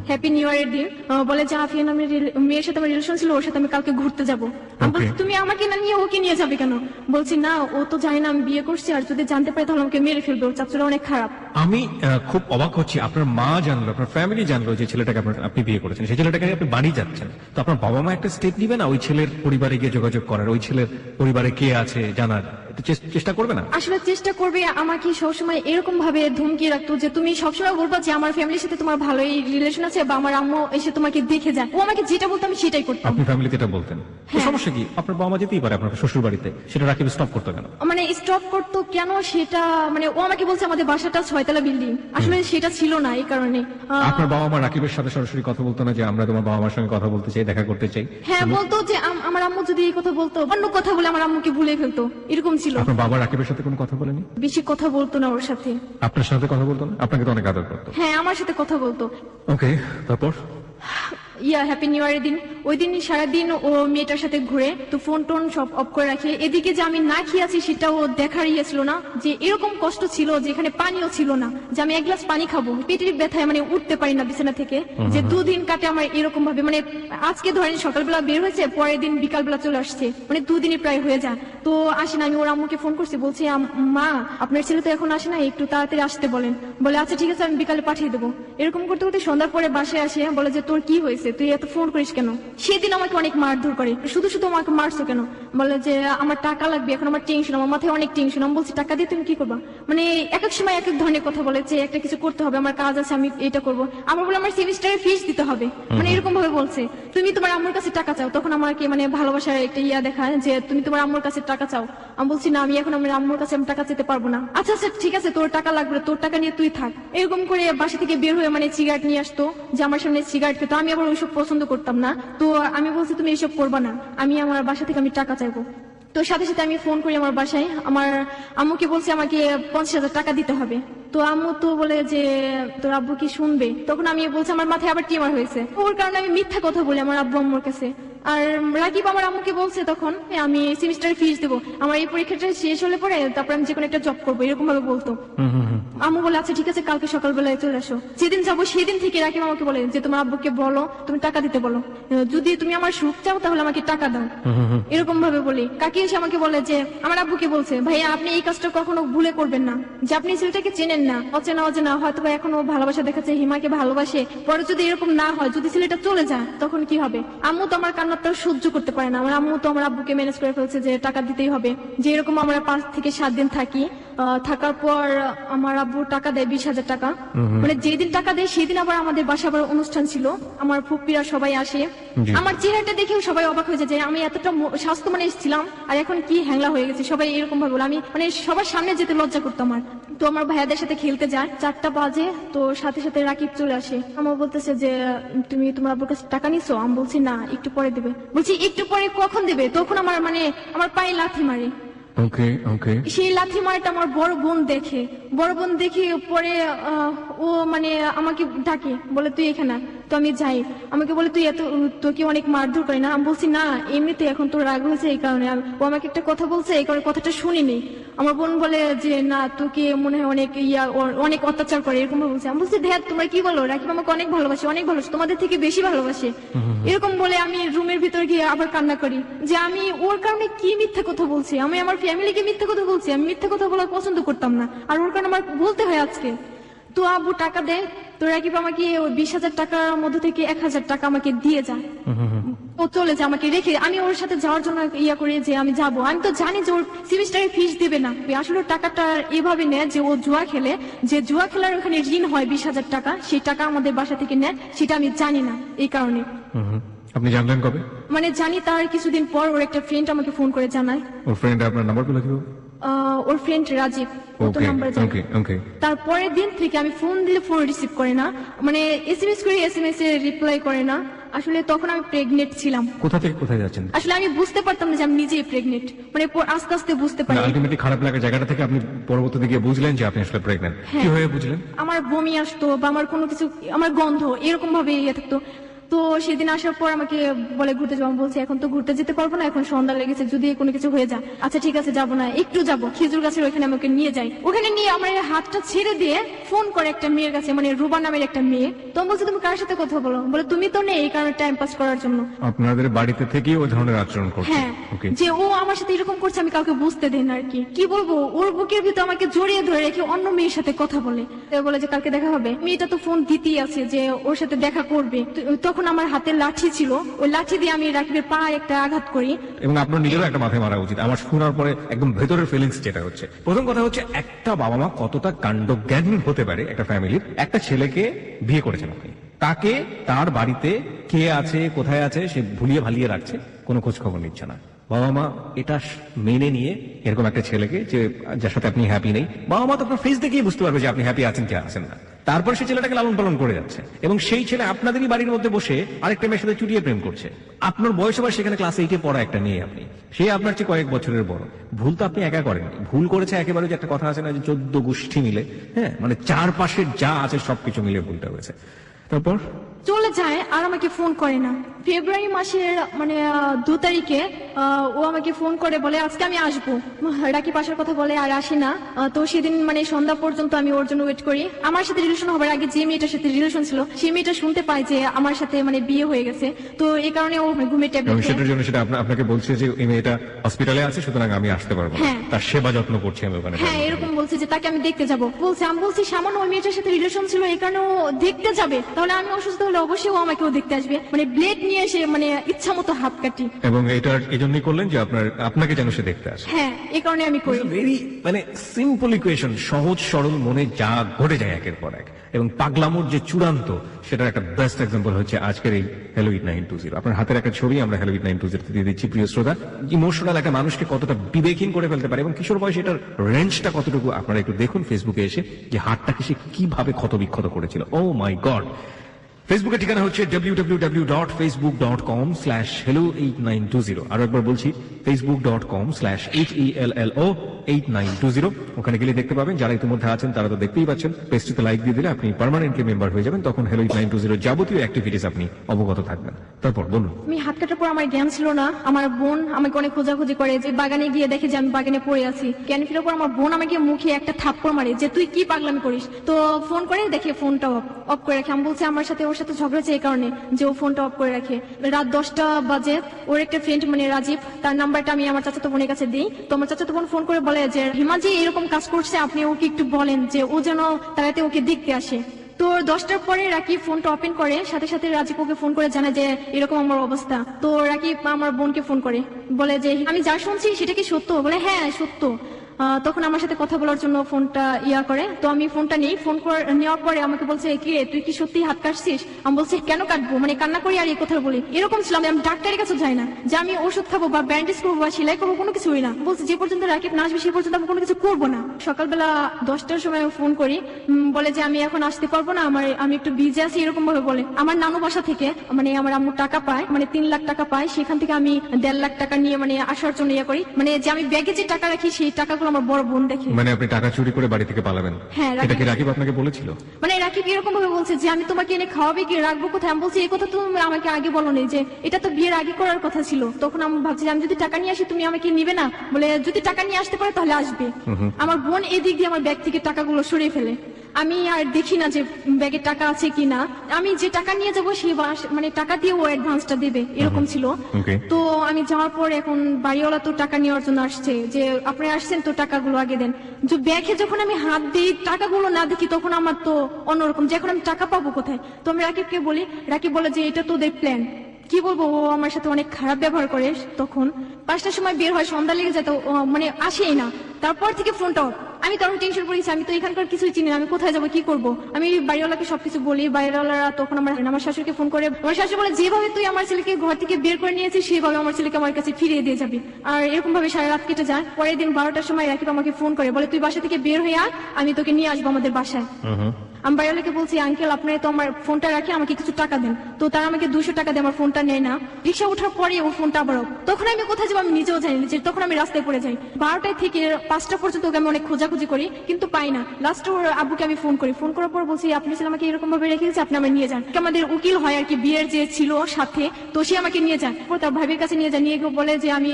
হ্যাপি নিউ ইয়ারের দিন বলে যে আফিয়া নামের মেয়ের সাথে আমার রিলেশন ছিল, ওর সাথে আমি কালকে ঘুরতে যাবো। আমি বলছি তুমি আমাকে না নিয়ে ওকে নিয়ে যাবে কেন? বলছি না ও তো জানে না আমি বিয়ে করছি, আর যদি জানতে পারে তাহলে আমাকে মেরে ফেলবে, ওর চাচুরা অনেক খারাপ। আমি খুব অবাক হচ্ছি, আপনার মা জানলো, আপনার ফ্যামিলি জানলো যে ছেলেটাকে আপনি বিয়ে করেছেন, সেই ছেলেটাকে আপনি বাড়ি যাচ্ছেন, তো আপনার বাবা মা একটা স্টেপ নিবে না ওই ছেলের পরিবারে গিয়ে যোগাযোগ করার, ওই ছেলের পরিবারে কে আছে জানার? চেষ্টা করবে না? আসলে চেষ্টা করবে। আমাকে সবসময় এরকম ভাবে ধমকি রাখতো যে তুমি সবসময় বলবা যে আমার ফ্যামিলির সাথে তোমার ভালোই রিলেশন আছে বা আমার আম্মু এসে তোমাকে দেখে যায়। ও আমাকে যেটা বলতো আমি সেটাই করতাম। আপনি ফ্যামিলিতে এটা বলতেন, তো সমস্যা কি? আপনার বাবা মা যেতেই পারে আপনার শ্বশুর বাড়িতে, সেটা রাকিব স্টপ করতো কেন? মানে স্টপ করতো কেন সেটা মানে ও আমাকে বলছে আমাদের বাসাটা 6 তলা বিল্ডিং, আসলে সেটা ছিল না, এই কারণে। আপনার বাবা মা রাকিবের সাথে সরাসরি কথা বলতো না যে আমরা তোমার বাবা মার সঙ্গে কথা বলতে চাই, দেখা করতে চাই? হ্যাঁ বলতো যে আমার আম্মু যদি এই কথা বলতো অন্য কথা বলে আমার আম্মুকে ভুলে ফেলতো, এরকম ছিল। আপনার বাবা রাকিবের সাথে কোনো কথা বলেনি? বেশি কথা বলতো না ওর সাথে। আপনার সাথে কথা বলতো না? আপনাকে তো অনেক আদর করতো। হ্যাঁ আমার সাথে কথা বলতো। ওকে, তারপর? হ্যাপি নিউ ইয়ারের দিন ওই দিন সারাদিন ও মেয়েটার সাথে ঘুরে, তো ফোন টোন সব অফ করে রাখে। এদিকে যে আমি না খেয়ে আছি সেটাও দেখার ছিল না, যে এরকম কষ্ট ছিল যে এখানে পানিও ছিল না, যে আমি 1 গ্লাস পানি খাবো, পেটের ব্যথায় মানে উঠতে পারি না বিছানা থেকে, যে 2 দিন কাটে আমার এরকম ভাবে। মানে আজকে ধরেন সকালবেলা বের হয়েছে, পরের দিন বিকালবেলা চলে আসছে, মানে 2 দিনই প্রায় হয়ে যায়। তো আসে না, আমি ওর আম্মুকে ফোন করছি, বলছি মা আপনার ছেলে তো এখন আসে না, একটু তাড়াতাড়ি আসতে বলেন। বলে আচ্ছা ঠিক আছে আমি বিকালে পাঠিয়ে দেবো। এরকম করতে করতে সন্ধ্যার পরে বাসায় আসে, বলে যে তোর কি হয়েছে, তুই এত ফোন করিস কেন? সেদিন আমাকে অনেক মারধর করে, শুধু শুধু আমাকে মারছো কেন? বলে যে আমার টাকা লাগবে, এখন আমার টেনশন, আমার মাথায় অনেক টেনশন। আমি বলছি টাকা দিয়ে তুমি কি করবা? মানে এক এক সময় এক এক ধরনের কথা বলে যে একটা কিছু করতে হবে, আমার কাজ আছে আমি এটা করবো। আমার বলে আমার সেমিস্টারের ফিস দিতে হবে, মানে এরকম ভাবে বলছে। তুমি তোমার আম্মুর কাছে টাকা চাও, তখন আমাকে মানে ভালোবাসার একটা দেখায় যে তুমি তোমার আম্মুর কাছে টাকা চাও। আমি বলছি না আমি এখন আমার আম্মুর কাছে আমি টাকা চেতে পারবো না। আচ্ছা আচ্ছা ঠিক আছে তোর টাকা লাগবে, তোর টাকা নিয়ে তুই থাক। এরকম করে বাসা থেকে বের হয়ে মানে সিগারেট নিয়ে আসতো, যে আমার সামনে সিগারেট খেতো। আমি আবার ওইসব পছন্দ করতাম না, তো আমি বলছি তুমি এসব করবা না, আমি আমার বাসা থেকে আমি টাকা চাইবো। তো সাথে সাথে আমি ফোন করি আমার বাসায়, আমার আম্মুকে বলছি আমাকে 50,000 টাকা দিতে হবে। তো আম্মু তো বলে যে তোর আব্বু কি শুনবে? তখন আমি বলছি আমার মাথায় আবার টিউমার হয়েছে, ওর কারণে আমি মিথ্যা কথা বলি আমার আব্বু আম্মুর কাছে। আর রাকিব আমার আম্মুকে বলছে তখন আমি সেমিস্টারে ফিস দেবো, আমার এই পরীক্ষাটা শেষ হলে পরে তারপর আমি যে কোনো একটা জব করবো, এরকম ভাবে বলতো। আম্মু বলে আচ্ছা ঠিক আছে কালকে সকালবেলায় চলে আসো। যেদিন যাবো সেদিন থেকে রাকিব আমাকে বলে যে তোমার আব্বুকে বলো তুমি টাকা দিতে বলো, যদি তুমি আমার সুখ চাও তাহলে আমাকে টাকা দাও, এরকম ভাবে বলি। কাকি এসে আমাকে বলে যে আমার আব্বুকে বলছে ভাইয়া আপনি এই কাজটা কখনো ভুলে করবেন না, যে আপনি ছেলেটাকে চেনেন না, অচেনা অচেনা হয়তো বা এখনো ভালোবাসা দেখাচ্ছে, হিমাকে ভালোবাসে, পরে যদি এরকম না হয়, যদি ছেলেটা চলে যায় তখন কি হবে? আম্মু তো আমার কান্নাটা সহ্য করতে পারে না, আমার আম্মু তো আমার আব্বুকে ম্যানেজ করে ফেলছে যে টাকা দিতেই হবে। যে এরকম আমরা 5 থেকে 7 দিন থাকি, থাকার পর আমার আব্বু টাকা দেয় 20,000 টাকা। মানে যেদিন টাকা দেয় সেদিন আবার আমাদের বাসা আবার অনুষ্ঠান ছিল, আমার ফুপ্পিরা সবাই আসে। আমার চেহারাটা দেখেও সবাই অবাক হয়ে যায় যে আমি এতটা স্বাস্থ্য মানে এসেছিলাম আর এখন কি হ্যাংলা হয়ে গেছে, সবাই এরকম ভাবে বলে। আমি মানে সবার সামনে যেতে লজ্জা করতাম আমার। তো আমার ভাইয়াদের সাথে খেলতে যায়, 4টা বাজে, তো সাথে সাথে রাকিব চলে আসে। আমার বলতেছে যে তুমি তোমার আব্বুর কাছে টাকা নিছো? আমি বলছি না একটু পরে দেবে। বলছি একটু পরে কখন দেবে? তখন আমার মানে আমার পায়ে লাথি মারে। ওকে ওকে। সেই লাথি মারটা আমার বড় বোন দেখে, পরে ও মানে আমাকে ডাকে, বলে তুই এখানে। তো আমি যাই, আমাকে বলে তুই তোকে অনেক মারধর করে না? আমি বলছি না এমনিতে এখন তোর রাগ হয়েছে এই কারণে। ও আমাকে একটা কথা বলছে এই কারণে কথাটা শুনিনি। আমার বোন বলে যে না তোকে মনে হয় অনেক অত্যাচার করে, এরকম বলছে। আমি বলছি দেখ তোমরা কি বলো, রাকিব আমাকে অনেক ভালোবাসে, অনেক ভালোবাসে, তোমাদের থেকে বেশি ভালোবাসে, এরকম বলে আমি রুমের ভিতরে গিয়ে আবার কান্না করি যে আমি ওর কারণে কি মিথ্যা কথা বলছি, আমি আমার ফ্যামিলিকে মিথ্যা কথা বলছি, আমি মিথ্যা কথা বলা পছন্দ করতাম না, আর ওর কারণে আমার বলতে হয় আজকে। তো আব্বু টাকা দেয়, তো রাকিব আমাকে ওই 20,000 টাকার মধ্যে থেকে 1,000 টাকা আমাকে দিয়ে যায়। ও চলে যায় আমাকে রেখে, আমি ওর সাথে যাওয়ার জন্য করি যে আমি যাবো। আমি তো জানি যে ওর সেমিস্টারে ফিস দেবে না, আসলে টাকাটা এভাবে নেয় যে ও জুয়া খেলে, যে জুয়া খেলার ওখানে ঋণ হয় 20,000 টাকা, সেই টাকা আমাদের বাসা থেকে নেয়, সেটা আমি জানি না এই কারণে। আপনি জানলেন কবে? মানে জানি তার কিছুদিন পর ওর একটা ফ্রেন্ড আমাকে ফোন করে জানায়। ওর ফ্রেন্ড আপনার নাম্বার পেল কিভাবে? ওর ফ্রেন্ড রাজীব, ও তো ওকে নাম্বার জানে। ওকে ওকে তারপরের দিন থেকে আমি ফোন দিলে ফোন রিসিভ করে না, মানে এসএমএস করে এসএমএস এ রিপ্লাই করে না। আসলে তখন আমি প্রেগনেন্ট ছিলাম। কোথা থেকে কোথায় যাচ্ছেন? আসলে আমি বুঝতে পারতাম না যে আমি নিজেই প্রেগনেন্ট, মানে আস্তে আস্তে বুঝতে পারি। আলটিমেটলি খারাপ লাগার জায়গাটা থেকে আপনি পরবর্তীতে গিয়ে বুঝলেন যে আপনি আসলে প্রেগন্যান্ট। কি হয়ে বুঝলেন? আমার বমি আসতো বা আমার কোনো কিছু, আমার গন্ধ এরকম ভাবে ইয়ে থাকতো। তো সেদিন আসার পর আমাকে বলে ঘুরতে যাবো। আমি বলছি এখন তো ঘুরতে যেতে পারবো না, এখন সন্ধ্যা লেগেছে, যদি কোনো কিছু হয়ে যায়। আচ্ছা ঠিক আছে যাবো না, একটু যাবো, খেজুর গাছের ওখানে আমাকে নিয়ে যাই। ওখানে নিয়ে আমার হাতটা ছেড়ে দিয়ে ফোন করে একটা মেয়ের কাছে, মানে রুবা নামের একটা মেয়ে। তো আমি বলছি তুমি কার সাথে কথা বলো? বলে তুমি তো নেই, এই কারণে টাইম পাস করার জন্য। আপনাদের বাড়িতে থেকেই ওই ধরনের আচরণ করছে? হ্যাঁ, ওকে। যে ও আমার সাথে এরকম করছে আমি কাউকে বুঝতে দেন আর কি। কি বলবো, ওর বুকের ভিতর আমাকে জড়িয়ে ধরে রেখে অন্য মেয়ের সাথে কথা বলে। তো বলে যে কালকে দেখা হবে। মেয়েটা তো ফোন দিতেই আছে যে ওর সাথে দেখা করবে। তো তখন আমার হাতে লাঠি ছিল, ওই লাঠি দিয়ে আমি রাকিবের পায়ে একটা আঘাত করি। এবং আপনার নিজেরও একটা মাথায় মারা উচিত। আমার শোনার পরে একদম ভেতরের ফিলিংস যেটা হচ্ছে, প্রথম কথা হচ্ছে একটা বাবা মা কতটা কাণ্ডজ্ঞানী হতে পারে একটা ফ্যামিলির। একটা ছেলেকে বিয়ে করেছেন আপনি, তাকে তার বাড়িতে কে আছে কোথায় আছে সে ভুলিয়ে ভালিয়ে রাখছে, কোনো খোঁজ খবর নিচ্ছে না। বাবা মা এটা মেনে নিয়ে এরকম একটা ছেলেকে, যে যার সাথে আপনি হ্যাপি নেই, বাবা মা তো আপনার ফেস দেখেই বুঝতে পারবে যে আপনি হ্যাপি আছেন কি আছেন না। তারপর সে ছেলেটাকে লালন পালন করে যাচ্ছে, এবং সেই ছেলে আপনাদেরই বাড়ির মধ্যে বসে আরেকটা মেয়ের সাথে চুটিয়ে প্রেম করছে। আপনার বয়স আবার সেখানে ক্লাস 8-এ পড়া একটা মেয়ে, আপনি সে আপনার চেয়ে কয়েক বছরের বড়। ভুল তো আপনি একা করেননি, ভুল করেছে একেবারে, যে একটা কথা আছে না যে 14 গোষ্ঠী মিলে, হ্যাঁ, মানে চারপাশের যা আছে সবকিছু মিলে ভুলটা হয়েছে। তারপর চলে যায় আর আমাকে ফোন করে না। ফেব্রুয়ারি মাসের মানে 2 তারিখে ও আমাকে ফোন করে বলে আজকে আমি আসবো। রাকিব আসার কথা বলে আর আসে না। তো সেদিন মানে সন্ধ্যা পর্যন্ত আমি ওর জন্য ওয়েট করি। আমার সাথে রিলেশন হবার আগে যে মেয়েটার সাথে রিলেশন ছিল সেই মেয়েটা শুনতে পায় যে আমার সাথে মানে বিয়ে হয়ে গেছে। তো এই কারণে ও ঘুমের এবং ট্যাবলেট সেটার জন্য সেটা আপনাকে বলছে যে এই মেয়েটা হসপিটালে আছে, সুতরাং আমি আসতে পারবো না, হ্যাঁ। তার সেবা যত্ন করছি আমি ওখানে। হ্যাঁ এরকম বলছে যে তাকে আমি দেখতে যাব। বলছে, আমি বলছি সামান্য ওই মেয়েটার সাথে রিলেশন ছিল এই কারণে ও দেখতে যাবে, তাহলে আমি অসুস্থ হলে অবশ্যই ও আমাকেও দেখতে আসবে, মানে ব্লেড নিয়ে এসে মানে ইচ্ছা মতো হাত কাটি। এবং এটার এজন্যই করলেন যে আপনাকে যেন সে দেখতে আসে। হ্যাঁ এই কারণে আমি করি। ভেরি মানে সিম্পল ইকুয়েশন, সহজ সরল মনে যা ঘটে যায় একের পর এক, এবং পাগলামোর যে চূড়ান্ত সেটার একটা বেস্ট এক্সাম্পল হচ্ছে আজকের এই হ্যালো ইট 920। আপনার হাতের একটা ছবি আমরা হ্যালো ইট 920 দিয়ে দিচ্ছি। প্রিয় শ্রোতা, ইমোশনাল একটা মানুষকে কতটা বিবেকহীন করে ফেলতে পারে এবং কিশোর বয়সে এটার রেঞ্জটা কতটুকু আপনারা একটু দেখুন ফেসবুকে এসে, যে হাতটাকে সে কিভাবে ক্ষতবিক্ষত করেছিল। ও মাই গড। ফেসবুকের ঠিকানা হচ্ছে www.facebook.com/hello8920। আরো একবার বলছি, facebook.com/HELLO8920। ওখানে গেলে দেখতে পাবেন, যারা ইতিমধ্যে আছেন তারা তো দেখতেই পাচ্ছেন। পেজটিতে লাইক দিয়ে দিলে আপনি পার্মানেন্টলি মেম্বার হয়ে যাবেন, তখন হ্যালো 920 যাবতীয় অ্যাক্টিভিটিস আপনি অবগত থাকবেন। তারপর বলুন। আমি হাত কাটার পর আমার জ্ঞান ছিল না। আমার বোন আমাকে অনেক খোঁজাখুঁজি করে, যে বাগানে গিয়ে দেখে যে আমি বাগানে পড়ে আছি। জ্ঞান ফেরার পর আমার বোন আমাকে মুখে একটা থাপ্পড় মারে যে তুই কি পাগলামি করিস। তো ফোন করে দেখে ফোনটা অফ করে রাখে। আমি বলছি আমার সাথে ওর সাথে ঝগড়া হয়েছে এই কারণে যে ও ফোনটা অফ করে রাখে। রাত 10টা বাজে ওর একটা ফ্রেন্ড মানে রাজীব, তার নাম্বারটা আমি আমার চাচাতো বোনের কাছে দিই। তো আমার চাচাতো বোন ফোন করে বলে যে হিমাজি এরকম কাজ করছে, আপনি ওকে একটু বলেন যে ও যেন তাড়াতাড়ি ওকে দেখতে আসে। তো 10টার পরে রাকিব ফোনটা ওপেন করে, সাথে সাথে রাজীব ওকে ফোন করে জানায় যে এরকম আমার অবস্থা। তো রাকিব আমার বোনকে ফোন করে বলে যে আমি যা শুনছি সেটা কি সত্য? বলে হ্যাঁ সত্য। তখন আমার সাথে কথা বলার জন্য ফোনটা করে। তো আমি ফোনটা নিই। ফোন নেওয়ার পরে আমাকে বলছে কি রে তুই কি সত্যি হাত কাটছিস? আমি বলছি কেন কাটবো, মানে কান্না করি আর এই কথা বলি। এরকম ছিল, আমি ডাক্তারের কাছে যাই না যে আমি ওষুধ খাবো বা ব্যান্ডেজ করবো বা সেলাই করবো, কোনো কিছুই না। বলছে যে পর্যন্ত রাকিব না আসবে সে পর্যন্ত আমি কোনো কিছু করবো না। সকালবেলা 10টার সময় ফোন করি, বলে যে আমি এখন আসতে পারবো না, আমি একটু বিজি আছি, এরকম ভাবে বলে। আমার নানু বাসা থেকে মানে আমার আম্মু টাকা পায়, মানে 3 লাখ টাকা পায়, সেখান থেকে আমি 1.5 লাখ টাকা নিয়ে মানে আসার জন্য করি, মানে যে আমি ব্যাগে যে টাকা রাখি সেই টাকাগুলো আমার বড় বোন দেখে। মানে আপনি টাকা চুরি করে বাড়ি থেকে পালাবেন? হ্যাঁ। এটা কি রাকিব আপনাকে বলেছিল? মানে রাকিব এরকম ভাবে বলছে যে আমি তোমাকে এনে খাওয়াবে কি রাখবো কোথায়? আমি বলছি এই কথা তুমি আমাকে আগে বলোনি, যে এটা তো বিয়ের আগে করার কথা ছিল। তখন আমি ভাবছি আমি যদি টাকা নিয়ে আসি তুমি আমাকে নিবে না, বলে যদি টাকা নিয়ে আসতে পারে তাহলে আসবে। আমার বোন এদিক দিয়ে আমার ব্যাগ থেকে টাকাগুলো সরিয়ে ফেলে। আমি আর দেখি না যে ব্যাগে টাকা আছে কিনা। আমি যে টাকা নিয়ে যাবো সেই মানে টাকা দিয়ে ও অ্যাডভান্সটা দেবে, এরকম ছিল। তো আমি যাওয়ার পর এখন বাড়িওয়ালা তো টাকা নেওয়ার জন্য আসছে, যে আপনি আসছেন তো টাকাগুলো আগে দেন। যে ব্যাগে যখন আমি হাত দিই টাকাগুলো না দেখি, তখন আমার তো অন্যরকম, যে এখন আমি টাকা পাবো কোথায়। তো আমি রাকিবকে বলি, রাকিব বলে যে এটা তোদের প্ল্যান। কি বলবো, ও আমার সাথে অনেক খারাপ ব্যবহার করে। তখন 5টার সময় বের হয়, সন্ধ্যা লেগে যায়, তো মানে আসেই না। তারপর থেকে ফোনটা আমি তো আরো টেনশন পড়েছি, আমি তো এখানকার কিছুই চিনি না, আমি কোথায় যাবো, কি করবো। আমি বাড়িওয়ালাকে সবকিছু বলি, বাড়িওয়ালারা তখন আমার শাশুড়িকে ফোন করে, আমার শাশুড়ি বলে যেভাবে তুই আমার ছেলেকে ঘর থেকে বের করে নিয়েছিস সেভাবে আমার ছেলেকে আমার কাছে ফিরিয়ে দিয়ে যাবি। আর এরকম ভাবে সারা রাত কেটে যায়। পরের দিন 12টার সময় রাকিব আমাকে ফোন করে, বলে তুই বাসা থেকে বের হয়ে আয়, আমি তোকে নিয়ে আসবো আমাদের বাসায়। আমি বাড়িওয়ালাকে বলছি, আঙ্কেল আপনি তো আমার ফোনটা রাখি, আমাকে কিছু টাকা দেন। তো তারা আমাকে 200 টাকা দিয়ে আমার ফোনটা নেয় না। রিক্সা ওঠার পরে ওর ফোনটা আবার off। তখন আমি কোথায় যাবো আমি নিজেও জানি না, যে তখন আমি রাস্তায় পড়ে যাই। 12টায় থেকে 5টা পর্যন্ত ওকে আমি অনেক খোঁজাখুঁজি করি, কিন্তু পাই না। লাস্টে ওর আব্বুকে আমি ফোন করি, ফোন করার পর বলছি আপনি ছেলে আমাকে এরকম ভাবে রেখে দিয়েছে, আপনি আমাকে নিয়ে যান। আমাদের উকিল হয় আর কি, বিয়ের যে ছিল সাথে, তো সে আমাকে নিয়ে যান। তার ভাবির কাছে নিয়ে যায়, নিয়ে গিয়ে বলে যে আমি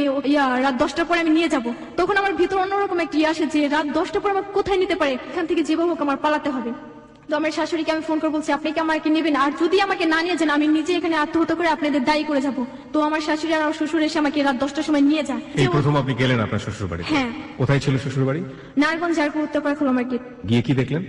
রাত 10টার পরে আমি নিয়ে যাব। তখন আমার ভিতর অন্যরকম একটা আসে যে রাত 10টার পর আমাকে কোথায় নিতে পারে, এখান থেকে যেভাবে হোক আমার পালাতে হবে। তো আমার শাশুড়িকে আমি ফোন করে বলছি আপনি কি আমাকে নেবেন, আর যদি আমাকে না নিয়ে যান আমি নিজে এখানে আত্মহত্যা করে আপনাদের দায়ী করে যাব। তো আমার শাশুড়ি আর শ্বশুর এসে আমাকে রাত 10টার সময় নিয়ে যায়। এই প্রথম আপনি গেলেন আপনার শ্বশুর বাড়ি? হ্যাঁ। কোথায় ছিল শ্বশুর বাড়ি? নারায়ণগঞ্জ জারপুর উত্তরপাড়া খোলা মার্কেট। গিয়ে কি দেখলেন?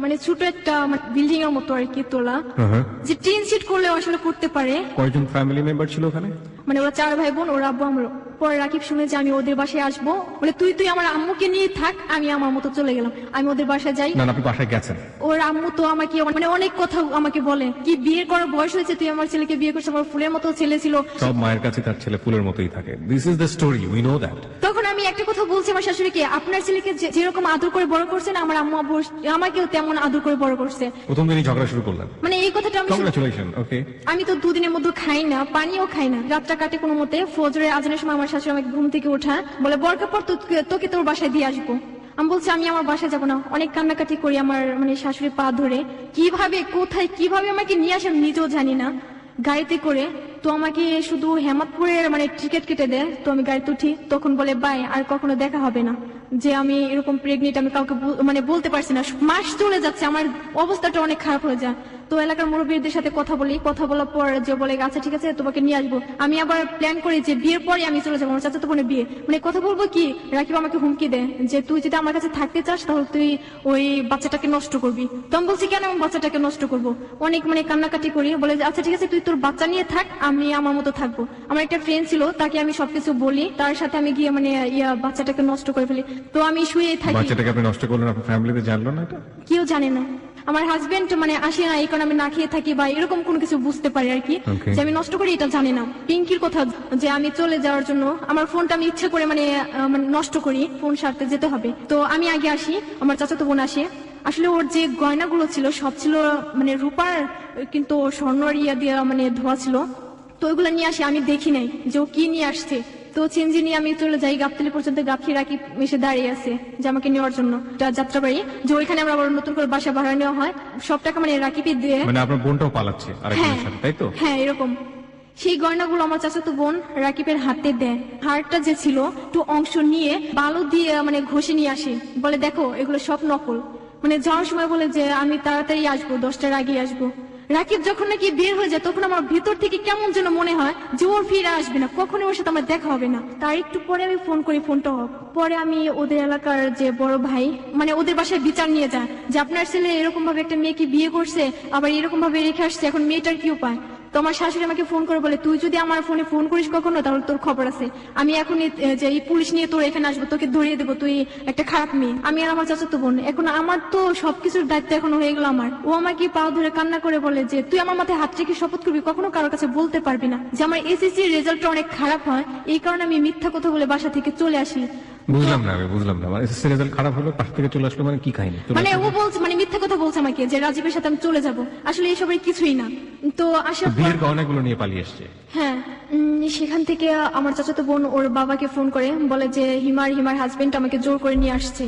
মানে ছোট একটা বিল্ডিং এর মতো আর কি তোলা, হ্যাঁ। যে টিন শিট করলে আসলে করতে পারে। কয়জন ফ্যামিলি মেম্বার ছিল ওখানে? মানে ওরা 4 ভাই বোন, ওর আব্বু আমরা। পরে রাকিব শুনে যে আমি ওদের বাসায় আসবো, বলে তুই আমার আম্মুকে নিয়ে থাক, আমি আমার মতো চলে গেলাম। আমি ওদের বাসায় যাই। না আপনি বাসায় গেছেন? ওর আম্মু তো আমাকে মানে অনেক কথা আমাকে বলে, কি বিয়ে করার বয়স হয়েছে, তুই আমার ছেলেকে বিয়ে করছিস, আমার ফুলের মতো ছেলে ছিল। সব মায়ের কাছে তার ছেলে ফুলের মতোই থাকে। This is the story, we know that. তখন আমি একটা কথা বলছি আমার শাশুড়িকে, আপনার ছেলেকে যেরকম আদর করে বড় করছেন, আমার আম্মু আব্বু আমাকেও তেমন আদর করে বড় করছে। প্রথম দিনই ঝগড়া শুরু করলেন? মানে এই কথাটা আমি কংগ্রাচুলেশন। ওকে। আমি তো 2 দিনের মধ্যে খাই না, পানিও খাই না, রাতটা কাটে কোনো মতে। ফজরের আজানের সময় আমার শাশুড়ি আমাকে ঘুম থেকে ওঠা, বলে বরকা পর তোকে তোর বাসায় দিয়ে আসবো। আমি বলছি আমি আমার বাসায় যাবো না। অনেক কান্নাকাটি করি, আমার শাশুড়ি পা ধরে, কিভাবে কোথায় কিভাবে আমাকে নিয়ে আসে আমি নিজেও জানি না, গাড়িতে করে। তো আমাকে শুধু হেমাদপুরের টিকিট কেটে দেয়। তো আমি গাড়িতে উঠি, তখন বলে বাই, আর কখনো দেখা হবে না। যে আমি এরকম প্রেগনেন্ট, আমি কাউকে বলতে পারছি না। মাস চলে যাচ্ছে, আমার অবস্থাটা অনেক খারাপ হয়ে যায়। তো এলাকার মুরব্বীদের সাথে কথা বলার পর যে বলে আচ্ছা ঠিক আছে তোমাকে নিয়ে আসবো। আমি আবার প্ল্যান করি যে বিয়ের পরে আমি চলে যাবো, আমার চাচাতো বোনের বিয়ে। কথা বলবো কি, রাকিব আমাকে হুমকি দেয় যে তুই যদি আমার কাছে থাকতে চাস তাহলে তুই ওই বাচ্চাটাকে নষ্ট করবি। তো আমি বলছি কেন আমি বাচ্চাটাকে নষ্ট করবো, অনেক কান্নাকাটি করি। বলে আচ্ছা ঠিক আছে তুই তোর বাচ্চা নিয়ে থাক, আমি আমার মতো থাকবো। আমার একটা ফ্রেন্ড ছিল, তাকে আমি সবকিছু বলি, তার সাথে আমি গিয়ে বাচ্চাটাকে নষ্ট করে ফেলি। তো আমি শুয়ে থাকি। বাচ্চাটাকে আপনি নষ্ট করলেন, আপনার ফ্যামিলিতে জানলো না? এটা কেউ জানে না। আমার হাজবেন্ড আসে না, এই কারণে আমি না খেয়ে থাকি বা এরকম কোনো কিছু বুঝতে পারি আর কি, যে আমি নষ্ট করি এটা জানি না। পিঙ্কির কথা যে আমি চলে যাওয়ার জন্য আমার ফোনটা আমি ইচ্ছা করে নষ্ট করি, ফোন সারতে যেতে হবে। তো আমি আগে আসি, আমার চাচাতো বোন আসে। আসলে ওর যে গয়নাগুলো ছিল সব ছিল রূপার, কিন্তু স্বর্ণ দিয়ে ধোয়া ছিল। তো ওইগুলো নিয়ে আসি, আমি দেখি নাই যে ও কি নিয়ে আসছে। তো চেঞ্জি নিয়ে আমি চলে যাই গাবতলী পর্যন্ত। গাবতলী রাকিব এসে দাঁড়িয়ে আছে যে আমাকে নেওয়ার জন্য, যাত্রাবাড়ি, যে ওইখানে আমরা আবার নতুন করে বাসা ভাড়া নেওয়া হয়। সব টাকা রাকিবই দিয়ে। আপনার বোনটাও পালাচ্ছে আরেকজনের সাথে, তাই তো? হ্যাঁ এরকম। সেই গয়নাগুলো আমার চাচাতো বোন রাকিবের হাতে দেয়। হারটা যে ছিল একটু অংশ নিয়ে বালু দিয়ে ঘষে নিয়ে আসে, বলে দেখো এগুলো সব নকল। যাওয়ার সময় বলে যে আমি তাড়াতাড়ি আসবো, 10টার আগে আসবো। রাকিব যখন নাকি বের হয়ে যায় তখন আমার ভিতর থেকে কেমন যেন মনে হয় যে ওর ফিরে আসবে না, কখনো ওর সাথে আমার দেখা হবে না। তার একটু পরে আমি ফোন করি, ফোনটা অফ। পরে আমি ওদের এলাকার যে বড় ভাই ওদের বাসায় বিচার নিয়ে যায় যে আপনার ছেলে এরকম ভাবে একটা মেয়েকে বিয়ে করছে, আবার এরকম ভাবে রেখে আসছে, এখন মেয়েটার কি উপায়। তো আমার শাশুড়ি আমাকে ফোন করে বলে তুই যদি আমার ফোনে ফোন করিস কখনো তাহলে তোর খবর আছে, আমি এখন যে এই পুলিশ নিয়ে তোর এখানে আসবো, তোকে ধরিয়ে দেবো, তুই একটা খারাপ মেয়ে। আমি আর আমার চাচাতো বোন, এখন আমার তো সবকিছুর দায়িত্ব এখন হয়ে গেল আমার। ও আমাকে পা ধরে কান্না করে বলে যে তুই আমার মাথায় হাত রেখে শপথ করবি কখনো কারোর কাছে বলতে পারবি না যে আমার এসএসসি রেজাল্টটা অনেক খারাপ হয়, এই কারণে আমি মিথ্যা কথা বলে বাসা থেকে চলে আসি। বুঝলাম না এসএসসি রেজাল্ট খারাপ হলো, পাশ থেকে চলে আসলো, কি কাহিনী? ও বলছে মিথ্যা কথা বলছে আমাকে যে রাজীবের সাথে আমি চলে যাব, আসলে এসবের কিছুই না। তো আসার বিয়ের গয়নাগুলো নিয়ে পালিয়ে আসছে। হ্যাঁ, সেখান থেকে আমার চাচাতো বোন ওর বাবাকে ফোন করে বলে যে হিমার হাজবেন্ড আমাকে জোর করে নিয়ে আসছে,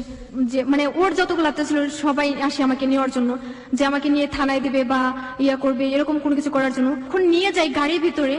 যে ওর যতগুলো আত্মীয় ছিল সবাই আসে আমাকে নেওয়ার জন্য, যে আমাকে নিয়ে থানায় দেবে বা ইয়া করবে এরকম কোনো কিছু করার জন্য। এখন নিয়ে যাই গাড়ির ভিতরে,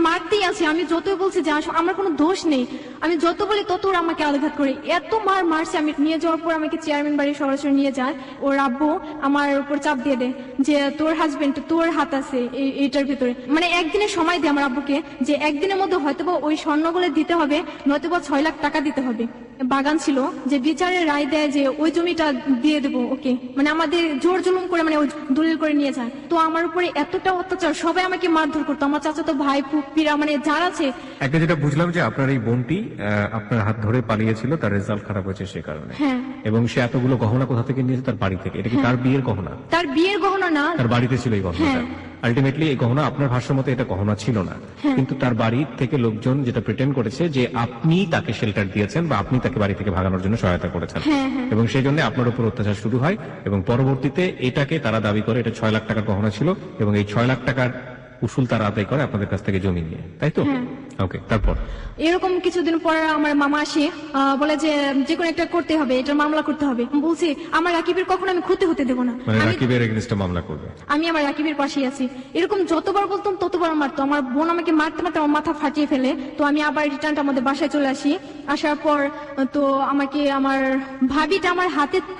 মারতেই আছে। আমি যতই বলছি যে আমার কোনো দোষ নেই, আমি যত বলি তত ওরা আমাকে আঘাত করে, এত মারছে। আমি নিয়ে যাওয়ার পর আমাকে চেয়ারম্যান বাড়ি সরাসরি নিয়ে যায়। ওর আব্বু আমার উপর চাপ দিয়ে দেয় যে তোর হাজবেন্ড, তোর হাত আছে এইটার ভিতরে। একদিনের সময় দেয় আমার আব্বুকে যে একদিনের মধ্যে হয়তোবা ওই স্বর্ণগুলো দিতে হবে, নয়তোবা 6 লাখ টাকা দিতে হবে। বাগান ছিল, যে বিচারের রায় দেয় যে ওই জমিটা দিয়ে দেবো ওকে, মানে আমাদের জোর জুলুম করে মানে ওই দলিল করে নিয়ে যায়। তো আমার উপরে এতটা অত্যাচার, সবাই আমাকে মারধর করতো, আমার চাচাতো ভাই ফুপিরা মানে যারা আছে। একটা যেটা বুঝলাম যে আপনার এই বোনটি আপনার হাত ধরে পালিয়েছিল, তার রেজাল্ট খারাপ হয়েছে সে কারণে। হ্যাঁ। এবং সে এতগুলো গহনা কোথা থেকে নিয়েছে? তার বাড়ি থেকে। এটা কি তার বিয়ের গহনা? তার বিয়ের গহনা না, তার বাড়িতে ছিল এই গহনাটা। হ্যাঁ। আলটিমেটলি এই গহনা আপনার ভাষ্য মতে এটা গহনা ছিল না, কিন্তু তার বাড়ি থেকে লোকজন যেটা প্রিটেন্ড করেছে যে আপনি তাকে শেল্টার দিয়েছেন বা আপনি তাকে বাড়ি থেকে ভাগানোর জন্য সহায়তা করেছেন, এবং সেই জন্য আপনার উপর অত্যাচার শুরু হয়। এবং পরবর্তীতে এটাকে তারা দাবি করে এটা 6 লাখ টাকার গহনা ছিল, এবং এই 6 লাখ টাকার উসুল তারা আদায় করে আপনাদের কাছ থেকে জমি নিয়ে, তাই তো? ওকে, তারপর এরকম কিছুদিন পর আমার মামা আসে, বলে যে যে কোনো একটা করতে হবে, এটা মামলা করতে হবে। বলছি আমার রাকিবের কখনো আমি ক্ষতি হতে দেবো না, মানে আমি রাকিবের এগেইনস্টে মামলা করবে। আমি আমার রাকিবের পাশেই আছি। এরকম যতবার বলতাম ততবার মারতো। আমার বোন আমাকে মারতে মারতে আমার মাথা ফাটিয়ে ফেলে। তো আমি আবার রিটার্ন আমাদের বাসায় চলে আসি। আসার পর তো আমাকে আমার ভাবিটা আমার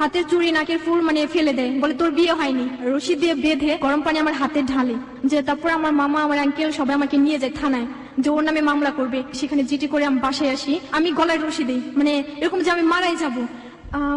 হাতের চুড়ি নাকের ফুল মানে ফেলে দেয়, বলে তোর বিয়ে হয়নি। রশি দিয়ে বেঁধে গরম পানি আমার হাতে ঢালে, যে তারপর আমার মামা আমার আঙ্কেল সবাই আমাকে নিয়ে যায় থানায়, যে ওর নামে মামলা করবে। সেখানে জিটি করে আমি বাসায় আসি, আমি গলায় রশি দিই, মানে এরকম যে আমি মারাই যাবো।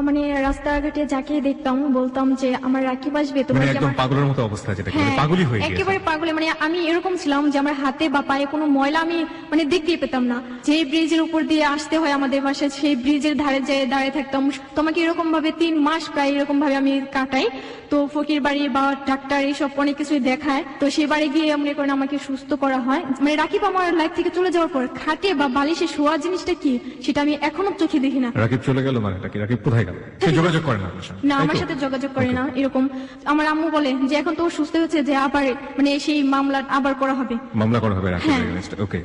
মানে রাস্তাঘাটে যাকে দেখতাম বলতাম যে আমার রাকিব আসবে, মানে তোমার কি একদম আমার- পাগলের মতো অবস্থা, যেটা হ্যাঁ, পাগলই হয়ে গেছে। একেবারে পাগলে। মানে আমি এরকম ছিলাম যে আমার হাতে বা পায়ে কোনো ময়লা আমি মানে দেখতেই পেতাম না। যে ব্রিজের উপর দিয়ে আসতে হয় আমাদের বাসায়, সেই ব্রিজের ধারে যেয়ে দাঁড়িয়ে থাকতাম। তোমাকে এরকম ভাবে 3 মাস প্রায় এরকম ভাবে আমি কাটাই। তো ফকির বাড়ি বা ডাক্তার এইসব অনেক কিছুই দেখায়। তো সেই বাড়ি গিয়ে মনে করেন আমাকে সুস্থ করা হয়। মানে রাকিব আমার লাইফ থেকে চলে যাওয়ার পর খাটে বা বালিশে শোয়া জিনিসটা কি সেটা আমি এখনো চোখে দেখি না। রাকিব চলে গেল মানে কি? রাকিব কোথায় গেল? সে যোগাযোগ করে না আপনার সাথে? না, তাই আমার তো? সাথে যোগাযোগ করে না। এরকম আমার আম্মু বলে যে এখন তো ও সুস্থ হয়েছে, যে আবার মানে সেই মামলা আবার করা হবে। মামলা করা হবে রাকিবের হ্যাঁ। এগেইনস্টে। ওকে,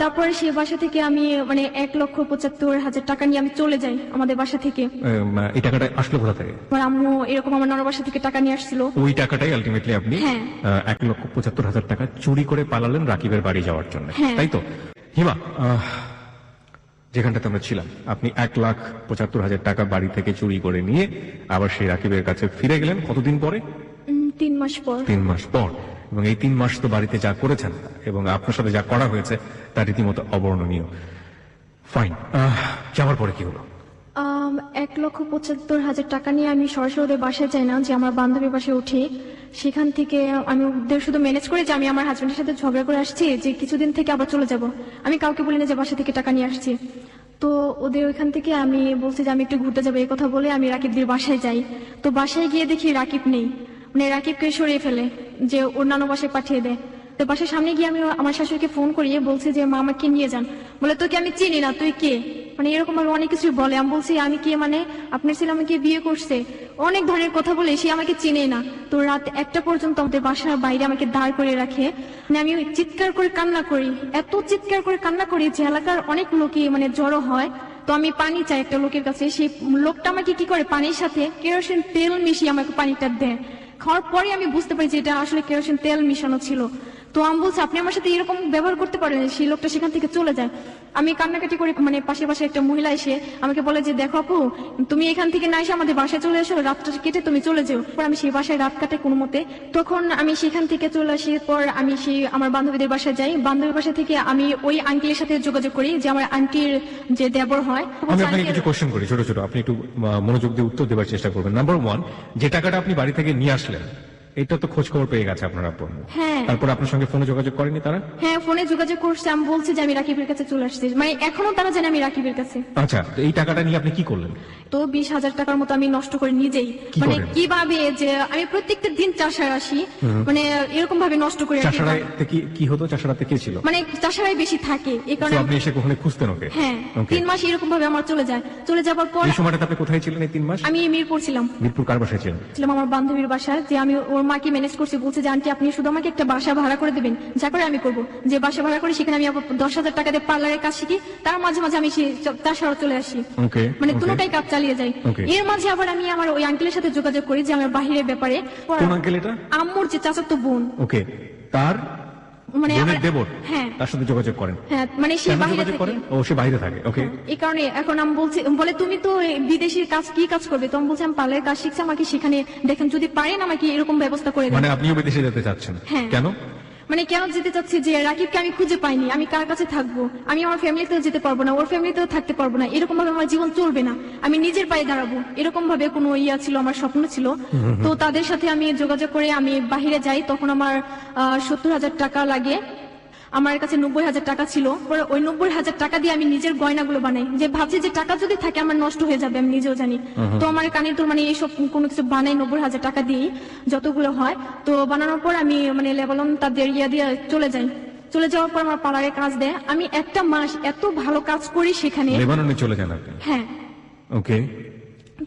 তারপরে সে বাসা থেকে আমি মানে 1,75,000 টাকা নিয়ে আমি চলে যাই আমাদের বাসা থেকে। এই টাকাটা আসলো কোথা থেকে? আমার আম্মু এরকম আমার নানার বাসা থেকে টাকা নিয়ে আসছিল। ওই টাকাটাই আলটিমেটলি আপনি হ্যাঁ। 1,75,000 টাকা চুরি করে পালালেন রাকিবের বাড়ি যাওয়ার জন্য, হ্যাঁ। তাই তো? হিমা, যেখানটাতে আমরা ছিলাম, আপনি 1,75,000 টাকা বাড়ি থেকে চুরি করে নিয়ে আবার সেই রাকিবের কাছে ফিরে গেলেন কতদিন পরে? 3 মাস পর। 3 মাস পর। এবং এই 3 মাস তো বাড়িতে যা করেছেন এবং আপনার সাথে যা করা হয়েছে তা রীতিমতো অবর্ণনীয়। ফাইন, যাওয়ার পরে কি হলো? 1,75,000 টাকা নিয়ে আমি সরাসরি ওদের বাসায় যাই না, যে আমার বান্ধবীর বাসায় উঠি। সেখান থেকে আমি ওদের শুধু ম্যানেজ করে যে আমি আমার হাজবেন্ডের সাথে ঝগড়া করে আসছি, যে কিছুদিন থেকে আবার চলে যাব। আমি কাউকে বলি না যে বাসা থেকে টাকা নিয়ে আসছি। তো ওদের ওইখান থেকে আমি বলছি যে আমি একটু ঘুরতে যাবো, এই কথা বলে আমি রাকিবদের বাসায় যাই। তো বাসায় গিয়ে দেখি রাকিব নেই, মানে রাকিবকে সরিয়ে ফেলে, যে ওর নানু বাসায় পাঠিয়ে দেয়। তো বাসার সামনে গিয়ে আমি আমার শাশুড়িকে ফোন করিয়ে বলছি যে মা আমাকে নিয়ে যান। বলে তোকে আমি চিনি না, তুই কে? মানে এরকম ভাবে অনেক কিছু বলে। আমি বলছি আমি কে, মানে আপনার ছেলে আমাকে বিয়ে করছে, অনেক ধরনের কথা বলে। সে আমাকে চিনে না। তো রাত 1টা পর্যন্ত আমাদের বাসার বাইরে আমাকে দাঁড় করে রাখে। মানে আমি চিৎকার করে কান্না করি, এত চিৎকার করে কান্না করি যে এলাকার অনেক লোকই মানে জড়ো হয়। তো আমি পানি চাই একটা লোকের কাছে, সেই লোকটা আমাকে কি করে পানির সাথে কেরোসিন তেল মিশিয়ে আমাকে পানিটা দেয়। খাওয়ার পরে আমি বুঝতে পারি যে এটা আসলে কেরোসিন তেল মিশানো ছিল। তো আমি বলছি আপনি আমার সাথে এরকম ব্যবহার করতে পারেন। সেই লোকটা সেখান থেকে চলে যায়। আমি কান্নাকাটি করে, মানে পাশে পাশে একটা মহিলা এসে আমাকে বলে যে দেখো আপু, তুমি এখান থেকে না এসে আমাদের বাসায় চলে এসো, রাতটা কেটে তুমি চলে যাও। পর আমি সেই বাসায় রাত কাটে কোনো মতে। তখন আমি সেখান থেকে চলে আসি। পর আমি সেই আমার বান্ধবীদের বাসায় যাই। বান্ধবীর বাসা থেকে আমি ওই আন্টির সাথে যোগাযোগ করি, যে আমার আন্টির যে দেবর হয়। আমি আপনাকে কিছু কোশ্চেন করি, ছোট ছোট, আপনি একটু মনোযোগ দিয়ে উত্তর দেওয়ার চেষ্টা করবেন। নাম্বার 1, যে টাকাটা আপনি বাড়ি থেকে নিয়ে আসলেন, এটা তো খোঁজ খবর পেয়ে গেছে আপনার আপু। হ্যাঁ। তারপর আপনার সঙ্গে ফোনে যোগাযোগ করেনি তারা? হ্যাঁ, ফোনে যোগাযোগ করছে। আমি বলছি যে আমি রাকিবের কাছে চলে আসছি, মানে এখনো তারা জানে আমি রাকিবের কাছে। আচ্ছা, তো এই টাকাটা নিয়ে আপনি কি করলেন? তো 20,000 টাকার মতো আমি নষ্ট করে নিজেই, কি মানে করেন? কিভাবে যে আমি প্রত্যেকটা দিন চাষায় আসি, মানে এরকম ভাবে নষ্ট করে রাখি। চাষারাতে কি হতো? চাষারাতে কে ছিল? মানে চাষারাই বেশি থাকে, এই তো কারণে আপনি এসে কখনো খুঁজতেন ওকে? হ্যাঁ, ওকে। 3 মাস এরকম ভাবে আমার চলে যায়। চলে যাবার পর এই সময়টাতে আপনি কোথায় ছিলেন এই 3 মাস? আমি মিরপুর ছিলাম। মিরপুর কার বাসায় ছিলেন? ছিলাম আমার বান্ধবীর বাসায়। যে আমি ওর মাকে ম্যানেজ করছি, বলছে যে আন্টি আপনি শুধু আমাকে একটা বাসা ভাড়া করে দেবেন, যা করে আমি করবো। যে বাসা ভাড়া করে সেখানে আমি আবার 10,000 টাকা দিয়ে পার্লারের কাজ শিখি। তার মাঝে মাঝে আমি চাষারও চলে আসি, ওকে, মানে ওকে। দুটোটাই কাজ চালিয়ে যাই। Okay. এর মাঝে আবার আমি আমার ওই আঙ্কেলের সাথে যোগাযোগ করি, যে আমার বাহিরের ব্যাপারে। কোন আঙ্কেল এটা? আম্মুর যে চাচাতো বোন, ওকে, তার মানে বোনের আমার- দেবর, হ্যাঁ তার সাথে যোগাযোগ করেন? হ্যাঁ, মানে সে কেন বাহিরে যোগাযোগ থাকে। করেন? ও, সে বাইরে থাকে। ওকে, এই কারণে এখন আমি বলছি, বলে তুমি তো বিদেশি কাজ কি কাজ করবে? তো আমি বলছি আমি পার্লারের কাজ শিখছি, আমাকে সেখানে দেখেন যদি পারেন আমাকে এরকম ব্যবস্থা করে দেন। মানে আপনিও বিদেশে যেতে চাচ্ছেন? হ্যাঁ। কেন? মানে কেন যেতে চাচ্ছি যে রাকিবকে আমি খুঁজে পাইনি, আমি কার কাছে থাকবো, আমি আমার ফ্যামিলিতেও যেতে পারবো না, ওর ফ্যামিলিতেও থাকতে পারবো না, এরকম ভাবে আমার জীবন চলবে না, আমি নিজের পায়ে দাঁড়াবো, এরকম ভাবে কোনো ইয়া ছিল, আমার স্বপ্ন ছিল। তো তাদের সাথে আমি যোগাযোগ করে আমি বাহিরে যাই, তখন আমার 70,000 টাকা লাগে, আমার কাছে 90,000 টাকা ছিল। পরে ওই 90,000 টাকা দিয়ে আমি নিজের গয়নাগুলো বানাই, যে ভাবছি যে টাকা যদি থাকে আমার নষ্ট হয়ে যাবে, আমি নিজেও জানি। তো আমার কানের দুল মানে এইসব কোনো কিছু বানাই 90,000 টাকা দিয়ে, যতগুলো হয়। তো বানানোর পর আমি মানে লেবালন তাদের ইয়া দিয়ে চলে যাওয়ার পর আমার পার্লারে কাজ দেয়। আমি একটা মাস এত ভালো কাজ করি সেখানে। লেবাননে চলে যান আপনি? হ্যাঁ। ওকে।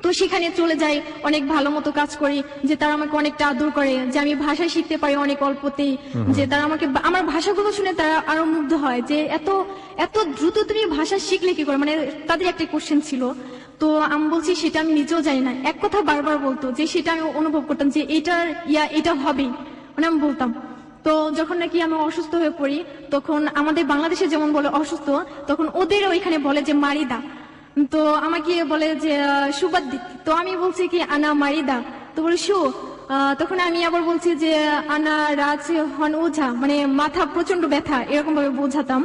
তো সেখানে চলে যাই, অনেক ভালো মতো কাজ করি, যে তারা আমাকে অনেকটা আদর করে, যে আমি ভাষা শিখতে পারি অনেক অল্পতেই, যে তারা আমাকে আমার ভাষাগুলো শুনে তারা আরো মুগ্ধ হয়, যে এত এত দ্রুত তুমি ভাষা শিখলে কি করে, মানে তাদের একটা কোশ্চেন ছিল। তো আমি বলছি সেটা আমি নিজেও জানি না, এক কথা বারবার বলতো, যে সেটা আমি অনুভব করতাম যে এটা হবেই, মানে আমি বলতাম। তো যখন নাকি আমি অসুস্থ হয়ে পড়ি, তখন আমাদের বাংলাদেশে যেমন বলে অসুস্থ, তখন ওদের ওইখানে বলে যে মারিদা। তো আমাকে বলে যে সুবাদ্দি, তো আমি বলছি কি আনা মারিদা, তো বলে শু। তখন আমি আবার বলছি যে আনা রাজ হন ওঝা, মানে মাথা প্রচন্ড ব্যথা এরকম ভাবে বোঝাতাম,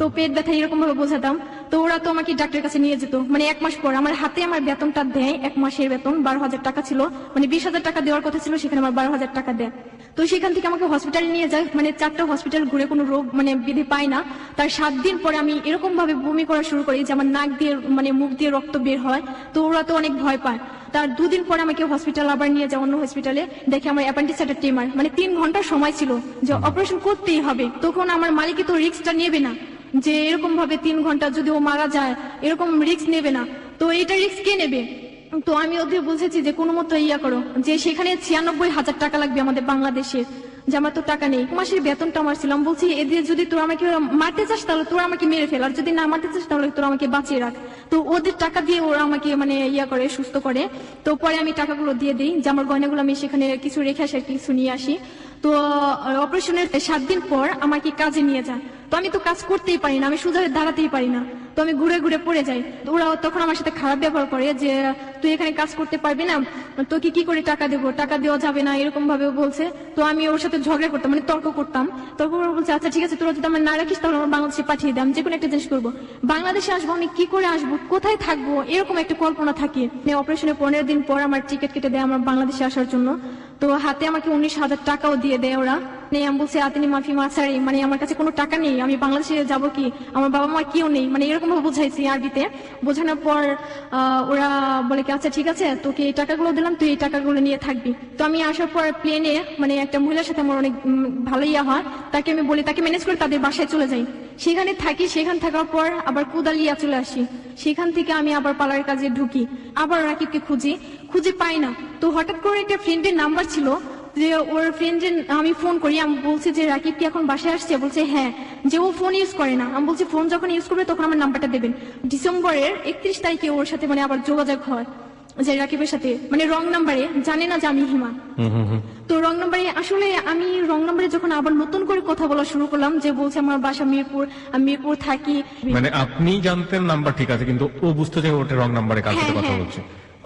তো পেট ব্যথা এরকম ভাবে বোঝাতাম। তো ওরা তো আমাকে ডাক্তারের কাছে নিয়ে যেত, মানে 1 মাস পর আমার হাতে আমার বেতনটা দেয়, 1 মাসের বেতন 12,000 টাকা ছিল, মানে 20,000 টাকা দেওয়ার কথা ছিল, সেখানে আমার 12,000 টাকা দেয়। তো সেখান থেকে আমাকে হসপিটালে নিয়ে যায়, মানে 4টা হসপিটাল ঘুরে কোনো রোগ মানে বিধি পাই না। তার 7 দিন পরে আমি এরকম ভাবে বমি করা শুরু করি, যে আমার নাক দিয়ে মানে মুখ দিয়ে রক্ত বের হয়। তো ওরা তো অনেক ভয় পায়। তার 2 দিন পরে আমাকে হসপিটাল আবার নিয়ে যায়, অন্য হসপিটালে, দেখে আমার অ্যাপেন্ডিসাইটিস টিউমার, মানে 3 ঘন্টার সময় ছিল যে অপারেশন করতেই হবে। তখন আমার মালিকই তো রিস্কটা নেবে না, যে এরকম ভাবে 3 ঘন্টা যদি ও মারা যায়, এরকম রিস্ক নেবে না। তো এটা রিস্ক কে নেবে? তো আমি ওদের বুঝেছি যে কোনো মতো ইয়া করো, যে সেখানে 96,000 টাকা লাগবে আমাদের বাংলাদেশে, যে আমার তো টাকা নেই, মাসের বেতনটা আমার ছিলাম। বলছি এদের যদি তোরা আমাকে মারতে চাস তাহলে তোরা আমাকে মেরে ফেল, আর যদি না মারতে চাস তাহলে তোরা আমাকে বাঁচিয়ে রাখ। তো ওদের টাকা দিয়ে ওরা আমাকে মানে ইয়া করে, সুস্থ করে। তো পরে আমি টাকাগুলো দিয়ে দিই, যে আমার গয়নাগুলো আমি সেখানে কিছু রেখে আসি, কিছু নিয়ে আসি। তো অপারেশনের 7 দিন পর আমাকে কাজে নিয়ে যায়। তো আমি তো কাজ করতেই পারি না, আমি সোজা দাঁড়াতেই পারি না, তো আমি ঘুরে ঘুরে পড়ে যাই। তো ওরা তখন আমার সাথে খারাপ ব্যবহার করে, যে তুই এখানে কাজ করতে পারবি না, তোকে কি করে টাকা দেবো, টাকা দেওয়া যাবে না, এরকম ভাবে বলছে। তো আমি ওর সাথে ঝগড়া করতাম, মানে তর্ক করতাম। তখন ওরা বলছে আচ্ছা ঠিক আছে, তোরা যদি আমার না রাখিস তাহলে আমার বাংলাদেশে পাঠিয়ে দে, আমি যে কোনো একটা জিনিস করবো। বাংলাদেশে আসবো, আমি কি করে আসবো, কোথায় থাকবো, এরকম একটা কল্পনা থাকে। অপারেশনের 15 দিন পর আমার টিকিট কেটে দেয় আমার বাংলাদেশে আসার জন্য। তো হাতে আমাকে 19,000 টাকাও দিয়ে দেয় ওরা। আমি বলছি আতিনি মাফি মাছারি, মানে আমার কাছে কোনো টাকা নেই, আমি বাংলাদেশে যাব কি, আমার বাবা মা কেউ নেই, মানে এরকম ভাবে বুঝাইছি আরবিতে। বোঝানোর পর ওরা বলে কি আচ্ছা ঠিক আছে, তোকে এই টাকাগুলো দিলাম, তুই এই টাকাগুলো নিয়ে থাকবি। তো আমি আসার পর প্লেনে মানে একটা মহিলার সাথে আমার অনেক ভালো ইয়া হয়, তাকে আমি বলি, তাকে ম্যানেজ করে তাদের বাসায় চলে যাই, সেখানে থাকি। সেখান থাকার পর আবার কুদালিয়া চলে আসি, সেখান থেকে আমি আবার পার্লারের কাজে ঢুকি, আবার রাকিবকে খুঁজে পাই না। তো হঠাৎ করে একটা ফ্রেন্ডের নাম্বার ছিল, যে ওর ফ্রেন্ডের আমি ফোন করি, আমি বলছি যে রাকিব কি এখন বাসায় আসছে, বলছে হ্যাঁ, যে ও ফোন ইউজ করে না। আমি বলছি ফোন যখন ইউজ করবে তখন আমার নাম্বারটা দেবেন। ডিসেম্বরের 31 তারিখে ওর সাথে মানে আবার যোগাযোগ হয়, যে রাকিবের সাথে, মানে রং নাম্বারে, জানে না যে আমি হিমা। তো রং নাম্বারে, আসলে আমি রং নাম্বারে যখন আবার নতুন করে কথা বলা শুরু করলাম, যে বলছে আমার বাসা মিরপুর, আমি মিরপুর থাকি। মানে আপনি জানতেন নাম্বার ঠিক আছে, কিন্তু ও বুঝতে চাই ওটা রং নাম্বারে কার সাথে কথা বলছে।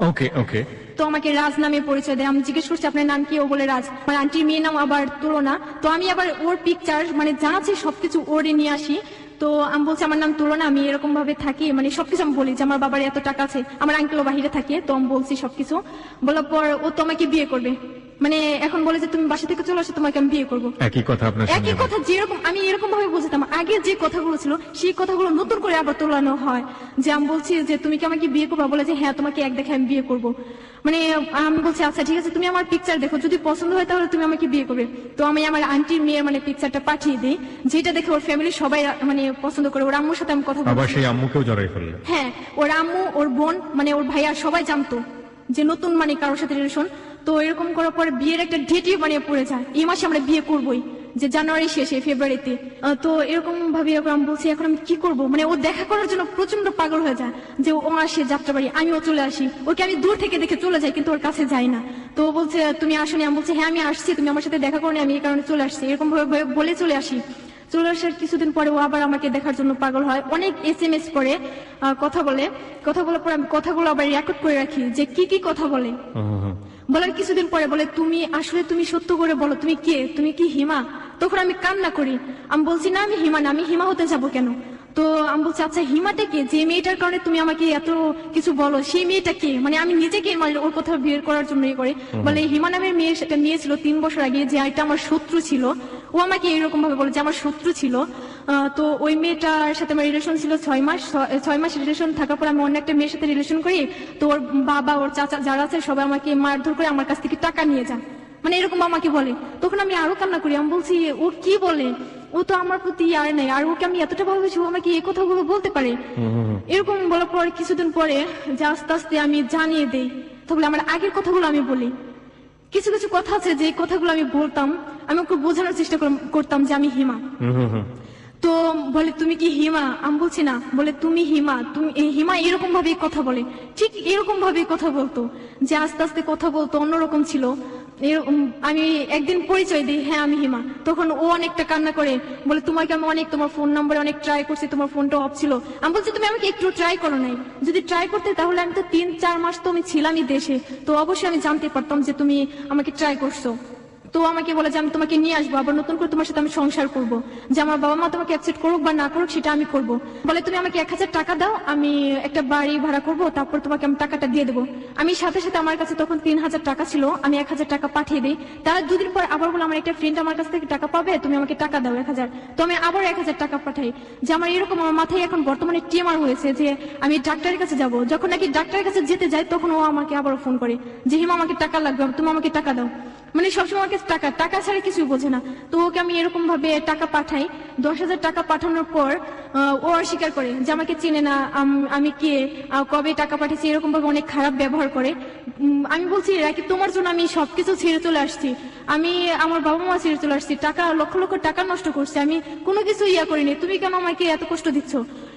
ওকে ওকে। তো আমাকে রাজ নামে পরিচয় দেয়। আমি জিজ্ঞেস করছি আপনার নাম কি, ও বলে রাজ। আমার আন্টির মেয়ের নাম আবার তুলনা। তো আমি আবার ওর পিকচার মানে যা আছে সবকিছু ওরে নিয়ে আসি। তো আমি বলছি আমার নাম তুলনা, আমি এরকম ভাবে থাকি, মানে সবকিছু আমি বলি, যে আমার বাবার এত টাকা আছে, আমার আঙ্কেলও বাহিরে থাকে। তো আমি বলছি সবকিছু বলার পর ও তো আমাকে বিয়ে করবে, মানে এখন বলে যে তুমি বাসা থেকে চলে আসো, তোমাকে আমি বিয়ে করবো। একই কথা আপনার সঙ্গে? একই কথা, যেরকম আমি এরকম ভাবে বুঝতাম, আগে যে কথাগুলো ছিল সেই কথাগুলো নতুন করে আবার তোলানো হয়। যে আমি বলছি যে তুমি কি আমাকে বিয়ে করবে, বলে যে হ্যাঁ তোমাকে এক দেখে আমি বিয়ে করবো। মানে আমি বলছি আচ্ছা ঠিক আছে, তুমি আমার পিকচার দেখো, যদি পছন্দ হয় তাহলে তুমি আমাকে বিয়ে করবে। তো আমি আমার আন্টির মেয়ের মানে পিকচারটা পাঠিয়ে দিই, যেটা দেখে ওর ফ্যামিলি সবাই মানে পছন্দ করে। ওর আম্মুর সাথে আমি কথা বলছি, আবার সেই আম্মুকেও জড়াই ফেললেন? হ্যাঁ, ওর আম্মু, ওর বোন, মানে ওর ভাইয়া সবাই জানতো যে নতুন মানে কারোর সাথে রিলেশন। তো এরকম করার পর বিয়ের একটা ডেটই মানে পড়ে যায়, এই মাসে আমরা বিয়ে করবোই, যে জানুয়ারি শেষে ফেব্রুয়ারিতে। তো এরকম ভাবে আমি বলছি এখন আমি কি করবো, মানে ও দেখা করার জন্য প্রচন্ড পাগল হয়ে যায়, যে ও আসে যাত্রাবাড়ি, আমিও চলে আসি, ওকে আমি দূর থেকে দেখে চলে যাই, কিন্তু ওর কাছে যাই না। তো ও বলছে তুমি আসোনি, আমি বলছি হ্যাঁ আমি আসছি, তুমি আমার সাথে দেখা করো, আমি এই কারণে চলে আসছি, এরকম ভাবে বলে চলে আসি। চলে আসার কিছুদিন পরে ও আবার আমাকে দেখার জন্য পাগল হয়, অনেক SMS করে, কথা বলার পর আমি কথাগুলো আবার রেকর্ড করে রাখি, যে কি কি কথা বলে। বলার কিছুদিন পরে বলে তুমি আসলে তুমি সত্য করে বলো তুমি কে, তুমি কি হিমা? তখন আমি কান্না করি, আমি বলছি না আমি হিমা না, আমি হিমা হতে যাবো কেন? তো আমি বলছি আচ্ছা হিমাটা কে, যে মেয়েটার কারণে তুমি আমাকে এত কিছু বলো সেই মেয়েটা কে? মানে আমি নিজেকে মানে ওর কথা বের করার জন্য করে বলে হিমা নামের মেয়ে, সেটা মেয়ে ছিল 3 বছর আগে, যে এটা আমার শত্রু ছিল। ও আমাকে এরকম ভাবে বলে যে আমার শত্রু ছিল। তো ওই মেয়েটার সাথে আমার রিলেশন ছিল 6 মাস রিলেশন থাকার পর আমি অন্য একটা মেয়ের সাথে রিলেশন করি। তো ওর বাবা ওর চাচা যারা আছে সবাই আমাকে মারধর করে আমার কাছ থেকে টাকা নিয়ে যায়, মানে এরকম আমাকে বলে। তখন আমি আরো কান্না করি, আমি বলছি ও কি বলে, ও তো আমার প্রতি আর নাই, আর ওকে আমি এতটা ভালোবাসি, ও আমাকে এই কথাগুলো বলতে পারে? এরকম বলার পর কিছুদিন পরে যে আস্তে আস্তে আমি জানিয়ে দেই, তাহলে আমার আগের কথাগুলো আমি বলি। কিছু কিছু কথা আছে যে কথাগুলো আমি বলতাম, আমি ওকে বোঝানোর চেষ্টা করতাম যে আমি হিমা। তো বলে তুমি কি হিমা? আমি বলছি না। বলে তুমি হিমা, তুমি হিমা এরকম ভাবে কথা বলে, ঠিক এরকম ভাবে কথা বলতো, যে আস্তে আস্তে কথা বলতো অন্যরকম ছিল। আমি একদিন পরিচয় দিই, হ্যাঁ আমি হিমা, তখন ও অনেকটা কান্না করে বলে তোমাকে আমি অনেক, তোমার ফোন নাম্বারে অনেক ট্রাই করছি, তোমার ফোনটা অফ ছিল। আমি বলছি তুমি আমাকে একটু ট্রাই করো নাই, যদি ট্রাই করতে তাহলে আমি তো 3-4 মাস তো আমি ছিলামই দেশে, তো অবশ্যই আমি জানতে পারতাম যে তুমি আমাকে ট্রাই করছো। তো আমাকে বলে যে আমি তোমাকে নিয়ে আসবো, আবার নতুন করে তোমার সাথে আমি সংসার করব, যে আমার বাবা মা তোমাকে অ্যাকসেপ্ট করুক বা না করুক সেটা আমি করব। বলে তুমি আমাকে 1000 টাকা দাও, আমি একটা বাড়ি ভাড়া করব, তারপর তোমাকে আমি টাকাটা দিয়ে দেবো। আমি সাথে সাথে আমার কাছে তখন 3000 টাকা ছিল, আমি 1000 টাকা পাঠিয়ে দিই। তার 2 দিন পর আবার বলে আমার একটা ফ্রেন্ড আমার কাছ থেকে টাকা পাবে, তুমি আমাকে টাকা দাও 1000। তো আমি আবার 1000 টাকা পাঠাই, যে আমার এরকম আমার মাথায় এখন বর্তমানে টিমার হয়েছে যে আমি ডাক্তারের কাছে যাব। যখন নাকি ডাক্তারের কাছে যেতে যাই তখন ও আমাকে আবার ফোন করে যে হিমা আমাকে টাকা লাগবে, তুমি আমাকে টাকা দাও। মানে সবসময় আমাকে টাকা ছাড়া কিছুই বোঝে না। তো ওকে আমি এরকম ভাবে টাকা পাঠাই। 10,000 টাকা পাঠানোর পর ও অস্বীকার করে যে আমাকে চেনে না, আমি কে, কবে টাকা পাঠিয়েছি, এরকম ভাবে অনেক খারাপ ব্যবহার করে। আমি বলছি রাকিব তোমার জন্য আমি সবকিছু ছেড়ে চলে আসছি, আমি আমার বাবা মা ছেড়ে চলে আসছি, টাকা লক্ষ লক্ষ টাকা নষ্ট করছি, আমি কোনো কিছু করিনি, তুমি কেন আমাকে এত কষ্ট দিচ্ছ?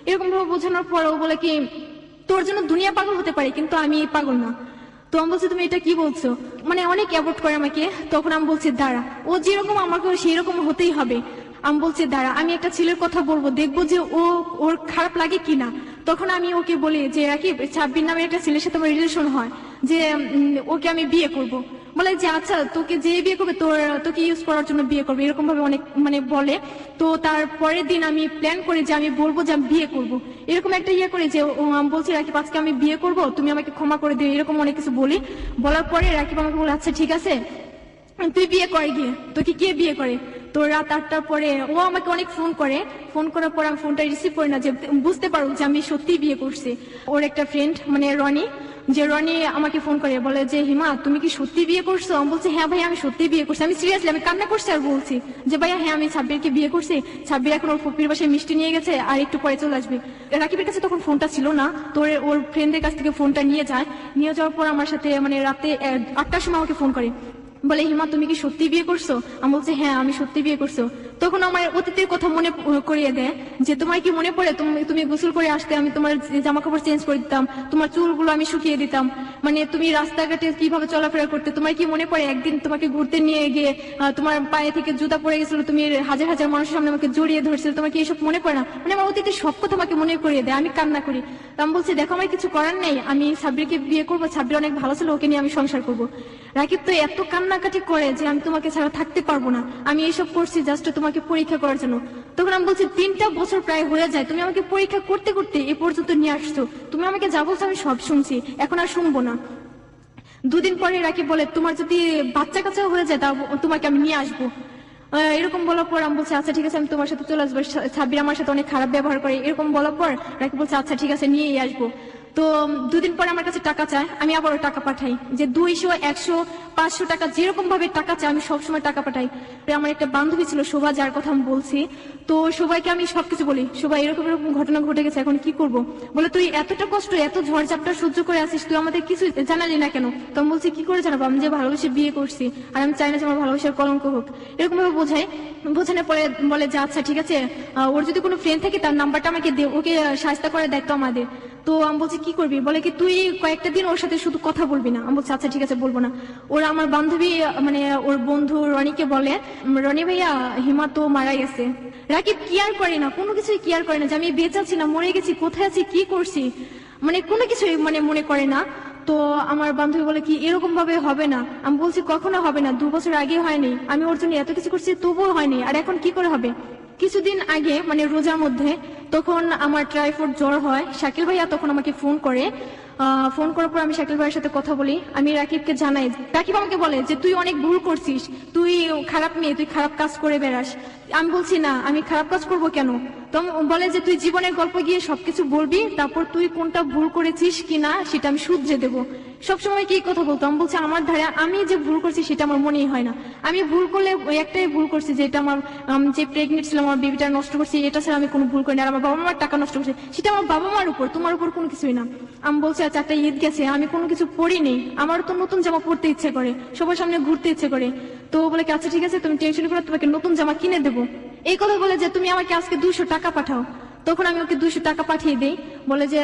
এরকম ভাবে বোঝানোর পর ও বলে কি তোর জন্য দুনিয়া পাগল হতে পারে কিন্তু আমি পাগল না। তো আমি বলছি তুমি এটা কি বলছো? মানে অনেক অ্যাভয়েড করে আমাকে। তখন আমি বলছি দাঁড়া, ও যেরকম আমাকে সেই রকম হতেই হবে। আমি বলছি দাঁড়া, আমি একটা ছেলের কথা বলবো, দেখবো যে ওর খারাপ লাগে কিনা। তখন আমি ওকে বলি যে রাকিব, সাব্বির নামের একটা ছেলের সাথে আমার রিলেশন হয়, যে ওকে আমি বিয়ে করব। বলে যে আচ্ছা তোকে যে বিয়ে করবে তোকে ইউজ করার জন্য বিয়ে করবে, এরকম ভাবে অনেক মানে বলে। তো তার পরের দিন আমি প্ল্যান করি যে আমি বলবো যে আমি বিয়ে করব, এরকম একটা করি যে আমি বলছি রাকিব আজকে আমি বিয়ে করব, তুমি আমাকে ক্ষমা করে দিও, এরকম অনেক কিছু বলি। বলার পরে রাকিব আমাকে বলে আচ্ছা ঠিক আছে তুই বিয়ে করে গিয়ে, তোকে কে বিয়ে করে? তো রাত 8টার পরে ও আমাকে অনেক ফোন করে, ফোন করার পর আমি ফোনটা রিসিভ করি না, যে বুঝতে পারো যে আমি সত্যিই বিয়ে করছি। ওর একটা ফ্রেন্ড মানে রনি, যে রনি আমাকে ফোন করে বলে যে হিমা তুমি কি সত্যি বিয়ে করছো? আমি বলছি হ্যাঁ ভাই আমি সত্যি বিয়ে করছি, আমি সিরিয়াসলি আমি কান্না করছি আর বলছি যে ভাইয়া হ্যাঁ আমি সাব্বিরকে বিয়ে করছি, সাব্বির এখন ওর ফুপির বাসায় মিষ্টি নিয়ে গেছে আর একটু পরে চলে আসবে। রাকিবের কাছে তখন ফোনটা ছিল না, তো ওর ফ্রেন্ডের কাছ থেকে ফোনটা নিয়ে যাওয়ার পর আমার সাথে মানে রাতে 8টার সময় আমাকে ফোন করে, বলে হিমা তুমি কি সত্যি বিয়ে করছো? আমি বলছি হ্যাঁ আমি সত্যি বিয়ে করছো। তখন আমার অতীতের কথা মনে করিয়ে দেয় যে তোমার কি মনে পড়ে তুমি গোসল করে আসতে, আমি তোমার জামা কাপড় চেঞ্জ করে দিতাম, তোমার চুলগুলো আমি শুকিয়ে দিতাম, মানে তুমি রাস্তাঘাটে কিভাবে চলাফেরা করতে, তোমার কি মনে পড়ে একদিন তোমাকে ঘুরতে নিয়ে গিয়ে তোমার পায়ে থেকে জুতা পড়ে গেছিল, তুমি হাজার হাজার মানুষের সামনে আমাকে জড়িয়ে ধরছিল, তোমার কি এসব মনে পড়ে না? মানে আমার অতীতের সব কথা আমাকে মনে করিয়ে দেয়, আমি কান্না করি। আমি বলছি দেখো আমার কিছু করার নেই, আমি সাব্বিরকে বিয়ে করবো, সাব্বির অনেক ভালো ছিল, ওকে নিয়ে আমি সংসার করবো। রাকিব তো এত কান্নাকাটি করে যে আমি তোমাকে ছাড়া থাকতে পারবো না, আমি এইসব করছি জাস্ট তোমাকে পরীক্ষা করার জন্য। তখন আমি বলছি 3টা বছর প্রায় হয়ে যায়, তুমি আমাকে পরীক্ষা করতে করতে এ পর্যন্ত নিয়ে আসছো, তুমি আমাকে যা বলছো আমি সব শুনছি, এখন আর শুনবো না। 2 দিন পরে রাকিব বলে তোমার যদি বাচ্চা কাচ্চা হয়ে যায় তা তোমাকে আমি নিয়ে আসবো। এরকম বলার পর আমি বলছি আচ্ছা ঠিক আছে আমি তোমার সাথে চলে আসবো, সাব্বির আমার সাথে অনেক খারাপ ব্যবহার করে, এরকম বলার পর রাকিব বলছে আচ্ছা ঠিক আছে নিয়েই আসবো। তো 2 দিন পরে আমার কাছে টাকা চায়, আমি আবারও টাকা পাঠাই, যে 200, 100, 500 টাকা যেরকম ভাবে টাকা চায় আমি সবসময় টাকা পাঠাই। আমার একটা বান্ধবী ছিল শোভা, যার কথা আমি বলছি, তো সবাইকে আমি সবকিছু বলি, সবাই এরকম এরকম ঘটনা ঘটে গেছে, এখন কি করব? বলে তুই এতটা কষ্ট এত ঝড়ঝাপটা সহ্য করে আসিস, তুই আমাদের কিছু জানালি না কেন? তো আমি বলছি কি করে জানাবো, আমি যে ভালোবেসে বিয়ে করছি আর আমি চাই না যে আমার ভালোবাসার কলঙ্ক হোক, এরকম ভাবে বোঝানোর পরে বলে যে আচ্ছা ঠিক আছে ওর যদি কোনো ফ্রেন্ড থাকে তার নাম্বারটা আমাকে দে, ওকে সাহায্য করার দায়িত্ব আমাদের। তো আমি বলছি কি করবি? বলে কি তুই কয়েকটা দিন ওর সাথে শুধু কথা বলবি না। আমি বলছি আচ্ছা ঠিক আছে বলবো না। ওরা আমার বান্ধবী মানে ওর বন্ধু রনিকে বলে রনি ভাইয়া হিমা তো মারা গেছে। রাকিব কেয়ার করে না, কোনো কিছুই কেয়ার করে না যে আমি বেঁচে আছি না মরে গেছি, কোথায় আছি, কি করছি, মানে কোনো কিছুই মানে মনে করে না। তো আমার বান্ধবী বলে কি এরকম ভাবে হবে না। আমি বলছি কখনো হবে না, 2 বছর আগে হয়নি, আমি ওর জন্য এত কিছু করছি তবুও হয়নি, আর এখন কি করে হবে। কিছুদিন আগে মানে রোজার মধ্যে তখন আমার টাইফয়েড জ্বর হয়, শাকিল ভাইয়া তখন আমাকে ফোন করে। ফোন করার পর আমি শাকিল ভাইয়ের সাথে কথা বলি, আমি রাকিবকে জানাই। রাকিব আমাকে বলে যে তুই অনেক ভুল করছিস, তুই খারাপ মেয়ে, তুই খারাপ কাজ করে বেড়াস। আমি বলছি না, আমি খারাপ কাজ করব কেন। তো বলে যে তুই জীবনের গল্প গিয়ে সবকিছু বলবি, তারপর তুই কোনটা ভুল করেছিস কিনা সেটা আমি শুধরে দেবো। সবসময় কি কথা বলতো, আমি বলছি আমার ধারে আমি যে ভুল করছি সেটা আমার মনেই হয় না। আমি ভুল করলে একটাই ভুল করছি, যে এটা আমার যে প্রেগনেন্ট ছিল আমার বেবিটা নষ্ট করছি, এটা ছাড়া আমি কোনো ভুল করিনি। আর আমার বাবা মার টাকা নষ্ট করছে, সেটা আমার বাবা মার উপর, তোমার উপর কোনো কিছুই না। আমি বলছি আচ্ছা, একটা ঈদ গেছে, আমি কোনো কিছু পরিনি, আমার তো নতুন জামা পরতে ইচ্ছে করে, সবার সামনে ঘুরতে ইচ্ছে করে। তো বলে কি আচ্ছা ঠিক আছে, তুমি টেনশন করো, তোমাকে নতুন জামা কিনে দেবো। এই কথা বলে যে তুমি আমাকে আজকে 200 টাকা পাঠাও। তখন আমি ওকে 200 টাকা পাঠিয়ে দিই, বলে যে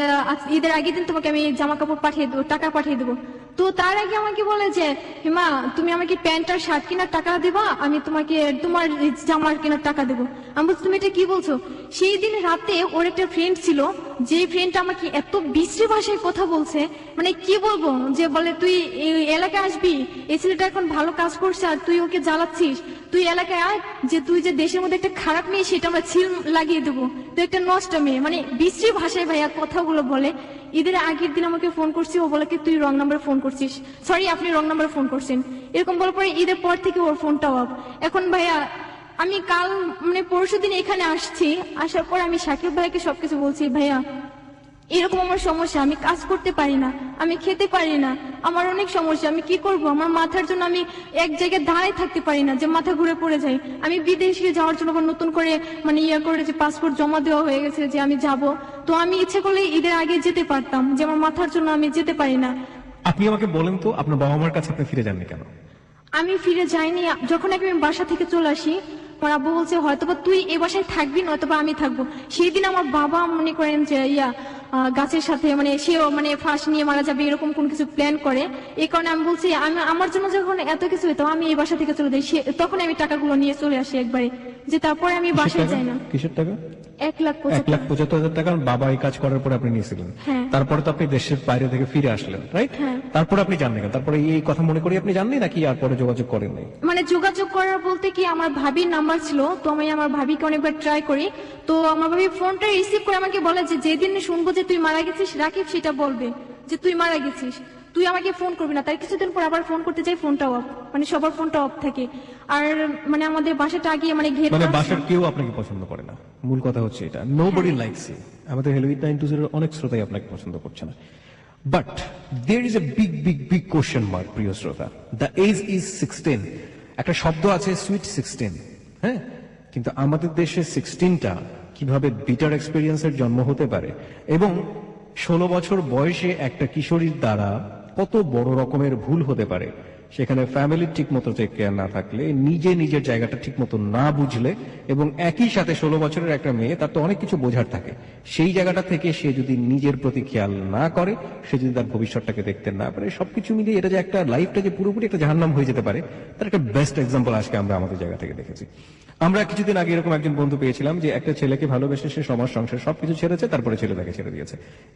ঈদের আগের দিন তোমাকে আমি জামা কাপড় পাঠিয়ে দেবো, টাকা পাঠিয়ে দেবো। তো তার আগে আমাকে বলে যে হিমা তুমি আমাকে প্যান্ট আর শার্ট কেনার টাকা দেবা, আমি তোমাকে তোমার জামার কেনার টাকা দেবো। আমি বলছি তুমি এটা কি বলছো। সেই দিন রাতে ওর একটা ফ্রেন্ড ছিল, যে ফ্রেন্ডটা আমাকে এত বিশ্রী ভাষায় কথা বলছে, মানে কি বলবো, যে বলে তুই এই এলাকায় আসবি, এই ছেলেটা এখন ভালো কাজ করছে আর তুই ওকে জ্বালাচ্ছিস, তুই এলাকায় আয়, যে তুই যে দেশের মধ্যে একটা খারাপ মেয়ে সেটা আমরা ছিল লাগিয়ে দেবো, তুই একটা নষ্ট মেয়ে, মানে বিশ্রী ভাষায় ভাইয়া কথাগুলো বলে। ঈদের আগের দিন আমাকে ফোন করছি, ও বলে কি তুই রং নাম্বারে ফোন করছিস, সরি আপনি রং নাম্বারে ফোন করছেন, এরকম বলার পরে ঈদের পর থেকে ওর ফোনটাও অফ। এখন ভাইয়া আমি কাল মানে পরশুদিন এখানে আসছি, আসার পর আমি শাকিব ভাইকে সবকিছু বলছি, ভাইয়া এরকম আমার সমস্যা, আমি কাজ করতে পারি না, আমি খেতে পারি না, আমার অনেক সমস্যা, আমি কি করব, আমার মাথার জন্য আমি এক জায়গায় দাঁড়ায় থাকতে পারি না, যে মাথা ঘুরে পড়ে যায়। আমি বিদেশে যাওয়ার জন্য আবার নতুন করে মানে করে যে পাসপোর্ট জমা দেওয়া হয়ে গেছে, যে আমি যাব। তো আমি ইচ্ছে করলে ঈদের আগে যেতে পারতাম, যে আমার মাথার জন্য আমি যেতে পারি না। আপনি আমাকে বলেন তো, আপনার বাবা মার কাছে আপনি ফিরে যাননি কেন? আমি ফিরে যাইনি, যখন আমি বাসা থেকে চলে আসি আমার আব্বু বলছে হয়তোবা তুই এ বাসায় থাকবি, নয়তোবা আমি থাকবো। সেই দিন আমার বাবা মনে করেন যে গাছের সাথে মানে সেও মানে ফাঁস নিয়ে মারা যাবে এরকম কোন কিছু প্ল্যান করে। এই কারণে আমি বলছি আমি আমার জন্য যখন এত কিছু হতো আমি এই বাসা থেকে চলে যাই, তখন আমি টাকাগুলো নিয়ে চলে আসি একবারে, যে তারপরে আমি বাসায় যাই না। কিসের টাকা? 1,75,000 টাকা বাবা এই কাজ করার পরে আপনি নিয়েছিলেন। হ্যাঁ। তারপরে তো আপনি দেশের বাইরে থেকে ফিরে আসলেন, রাইট? হ্যাঁ। তারপরে আপনি জানলেন কেন? তারপরে এই কথা মনে করি আপনি জাননি, নাকি আর পরে যোগাযোগ করেন নাই? মানে যোগাযোগ করার বলতে কি আমার ভাবির নাম্বার ছিল, তো আমি আমার ভাবিকে অনেকবার ট্রাই করি। তো আমার ভাবি ফোনটা রিসিভ করে আমাকে বলে যে যেদিন শুনবো যে তুই মারা গেছিস, রাকিব সেটা বলবে যে তুই মারা গেছিস, তুই আমাকে ফোন করবি না। তার কিছুদিন পর আবার ফোন করতে যাই, ফোনটা অফ, মানে সবার ফোনটা অফ থাকে। আর মানে আমাদের বাসাটা আগে মানে ঘের মানে করা ছিল। বাসার কেউ আপনাকে পছন্দ করে না, মূল কথা হচ্ছে এটা। Nobody likes you. আমাদের হেলুইট 920 অনেক শ্রোতাই আপনাকে পছন্দ করছে না। But there is a big big big question mark, প্রিয় শ্রোতা। The age is 16। একটা শব্দ আছে সুইট 16, হ্যাঁ, কিন্তু আমাদের দেশে 16টা কিভাবে বিটার এক্সপেরিয়েন্সের জন্ম হতে পারে, এবং 16 বছর বয়সে একটা কিশোরীর দ্বারা কত বড় রকমের ভুল হতে পারে, সেখানে ফ্যামিলির ঠিক মতো কেয়ার না থাকলে, নিজে নিজের জায়গাটা ঠিক মতো না বুঝলে, এবং একই সাথে 16 বছরের একটা মেয়ে, তার তো অনেক কিছু বোঝার থাকে, সেই জায়গাটা থেকে সে যদি নিজের প্রতি খেয়াল না করে, সে যদি তার ভবিষ্যৎটাকে দেখতে না পারে, সবকিছু মিলিয়ে এটা যে একটা লাইফটা যে পুরোপুরি একটা জাহান্নাম হয়ে যেতে পারে, তার একটা বেস্ট এক্সাম্পল আজকে আমরা আমাদের জায়গা থেকে দেখেছি। আমরা কিছুদিন আগে এরকম একজন বন্ধু পেয়েছিলাম যে একটা ছেলেকে ভালোবেসে সে সমাজ সংসার সবকিছু ছেড়েছে, তারপরে ছেলে তাকে ছেড়ে দিয়েছে।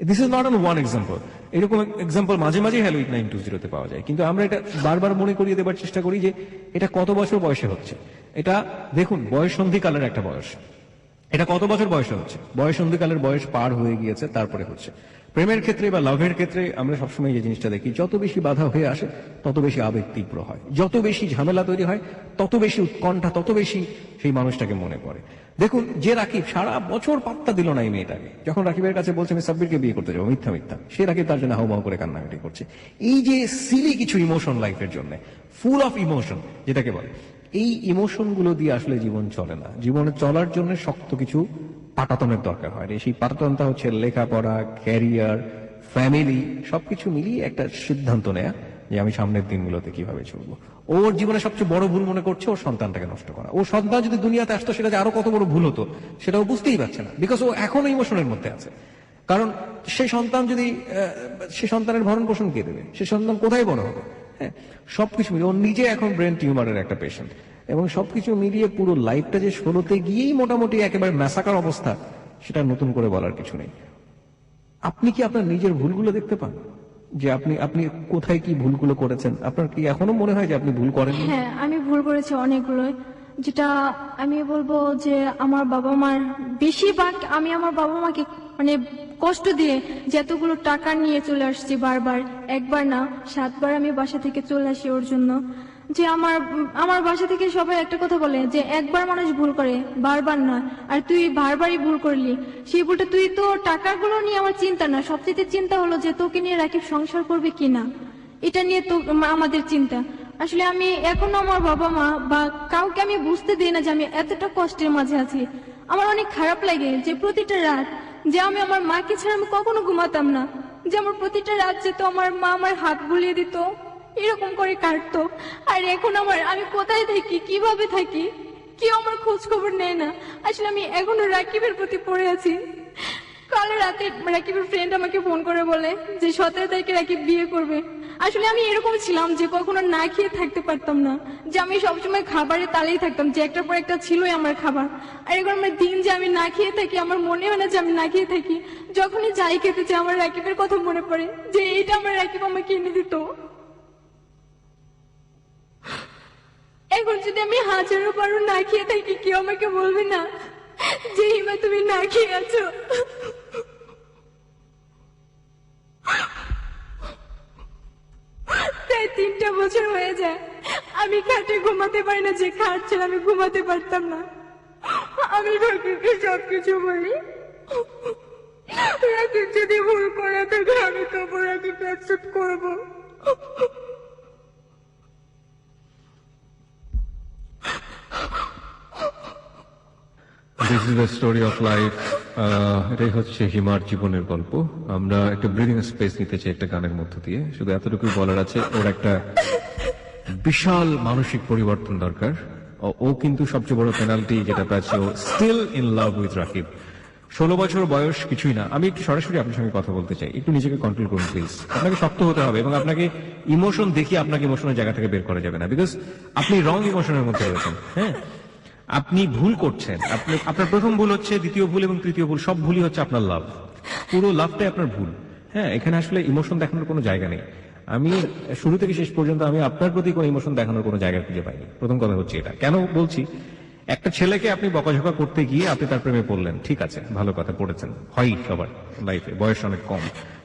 This is not on one example, এরকম এক্সাম্পল মাঝে মাঝে হেলুইট 920 পাওয়া যায়। কিন্তু আমরা এটা বারবার মনে করিয়ে দেবার চেষ্টা করি যে এটা কত বছর বয়সে হচ্ছে। এটা দেখুন, বয়ঃসন্ধিকালের একটা বয়স, এটা কত বছর বয়সে হচ্ছে? বয়ঃসন্ধিকালের বয়স পার হয়ে গিয়েছে, তারপরে হচ্ছে। প্রেমের ক্ষেত্রে বা লাভের ক্ষেত্রে আমরা সবসময় এই জিনিসটা দেখি, যত বেশি বাধা হয়ে আসে তত বেশি আবেগ তীব্র হয়, যত বেশি ঝামেলা তৈরি হয় তত বেশি উৎকণ্ঠা, তত বেশি সেই মানুষটাকে মনে পড়ে। দেখুন, যে রাকিব সারা বছর পাত্তা দিল না এই মেয়েটাকে, যখন রাকিবের কাছে বলছে আমি সাব্বিরকে বিয়ে করতে যাবো, মিথ্যা মিথ্যা, সে রাকিব তার জন্য হাউমাউ করে কান্নাকাটি করছে। এই যে সিলি কিছু ইমোশন লাইফের জন্য, ফুল অফ ইমোশন যেটাকে বলে, এই ইমোশন গুলো দিয়ে আসলে জীবন চলে না। জীবনে চলার জন্য শক্ত কিছু পাটাতনের দরকার হয়। সেই পাটাতনটা হচ্ছে লেখাপড়া, ক্যারিয়ার, ফ্যামিলি, সবকিছু মিলিয়ে একটা সিদ্ধান্ত নেয়া যে আমি সামনের দিনগুলোতে কিভাবে চলবো। ওর জীবনে সবচেয়ে বড় ভুল মনে করছে ওর সন্তানটাকে নষ্ট করা। ওর সন্তান যদি দুনিয়াতে আসতো সেটা যে আরো কত বড় ভুল হতো সেটা ও বুঝতেই পারছে না, বিকজ ও এখনো ইমোশনের মধ্যে আছে। কারণ সেই সন্তান যদি সে সন্তানের ভরণ পোষণ কে দেবে, সে সন্তান কোথায় বড় হবে? হ্যাঁ, সবকিছু মিলিয়ে ও নিজে এখন ব্রেন টিউমারের একটা পেশেন্ট, এবং সবকিছু মিলিয়ে পুরো লাইফটা যে 16তে গিয়েই মোটামুটি একেবারে ম্যাসাকার অবস্থা, সেটা নতুন করে বলার কিছু নেই। আপনি কি আপনার নিজের ভুলগুলো দেখতে পান? যে আপনি আপনি কোথায় কি ভুলগুলো করেছেন? আপনার কি এখনো মনে হয় যে আপনি ভুল করেন? হ্যাঁ, আমি ভুল করেছি অনেকগুলো, যেটা আমি বলবো যে আমার বাবা মার বেশিরভাগ আমি আমার বাবা মাকে মানে কষ্ট দিয়ে যতগুলো টাকা নিয়ে চলে আসছি বারবার, একবার না 7 বার আমি বাসা থেকে চলে আসি ওর জন্য। যে আমার বাসা থেকে সবাই একটা কথা বলে যে একবার মানুষ ভুল করে, বারবার না। আর তুই বারবারই ভুল করলি, সেই ভুলটা তুই তো টাকাগুলো নিয়ে আমার চিন্তা না, সবচেয়ে চিন্তা হলো যে তোকে নিয়ে রাকিব সংসার করবে কিনা, এটা নিয়ে তো আমাদের চিন্তা। আসলে আমি এখনো আমার বাবা মা বা কাউকে আমি বুঝতে দিই না যে আমি এতটা কষ্টের মাঝে আছি। আমার অনেক খারাপ লাগে যে প্রতিটা রাত যে আমি আমার মাকে ছাড়া আমি কখনো ঘুমাতাম না, যে আমার প্রতিটা রাত যেত আমার মা আমার হাত বুলিয়ে দিত, এরকম করে কাটতো। আর এখন আমি কোথায় থাকি, কিভাবে থাকি, কেউ আমার খোঁজ খবর নেয় না। আসলে আমি এখনো রাকিবের প্রতি পড়ে আছি। কাল রাতে রাকিবের ফ্রেন্ড আমাকে ফোন করে বলে যে 17 তারিখে রাকিব বিয়ে করবে। আসলে আমি এরকম ছিলাম যে কখনো না খেয়ে থাকতে পারতাম না, যে আমি সবসময় খাবারের তালেই থাকতাম, যে একটার পর একটা ছিলই আমার খাবার। আর এখন আমার দিন যে আমি না খেয়ে থাকি, আমার মনে হয় না যে আমি না খেয়ে থাকি। যখনই যাই খেতে চাই আমার রাকিবের কথা মনে পড়ে যে এইটা আমার রাকিব আমাকে এনে দিত। এখন যদি আমি 1000 বারো না খেয়ে থাকি, কেউ আমাকে বলবে না যে হিমা তুমি না খেয়ে আছো। প্রায় 3টা বছর হয়ে যায় আমি খাটে ঘুমাতে পারি না, যে খাট ছিল আমি ঘুমাতে পারতাম না। আমি রাকিবকে সবকিছু বলি, রাকিব যদি ভুল করে থাকে আমি তবু রাকিবকে অ্যাকসেপ্ট করবো। This is the story of life. এটাই হচ্ছে হিমার জীবনের গল্প। আমরা একটা ব্রিদিং স্পেস নিতে চাই একটা গানের মধ্য দিয়ে। শুধু এতটুকুই বলার আছে, ওর একটা বিশাল মানসিক পরিবর্তন দরকার। ও কিন্তু সবচেয়ে বড় পেনাল্টি যেটা পাচ্ছে, ও still in love with Rakib. 16 বছর বয়স কিছুই না। আমি একটু সরাসরি আপনার সঙ্গে কথা বলতে চাই, একটু নিজেকে কন্ট্রোল করুন প্লিজ। আপনাকে শক্ত হতে হবে এবং আপনাকে ইমোশন দেখিয়ে আপনাকে ইমোশনের জায়গা থেকে বের করা যাবে না, বিকজ আপনি রং ইমোশনের মধ্যে রয়েছেন। হ্যাঁ, আপনি ভুল করছেন। আপনার প্রথম ভুল হচ্ছে, দ্বিতীয় ভুল এবং তৃতীয় ভুল, সব ভুলই হচ্ছে আপনার লাভ। পুরো লাভটাই আপনার ভুল। হ্যাঁ, এখানে আসলে ইমোশন দেখানোর কোনো জায়গা নেই। আমি শুরু থেকে শেষ পর্যন্ত আমি আপনার প্রতি কোনো ইমোশন দেখানোর কোনো জায়গা খুঁজে পাইনি। প্রথম কথা হচ্ছে এটা। কেন বলছি, একটা ছেলেকে আপনি বকাঝকা করতে গিয়ে আপনি তার প্রেমে পড়লেন, ঠিক আছে, ভালো কথা, পড়েছেন, হয় সবার লাইফে, বয়স অনেক কম।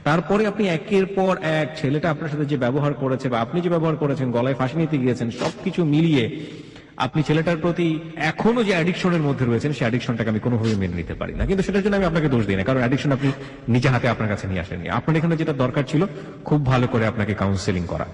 তারপরে আপনি একের পর এক ছেলেটা আপনার সাথে যে ব্যবহার করেছে বা আপনি যে ব্যবহার করেছেন, গলায় ফাঁসি নিতে গিয়েছেন, সবকিছু মিলিয়ে আপনি ছেলেটার প্রতি এখনো যে অ্যাডিকশনের মধ্যে রয়েছেন, সেই অ্যাডিকশনটাকে আমি কোনোভাবে মেনে নিতে পারি না। কিন্তু সেটার জন্য আমি আপনাকে দোষ দিই না, কারণ অ্যাডিকশন আপনি নিজে হাতে আপনার কাছে নিয়ে আসেননি। আপনার এখানে যেটা দরকার ছিল, খুব ভালো করে আপনাকে কাউন্সেলিং করা,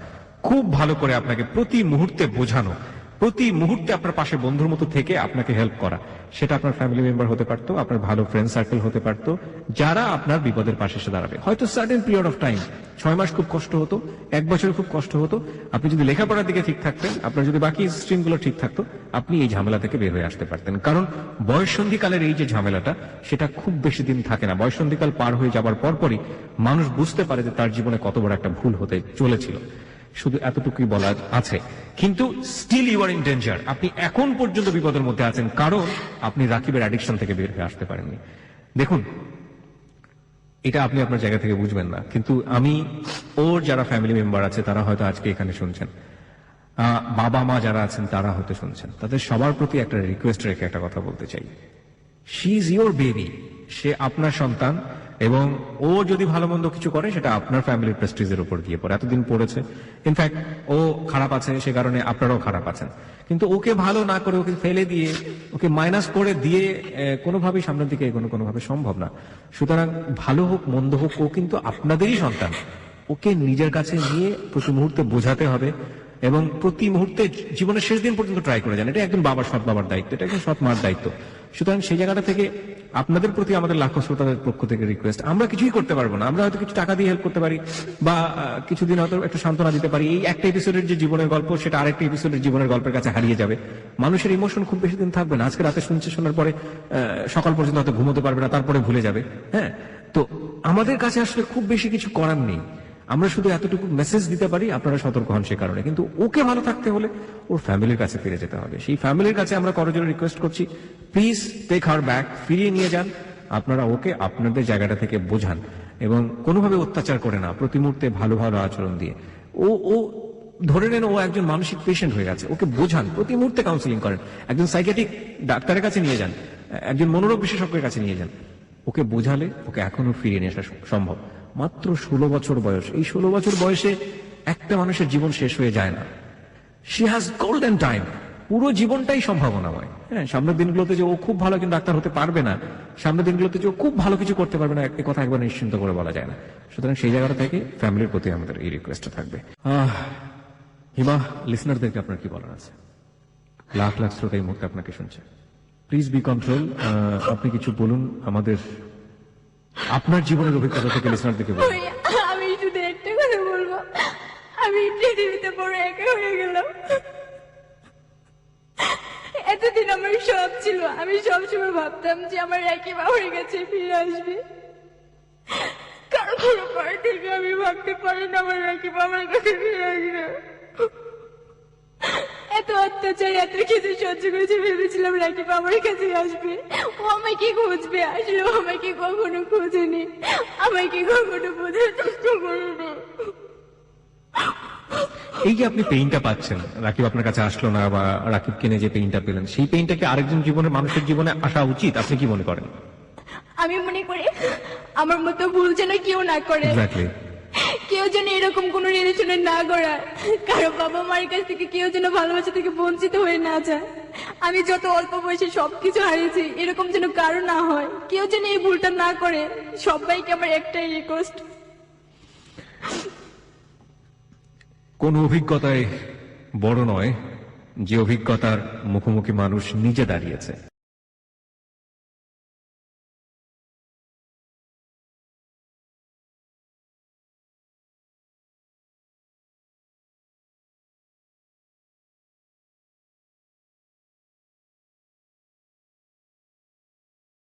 খুব ভালো করে আপনাকে প্রতি মুহূর্তে বোঝানো, প্রতি মুহূর্তে আপনার পাশে বন্ধুর মতো থেকে আপনাকে হেল্প করা। সেটা আপনার ফ্যামিলি মেম্বার হতে পারতো, আপনার ভালো ফ্রেন্ড সার্কেল হতে পারতো, যারা আপনার বিপদের পাশে এসে দাঁড়াবে। হয়তো সার্টেন পিরিয়ড অফ টাইম, 6 মাস খুব কষ্ট হতো, 1 বছর খুব কষ্ট হতো। আপনি যদি লেখাপড়ার দিকে ঠিক থাকতেন, আপনার যদি বাকি স্ট্রিমগুলো ঠিক থাকতো, আপনি এই ঝামেলা থেকে বের হয়ে আসতে পারতেন। কারণ বয়ঃসন্ধিকালের এই যে ঝামেলাটা, সেটা খুব বেশি দিন থাকে না। বয়ঃসন্ধিকাল পার হয়ে যাবার পরপরই মানুষ বুঝতে পারে যে তার জীবনে কত বড় একটা ভুল হতে চলেছিল। শুধু এতটুকুই বলার আছে। কিন্তু still you are in danger. আপনি এখন পর্যন্ত বিপদের মধ্যে আছেন, কারণ আপনি রাকিবের অ্যাডিকশন থেকে বের হয়ে আসতে পারেননি। দেখুন, এটা আপনি আপনার জায়গা থেকে বুঝবেন না, কিন্তু আমি, ওর যারা ফ্যামিলি মেম্বার আছে তারা হয়তো আজকে এখানে শুনছেন, বাবা মা যারা আছেন তারা হয়তো শুনছেন, তাদের সবার প্রতি একটা রিকোয়েস্ট রেখে একটা কথা বলতে চাই। শি ইজ ইউর বেবি, সে আপনার সন্তান, এবং ও যদি ভালো মন্দ কিছু করে সেটা আপনার ফ্যামিলির প্রেস্টিজের উপর গিয়ে পড়ে। এতদিন পড়েছে, ইনফ্যাক্ট ও খারাপ আছে, সে কারণে আপনারাও খারাপ আছেন। কিন্তু ওকে ভালো না করে, ওকে ফেলে দিয়ে, ওকে মাইনাস করে দিয়ে কোনোভাবেই সামনের দিকে এগোনো কোনোভাবে সম্ভব না। সুতরাং ভালো হোক মন্দ হোক, ও কিন্তু আপনাদেরই সন্তান। ওকে নিজের কাছে নিয়ে প্রতি মুহূর্তে বোঝাতে হবে এবং প্রতি মুহূর্তে জীবনের শেষ দিন পর্যন্ত ট্রাই করে যান। এটা একজন বাবার, সৎ বাবার দায়িত্ব, এটা একজন সৎ মার দায়িত্ব। সুতরাং সেই জায়গাটা থেকে আপনাদের প্রতি আমাদের লাখো শ্রোতাদের পক্ষ থেকে রিকোয়েস্ট, আমরা কিছুই করতে পারবো না, আমরা হয়তো কিছু টাকা দিয়ে হেল্প করতে পারি বা কিছুদিন হয়তো একটু সান্ত্বনা দিতে পারি। এই একটা এপিসোডের যে জীবনের গল্প, সেটা আরেকটা এপিসোডের জীবনের গল্পের কাছে হারিয়ে যাবে। মানুষের ইমোশন খুব বেশি দিন থাকবে না। আজকে রাতে শোনার পরে সকাল পর্যন্ত হয়তো ঘুমোতে পারবে না, তারপরে ভুলে যাবে। হ্যাঁ, তো আমাদের কাছে আসলে খুব বেশি কিছু করার নেই। আমরা শুধু এতটুকু মেসেজ দিতে পারি, আপনারা সতর্ক হন সে কারণে। কিন্তু ওকে ভালো থাকতে হলে ওর ফ্যামিলির কাছে ফিরে যেতে হবে। সেই ফ্যামিলির কাছে আমরা করজোড়ে রিকোয়েস্ট করছি, প্লিজ টেক হার ব্যাক, ফিরিয়ে নিয়ে যান। আপনারা ওকে আপনাদের জায়গাটা থেকে বোঝান এবং কোনোভাবে অত্যাচার করে না, প্রতি মুহূর্তে ভালো ভালো আচরণ দিয়ে। ও ও ধরে নেন ও একজন মানসিক পেশেন্ট হয়ে গেছে, ওকে বোঝান, প্রতি মুহূর্তে কাউন্সিলিং করেন, একজন সাইকিয়াট্রিক ডাক্তারের কাছে নিয়ে যান, একজন মনোরোগ বিশেষজ্ঞের কাছে নিয়ে যান। ওকে বোঝালে ওকে এখনো ফিরিয়ে নিয়ে আসা সম্ভব। মাত্র 16 বছর বয়স, এই 16 বছর বয়সে একটা মানুষের জীবন শেষ হয়ে যায় না। শি হ্যাজ গোল্ডেন টাইম, পুরো জীবনটাই সম্ভাবনাময়। হ্যাঁ, সামনের দিনগুলোতে যে ও খুব ভালো একজন ডাক্তার হতে পারবে না, সামনের দিনগুলোতে যে ও খুব ভালো কিছু করতে পারবে না, এ কথা একবার নিশ্চিন্ত করে বলা যায় না। সুতরাং সেই জায়গাটা থেকে ফ্যামিলির প্রতি আমাদের এই রিকোয়েস্টটা থাকবে। হিমা, লিসনারদেরকে আপনার কি বলার আছে? লাখ লাখ শ্রোতা এই মুহূর্তে আপনাকে শুনছে, প্লিজ বি কন্ট্রোল। আপনি কিছু বলুন আমাদের, আপনার জীবনের অভিজ্ঞতা থেকে লিসনারদেরকে বলুন। আমি শুধু একটা কথা বলবো, আমি পৃথিবীতে বড় একা হয়ে গেলাম। এতদিন আমার সব ছিল, আমি সবসময় ভাবতাম যে আমার একই বাবার কাছে ফিরে আসবে। কারো কোনো পর থেকে আমি ভাবতে পারি না আমার একই বাবার কাছে ফিরে আসবে। এত অত্যাচার, এত কিছু সহ্য করেছে, ভেবেছিলাম রাখি বাবার কাছে আসবে, ও আমাকে খুঁজবে। আসলে ও আমাকে কখনো খোঁজেনি, আমাকে কখনো বোঝার চেষ্টা করেনি। এই যে আপনি পেইনটা পাচ্ছেন, রাকিব আপনার কাছে আসলো না বা রাকিব কিনে যে পেইনটা পেলেন, সেই পেইনটাকে আরেকজন জীবনে, মানুষের জীবনে আসা উচিত, আপনি কি মনে করেন? আমি মনে করি আমার মতো ভুল যেন কেউ না করে, এক্স্যাক্টলি, কেউ যেন এরকম কোন রিলেশনে না গড়ায়, কারো বাবা মায়ের কাছ থেকে কেউ যেন ভালোবাসা থেকে বঞ্চিত হয়ে না যায়। আমি যত অল্প বয়সে সবকিছু হারিয়েছি, এরকম যেন কারো না হয়, কেউ যেন এই ভুলটা না করে। সবাইকে আমার একটাই রিকোয়েস্ট, কোন অভিজ্ঞতায় বড় নয় যে অভিজ্ঞতার মুখোমুখি মানুষ নিজে দাঁড়িয়েছে।